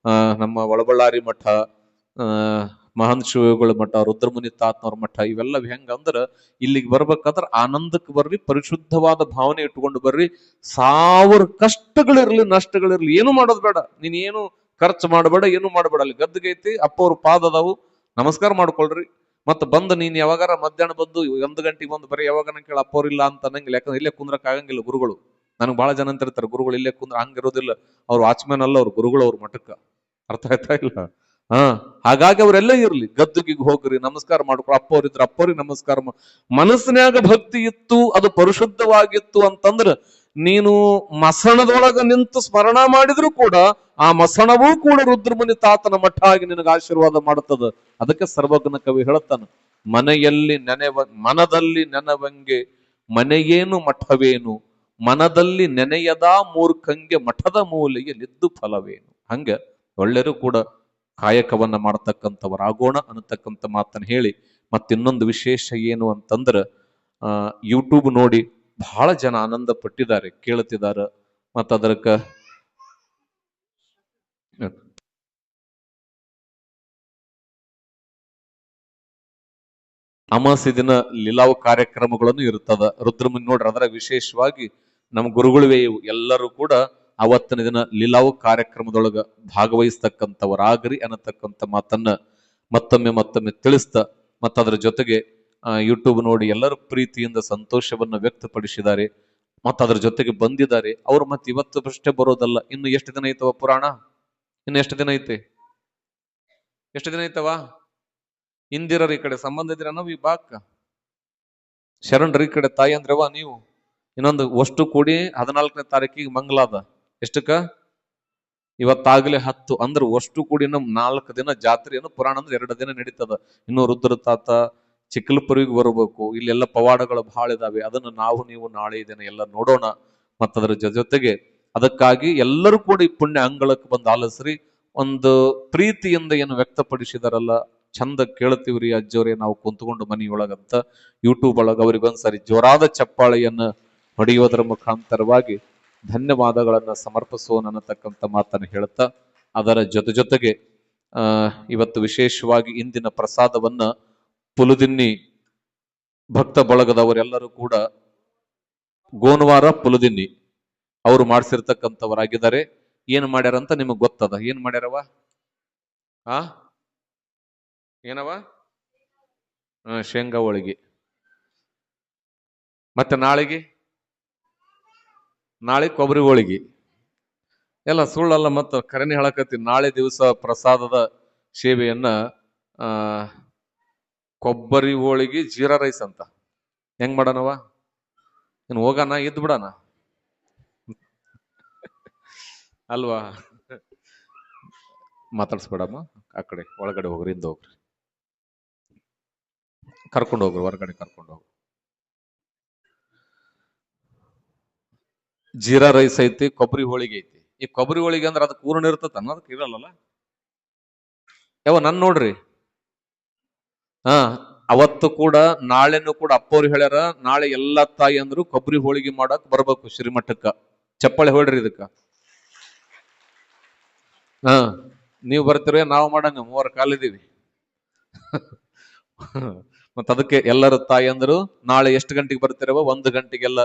ನಮ್ಮ ಒಳಬಳ್ಳಾರಿ ಮಠ, ಮಹಾನ್ ಶಿವಗಳ ಮಠ, ರುದ್ರಮುನಿ ತಾತನವ್ರ ಮಠ, ಇವೆಲ್ಲ ಹೆಂಗಂದ್ರ ಇಲ್ಲಿಗೆ ಬರ್ಬೇಕಾದ್ರ ಆನಂದಕ್ಕೆ ಬರ್ರಿ, ಪರಿಶುದ್ಧವಾದ ಭಾವನೆ ಇಟ್ಕೊಂಡು ಬರ್ರಿ. 1000 ಕಷ್ಟಗಳಿರ್ಲಿ, ನಷ್ಟಗಳಿರ್ಲಿ, ಏನು ಮಾಡೋದು ಬೇಡ. ನೀನ್ ಏನು ಖರ್ಚು ಮಾಡಬೇಡ, ಏನು ಮಾಡಬೇಡ. ಅಲ್ಲಿ ಗದ್ದುಗೈತಿ, ಅಪ್ಪ ಅವ್ರ ಪಾದ ಅದಾವು, ನಮಸ್ಕಾರ ಮಾಡ್ಕೊಳ್ರಿ. ಮತ್ತ ಬಂದು ನೀನ್ ಯಾವಾಗಾರ ಮಧ್ಯಾಹ್ನ ಬಂದು 1 ಗಂಟೆಗೆ ಬಂದು ಬರೀ ಯಾವಾಗ ಕೇಳ ಅಪ್ಪವ್ರಿಲ್ಲ ಅಂತ ಅನ್ನಂಗಿಲ್ಲ. ಯಾಕಂದ್ರೆ ಇಲ್ಲೇ ಕುಂದ್ರಕ್ ಆಗಂಗಿಲ್ಲ. ಗುರುಗಳು ನನಗೆ ಬಹಳ ಜನ ಅಂತಿರ್ತಾರೆ, ಗುರುಗಳು ಇಲ್ಲೇ ಕುಂದ್ರ, ಹಂಗಿರೋದಿಲ್ಲ. ಅವ್ರು ವಾಚ್ಮ್ಯಾನ್ ಅಲ್ಲ, ಅವ್ರು ಗುರುಗಳು, ಅವ್ರ ಮಠಕ್ಕ. ಅರ್ಥ ಆಯ್ತಾ ಇಲ್ಲ? ಹಾಗಾಗಿ ಅವರೆಲ್ಲ ಇರ್ಲಿ, ಗದ್ದುಗಿಗೆ ಹೋಗ್ರಿ, ನಮಸ್ಕಾರ ಮಾಡ್ಕೊಳ. ಅಪ್ಪವ್ರಿದ್ರ ಅಪ್ಪವ್ರಿಗೆ ನಮಸ್ಕಾರ ಮನಸ್ಸಿನಾಗ ಭಕ್ತಿ ಇತ್ತು, ಅದು ಪರಿಶುದ್ಧವಾಗಿತ್ತು ಅಂತಂದ್ರ ನೀನು ಮಸಣದೊಳಗ ನಿಂತು ಸ್ಮರಣ ಮಾಡಿದ್ರು ಕೂಡ ಆ ಮಸಣವೂ ಕೂಡ ರುದ್ರಮುನಿ ತಾತನ ಮಠ ಆಗಿ ನಿನಗೆ ಆಶೀರ್ವಾದ ಮಾಡುತ್ತದೆ. ಅದಕ್ಕೆ ಸರ್ವಜ್ಞ ಕವಿ ಹೇಳುತ್ತಾನೆ, ಮನದಲ್ಲಿ ನೆನವಂಗೆ ಮನೆಯೇನು ಮಠವೇನು, ಮನದಲ್ಲಿ ನೆನೆಯದ ಮೂರ್ಖಂಗೆ ಮಠದ ಮೂಲೆಯಲ್ಲಿದ್ದು ಫಲವೇನು. ಹಂಗ ಒಳ್ಳೆಯರು ಕೂಡ ಕಾಯಕವನ್ನ ಮಾಡತಕ್ಕಂಥವರಾಗೋಣ ಅನ್ನತಕ್ಕಂಥ ಮಾತನ್ನು ಹೇಳಿ, ಮತ್ತಿನ್ನೊಂದು ವಿಶೇಷ ಏನು ಅಂತಂದ್ರ, ಯೂಟ್ಯೂಬ್ ನೋಡಿ ಬಹಳ ಜನ ಆನಂದ ಪಟ್ಟಿದ್ದಾರೆ, ಕೇಳುತ್ತಿದ್ದಾರೆ. ಮತ್ತದರಕ್ಕ ಅಮಾವಾಸ್ಯೆ ದಿನ ಲೀಲಾವು ಕಾರ್ಯಕ್ರಮಗಳನ್ನು ಇರ್ತದ. ರುದ್ರಮುನಿ ನೋಡ್ರಿ, ಅದರ ವಿಶೇಷವಾಗಿ ನಮ್ಮ ಗುರುಗಳಿವೆ ಇವು ಎಲ್ಲರೂ ಕೂಡ ಅವತ್ತಿನ ದಿನ ಲೀಲಾವು ಕಾರ್ಯಕ್ರಮದೊಳಗ ಭಾಗವಹಿಸ್ತಕ್ಕಂಥವರಾಗ್ರಿ ಅನ್ನತಕ್ಕಂಥ ಮಾತನ್ನ ಮತ್ತೊಮ್ಮೆ ತಿಳಿಸ್ತಾ, ಮತ್ತದ್ರ ಜೊತೆಗೆ ಯೂಟ್ಯೂಬ್ ನೋಡಿ ಎಲ್ಲರೂ ಪ್ರೀತಿಯಿಂದ ಸಂತೋಷವನ್ನ ವ್ಯಕ್ತಪಡಿಸಿದ್ದಾರೆ, ಮತ್ತದ್ರ ಜೊತೆಗೆ ಬಂದಿದ್ದಾರೆ. ಅವ್ರು ಮತ್ತೆ ಇವತ್ತು ಅಷ್ಟೇ ಬರೋದಲ್ಲ, ಇನ್ನು ಎಷ್ಟು ದಿನ ಐತವ ಪುರಾಣ? ಇನ್ನು ಎಷ್ಟು ದಿನ ಐತೆ? ಎಷ್ಟು ದಿನ ಐತವ? ಇಂದಿರರ ಈ ಕಡೆ ಸಂಬಂಧ ಇದ್ದೀರ ನಾವು ಈ ಬಾಕ್ಕ, ಶರಣರ ಈ ಕಡೆ ತಾಯಿ ಅಂದ್ರವ ನೀವು. ಇನ್ನೊಂದು ಅಷ್ಟು ಕೂಡಿ 14ನೇ ತಾರೀಕಿಗೆ ಮಂಗಲಾದ. ಎಷ್ಟಕ್ಕ? ಇವತ್ತಾಗ್ಲೇ 10 ಅಂದ್ರೆ ಅಷ್ಟು ಕೂಡಿ 4 ದಿನ ಜಾತ್ರೆಯನ್ನು ಪುರಾಣ ಅಂದ್ರೆ 2 ದಿನ ನಡೀತದ. ಇನ್ನು ರುದ್ರ ತಾತ ಚಿಕ್ಕಲಪುರಿಗೆ ಬರಬೇಕು. ಇಲ್ಲೆಲ್ಲ ಪವಾಡಗಳು ಬಹಳ ಇದಾವೆ. ಅದನ್ನು ನಾವು ನೀವು ನಾಳೆ ದಿನ ಎಲ್ಲ ನೋಡೋಣ. ಮತ್ತದ್ರ ಜೊತೆಗೆ ಅದಕ್ಕಾಗಿ ಎಲ್ಲರೂ ಕೂಡ ಈ ಪುಣ್ಯ ಅಂಗಳಕ್ಕೆ ಬಂದು ಆಲಸ್ರಿ. ಒಂದು ಪ್ರೀತಿಯಿಂದ ಏನು ವ್ಯಕ್ತಪಡಿಸಿದಾರಲ್ಲ, ಚಂದ ಕೇಳ್ತೀವ್ರಿ ಅಜ್ಜವ್ರೆ ನಾವು ಕುಂತ್ಕೊಂಡು ಮನೆಯೊಳಗಂತ. ಯೂಟ್ಯೂಬ್ ಒಳಗ ಅವ್ರಿಗೊಂದ್ಸರಿ ಜೋರಾದ ಚಪ್ಪಾಳೆಯನ್ನ ಹೊಡೆಯೋದರ ಮುಖಾಂತರವಾಗಿ ಧನ್ಯವಾದಗಳನ್ನ ಸಮರ್ಪಿಸೋಣ ಅನ್ನತಕ್ಕಂಥ ಮಾತನ್ನು ಹೇಳ್ತಾ, ಅದರ ಜೊತೆಗೆ ಇವತ್ತು ವಿಶೇಷವಾಗಿ ಇಂದಿನ ಪ್ರಸಾದವನ್ನ ಪುಲುದಿನ್ನಿ ಭಕ್ತ ಬಳಗದವರೆಲ್ಲರೂ ಕೂಡ ಗೋನವಾರ ಪುಲುದಿನ್ನಿ ಅವರು ಮಾಡಿಸಿರ್ತಕ್ಕಂಥವರಾಗಿದ್ದಾರೆ. ಏನ್ ಮಾಡ್ಯಾರಂತ ನಿಮಗ್ ಗೊತ್ತದ? ಏನ್ ಮಾಡ್ಯಾರವ? ಏನವ? ಶೇಂಗಾ ಹೋಳಿಗೆ. ಮತ್ತೆ ನಾಳೆ ಕೊಬ್ಬರಿ ಹೋಳಿಗೆ. ಎಲ್ಲ ಸುಳ್ಳಲ್ಲ, ಮತ್ತ ಕರೆನೆ ಹೇಳಕತ್ತೀನಿ. ನಾಳೆ ದಿವಸ ಪ್ರಸಾದದ ಸೇವೆಯನ್ನ ಕೊಬ್ಬರಿ ಹೋಳಿಗೆ ಜೀರಾ ರೈಸ್ ಅಂತ. ಹೆಂಗ್ ಮಾಡೋಣವ? ಇನ್ ಹೋಗೋಣ ಇದ್ ಬಿಡಣ ಅಲ್ವಾ? ಮಾತಾಡ್ಸ್ಬೇಡಮ್ಮ, ಆ ಕಡೆ ಒಳಗಡೆ ಹೋಗ್ರಿ, ಹಿಂದೆ ಹೋಗ್ರಿ, ಕರ್ಕೊಂಡು ಹೋಗ್ರಿ, ಹೊರಗಡೆ ಕರ್ಕೊಂಡು ಹೋಗ್ರಿ. ಜೀರಾ ರೈಸ್ ಐತಿ, ಕೊಬ್ಬರಿ ಹೋಳಿಗೆ ಐತಿ. ಈ ಕೊಬ್ಬರಿ ಹೋಳಿಗೆ ಅಂದ್ರೆ ಅದಕ್ಕೆ ಹೂರ್ಣ ಇರ್ತದ ಅನ್ನೋದಕ್ಕೆ ಇರಲ್ಲ. ಯಾವ ನನ್ ನೋಡ್ರಿ, ಹಾ ಅವತ್ತು ಕೂಡ ನಾಳೆನು ಕೂಡ ಅಪ್ಪವ್ರು ಹೇಳ್ಯಾರ, ನಾಳೆ ಎಲ್ಲಾ ತಾಯಿ ಅಂದ್ರು ಕೊಬ್ಬರಿ ಹೋಳಿಗೆ ಮಾಡಕ್ ಬರ್ಬೇಕು ಶ್ರೀಮಠಕ್ಕ. ಚಪ್ಪಾಳೆ ಹೊಡ್ರಿ ಇದಕ್ಕ. ಹಾ ನೀವು ಬರ್ತೀರ, ನಾವು ಮಾಡೋಣ, ಮೂವರ ಕಾಲಿದೀವಿ. ಮತ್ತ ಅದಕ್ಕೆ ಎಲ್ಲರ ತಾಯಿ ಅಂದ್ರು ನಾಳೆ ಎಷ್ಟು ಗಂಟೆಗೆ ಬರ್ತಿರವ? 1 ಗಂಟೆಗೆಲ್ಲ.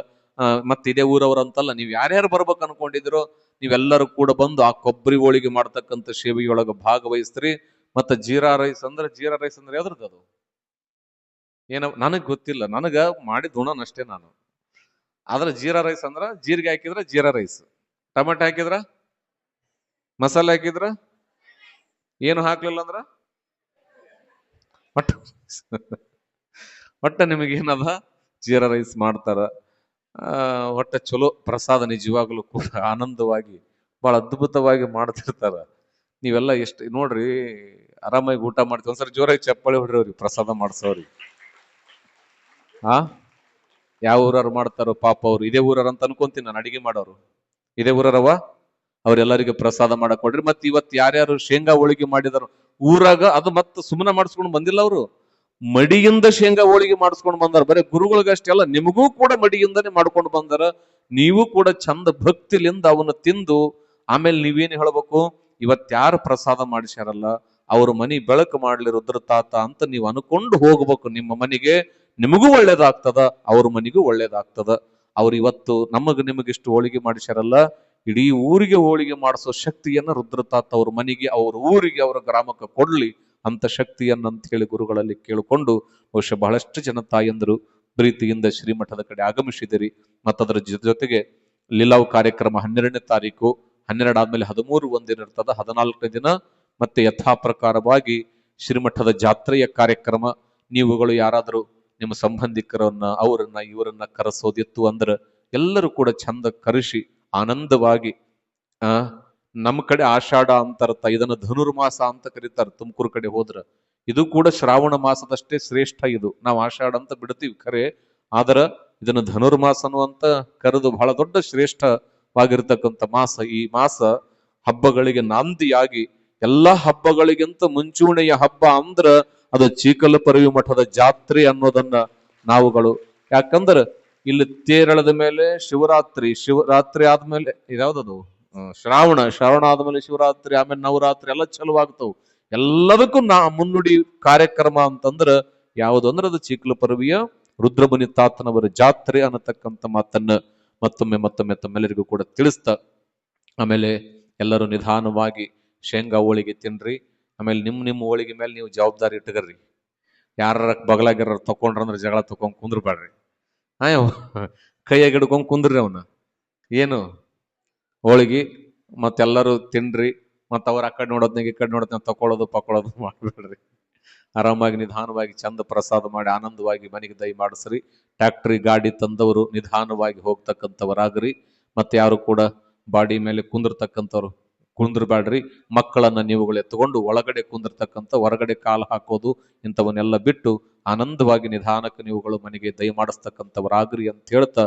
ಮತ್ತೆ ಇದೇ ಊರವ್ರ ಅಂತಲ್ಲ, ನೀವ್ ಯಾರ್ಯಾರು ಬರ್ಬೇಕು ಅನ್ಕೊಂಡಿದ್ರು ನೀವೆಲ್ಲರೂ ಕೂಡ ಬಂದು ಆ ಕೊಬ್ಬರಿ ಹೋಳಿಗೆ ಮಾಡ್ತಕ್ಕಂಥ ಸೇವೆಯೊಳಗ ಭಾಗವಹಿಸ್ತ್ರಿ. ಮತ್ತೆ ಜೀರಾ ರೈಸ್ ಅಂದ್ರೆ ಯಾವ್ದ್ರದ್ದು ಅದು? ನನಗ್ ಗೊತ್ತಿಲ್ಲ, ನನಗ ಮಾಡಿದ ಉಣನಷ್ಟೇ ನಾನು. ಆದ್ರೆ ಜೀರಾ ರೈಸ್ ಅಂದ್ರ ಜೀರಿಗೆ ಹಾಕಿದ್ರ ಜೀರಾ ರೈಸ್, ಟೊಮೆಟೊ ಹಾಕಿದ್ರ, ಮಸಾಲೆ ಹಾಕಿದ್ರ, ಏನು ಹಾಕ್ಲಿಲ್ಲ ಅಂದ್ರ ಒಟ್ಟ ನಿಮಗೇನದ ಜೀರಾ ರೈಸ್ ಮಾಡ್ತಾರ. ಒಟ್ಟ ಚಲೋ ಪ್ರಸಾದ, ನಿಜವಾಗ್ಲೂ ಕೂಡ ಆನಂದವಾಗಿ ಬಹಳ ಅದ್ಭುತವಾಗಿ ಮಾಡ್ತಿರ್ತಾರ. ನೀವೆಲ್ಲ ಎಷ್ಟು ನೋಡ್ರಿ, ಆರಾಮಾಗಿ ಊಟ ಮಾಡ್ತೀವಿ. ಒಂದ್ಸರಿ ಜೋರಾಗಿ ಚಪ್ಪಾಳಿ ಹೊಡ್ರಿ ಪ್ರಸಾದ ಮಾಡ್ಸೋರಿ. ಯಾವ ಊರವ್ರು ಮಾಡ್ತಾರೋ ಪಾಪ, ಅವ್ರು ಇದೇ ಊರವ್ರ ಅಂತ ಅನ್ಕೊಂತೀನಿ ನಾನು. ಅಡಿಗೆ ಮಾಡೋರು ಇದೇ ಊರರವ, ಅವ್ರೆಲ್ಲರಿಗೂ ಪ್ರಸಾದ ಮಾಡಕ್ ಕೊಡ್ರಿ. ಮತ್ ಇವತ್ ಯಾರ್ಯಾರು ಶೇಂಗಾ ಹೋಳಿಗೆ ಮಾಡಿದಾರ ಊರಾಗ, ಅದು ಮತ್ತೆ ಸುಮ್ಮನೆ ಮಾಡಿಸ್ಕೊಂಡು ಬಂದಿಲ್ಲ, ಅವರು ಮಡಿಯಿಂದ ಶೇಂಗಾ ಹೋಳಿಗೆ ಮಾಡಿಸ್ಕೊಂಡು ಬಂದಾರ. ಬರೀ ಗುರುಗಳಿಗಷ್ಟೇ ಅಲ್ಲ, ನಿಮಗೂ ಕೂಡ ಮಡಿಯಿಂದನೇ ಮಾಡ್ಕೊಂಡು ಬಂದಾರ. ನೀವು ಕೂಡ ಚಂದ ಭಕ್ತಿಲಿಂದ ಅವನ್ನ ತಿಂದು ಆಮೇಲೆ ನೀವೇನು ಹೇಳ್ಬೇಕು, ಇವತ್ ಯಾರು ಪ್ರಸಾದ ಮಾಡಿಸ್ಯಾರಲ್ಲ ಅವ್ರ ಮನಿ ಬೆಳಕು ಮಾಡ್ಲಿ ರುದ್ರ ತಾತ ಅಂತ ನೀವು ಅನ್ಕೊಂಡು ಹೋಗ್ಬೇಕು. ನಿಮ್ಮ ಮನೆಗೆ ನಿಮಗೂ ಒಳ್ಳೇದಾಗ್ತದ, ಅವ್ರ ಮನಿಗೂ ಒಳ್ಳೇದಾಗ್ತದ. ಅವ್ರು ಇವತ್ತು ನಿಮಗಿಷ್ಟು ಹೋಳಿಗೆ ಮಾಡಿಸ್ಯಾರಲ್ಲ, ಇಡೀ ಊರಿಗೆ ಹೋಳಿಗೆ ಮಾಡಿಸೋ ಶಕ್ತಿಯನ್ನ ರುದ್ರತಾತ ಅವ್ರ ಮನೆಗೆ, ಅವ್ರ ಊರಿಗೆ, ಅವರ ಗ್ರಾಮಕ್ಕೆ ಕೊಡ್ಲಿ ಅಂತ ಶಕ್ತಿಯನ್ನಂತ ಹೇಳಿ ಗುರುಗಳಲ್ಲಿ ಕೇಳಿಕೊಂಡು, ಬಹುಶಃ ಬಹಳಷ್ಟು ಜನ ತಾಯಂದರು ಪ್ರೀತಿಯಿಂದ ಶ್ರೀಮಠದ ಕಡೆ ಆಗಮಿಸಿದಿರಿ. ಮತ್ತದರ ಜೊತೆಗೆ ಲೀಲಾವ್ ಕಾರ್ಯಕ್ರಮ 12ನೇ ತಾರೀಕು, 12 ಆದ್ಮೇಲೆ 13 ಒಂದಿನ ಇರ್ತದ, 14ನೇ ದಿನ ಮತ್ತೆ ಯಥಾ ಪ್ರಕಾರವಾಗಿ ಶ್ರೀಮಠದ ಜಾತ್ರೆಯ ಕಾರ್ಯಕ್ರಮ. ನೀವುಗಳು ಯಾರಾದರೂ ನಿಮ್ಮ ಸಂಬಂಧಿಕರನ್ನ, ಅವರನ್ನ ಇವರನ್ನ ಕರೆಸೋದಿತ್ತು ಅಂದ್ರೆ ಎಲ್ಲರೂ ಕೂಡ ಚಂದ ಕರೆಸಿ ಆನಂದವಾಗಿ. ನಮ್ಮ ಕಡೆ ಆಷಾಢ ಅಂತಾರತ್ತ, ಇದನ್ನ ಧನುರ್ಮಾಸ ಅಂತ ಕರೀತಾರೆ. ತುಮಕೂರು ಕಡೆ ಹೋದ್ರ ಇದು ಕೂಡ ಶ್ರಾವಣ ಮಾಸದಷ್ಟೇ ಶ್ರೇಷ್ಠ. ಇದು ನಾವು ಆಷಾಢ ಅಂತ ಬಿಡ್ತೀವಿ ಖರೆ, ಆದ್ರ ಇದನ್ನ ಧನುರ್ಮಾಸನು ಅಂತ ಕರೆದು ಬಹಳ ದೊಡ್ಡ ಶ್ರೇಷ್ಠವಾಗಿರ್ತಕ್ಕಂಥ ಮಾಸ. ಈ ಮಾಸ ಹಬ್ಬಗಳಿಗೆ ನಾಂದಿಯಾಗಿ, ಎಲ್ಲಾ ಹಬ್ಬಗಳಿಗಿಂತ ಮುಂಚೂಣಿಯ ಹಬ್ಬ ಅಂದ್ರ ಅದು ಚೀಕಲಪರವಿ ಮಠದ ಜಾತ್ರೆ ಅನ್ನೋದನ್ನ ನಾವುಗಳು, ಯಾಕಂದ್ರ ಇಲ್ಲಿ ತೇರಳದ ಮೇಲೆ ಶಿವರಾತ್ರಿ ಆದ್ಮೇಲೆ ಇದ್ಯಾವ್ದದು ಶ್ರಾವಣ ಆದ್ಮೇಲೆ ಶಿವರಾತ್ರಿ, ಆಮೇಲೆ ನವರಾತ್ರಿ ಎಲ್ಲ ಚಲುವಾಗ್ತವು. ಎಲ್ಲದಕ್ಕೂ ಮುನ್ನುಡಿ ಕಾರ್ಯಕ್ರಮ ಅಂತಂದ್ರ ಯಾವುದು ಅಂದ್ರೆ ಅದು ಚೀಕಲಪರವಿಯ ರುದ್ರಮುನಿ ತಾತನವರ ಜಾತ್ರೆ ಅನ್ನತಕ್ಕಂಥ ಮಾತನ್ನ ಮತ್ತೊಮ್ಮೆ ತಮ್ಮೆಲ್ಲರಿಗೂ ಕೂಡ ತಿಳಿಸ್ತಾ, ಆಮೇಲೆ ಎಲ್ಲರೂ ನಿಧಾನವಾಗಿ ಶೇಂಗಾ ಹೋಳಿಗೆ ತಿನ್ರಿ. ಆಮೇಲೆ ನಿಮ್ಮ ಹೋಳಿಗೆ ಮೇಲೆ ನೀವು ಜವಾಬ್ದಾರಿ ಇಟ್ಕರ್ರಿ. ಯಾರ ಬಗಲಾಗಿರ ತಕೊಂಡ್ರಂದ್ರೆ ಜಗಳ ತಕೊಂಡ್ ಕುಂದ್ರಬೇಡ್ರಿ. ಕೈಯಾಗ ಹಿಡ್ಕೊಂಡ್ ಕುಂದ್ರಿ ಅವನ್ನ. ಏನು ಹೋಳಿಗೆ ಮತ್ತೆಲ್ಲರೂ ತಿನ್ರಿ. ಮತ್ತ ಅವ್ರ ಆ ಕಡೆ ನೋಡೋದ್ನಾಗ ಈ ಕಡೆ ನೋಡೋದ್ನಾಗ ತಕೊಳ್ಳೋದು ಪಕೊಳ್ಳೋದು ಮಾಡ್ಬೇಡ್ರಿ. ಆರಾಮಾಗಿ ನಿಧಾನವಾಗಿ ಚಂದ ಪ್ರಸಾದ ಮಾಡಿ ಆನಂದವಾಗಿ ಮನೆಗೆ ದಯ ಮಾಡಿಸ್ರಿ. ಟ್ಯಾಕ್ಟ್ರಿ ಗಾಡಿ ತಂದವರು ನಿಧಾನವಾಗಿ ಹೋಗ್ತಕ್ಕಂಥವರಾಗ್ರಿ. ಮತ್ತೆ ಯಾರು ಕೂಡ ಬಾಡಿ ಮೇಲೆ ಕುಂದಿರ್ತಕ್ಕಂಥವ್ರು ಕುಂದ್ರಬೇಡ್ರಿ. ಮಕ್ಕಳನ್ನ ನೀವುಗಳು ಎತ್ತುಕೊಂಡು ಒಳಗಡೆ ಕುಂದಿರ್ತಕ್ಕಂಥ, ಹೊರಗಡೆ ಕಾಲು ಹಾಕೋದು ಇಂಥವನ್ನೆಲ್ಲ ಬಿಟ್ಟು ಆನಂದವಾಗಿ ನಿಧಾನಕ್ಕೆ ನೀವುಗಳು ಮನೆಗೆ ದಯ ಮಾಡಿಸ್ತಕ್ಕಂಥವರಾಗ್ರಿ ಅಂತ ಹೇಳ್ತಾ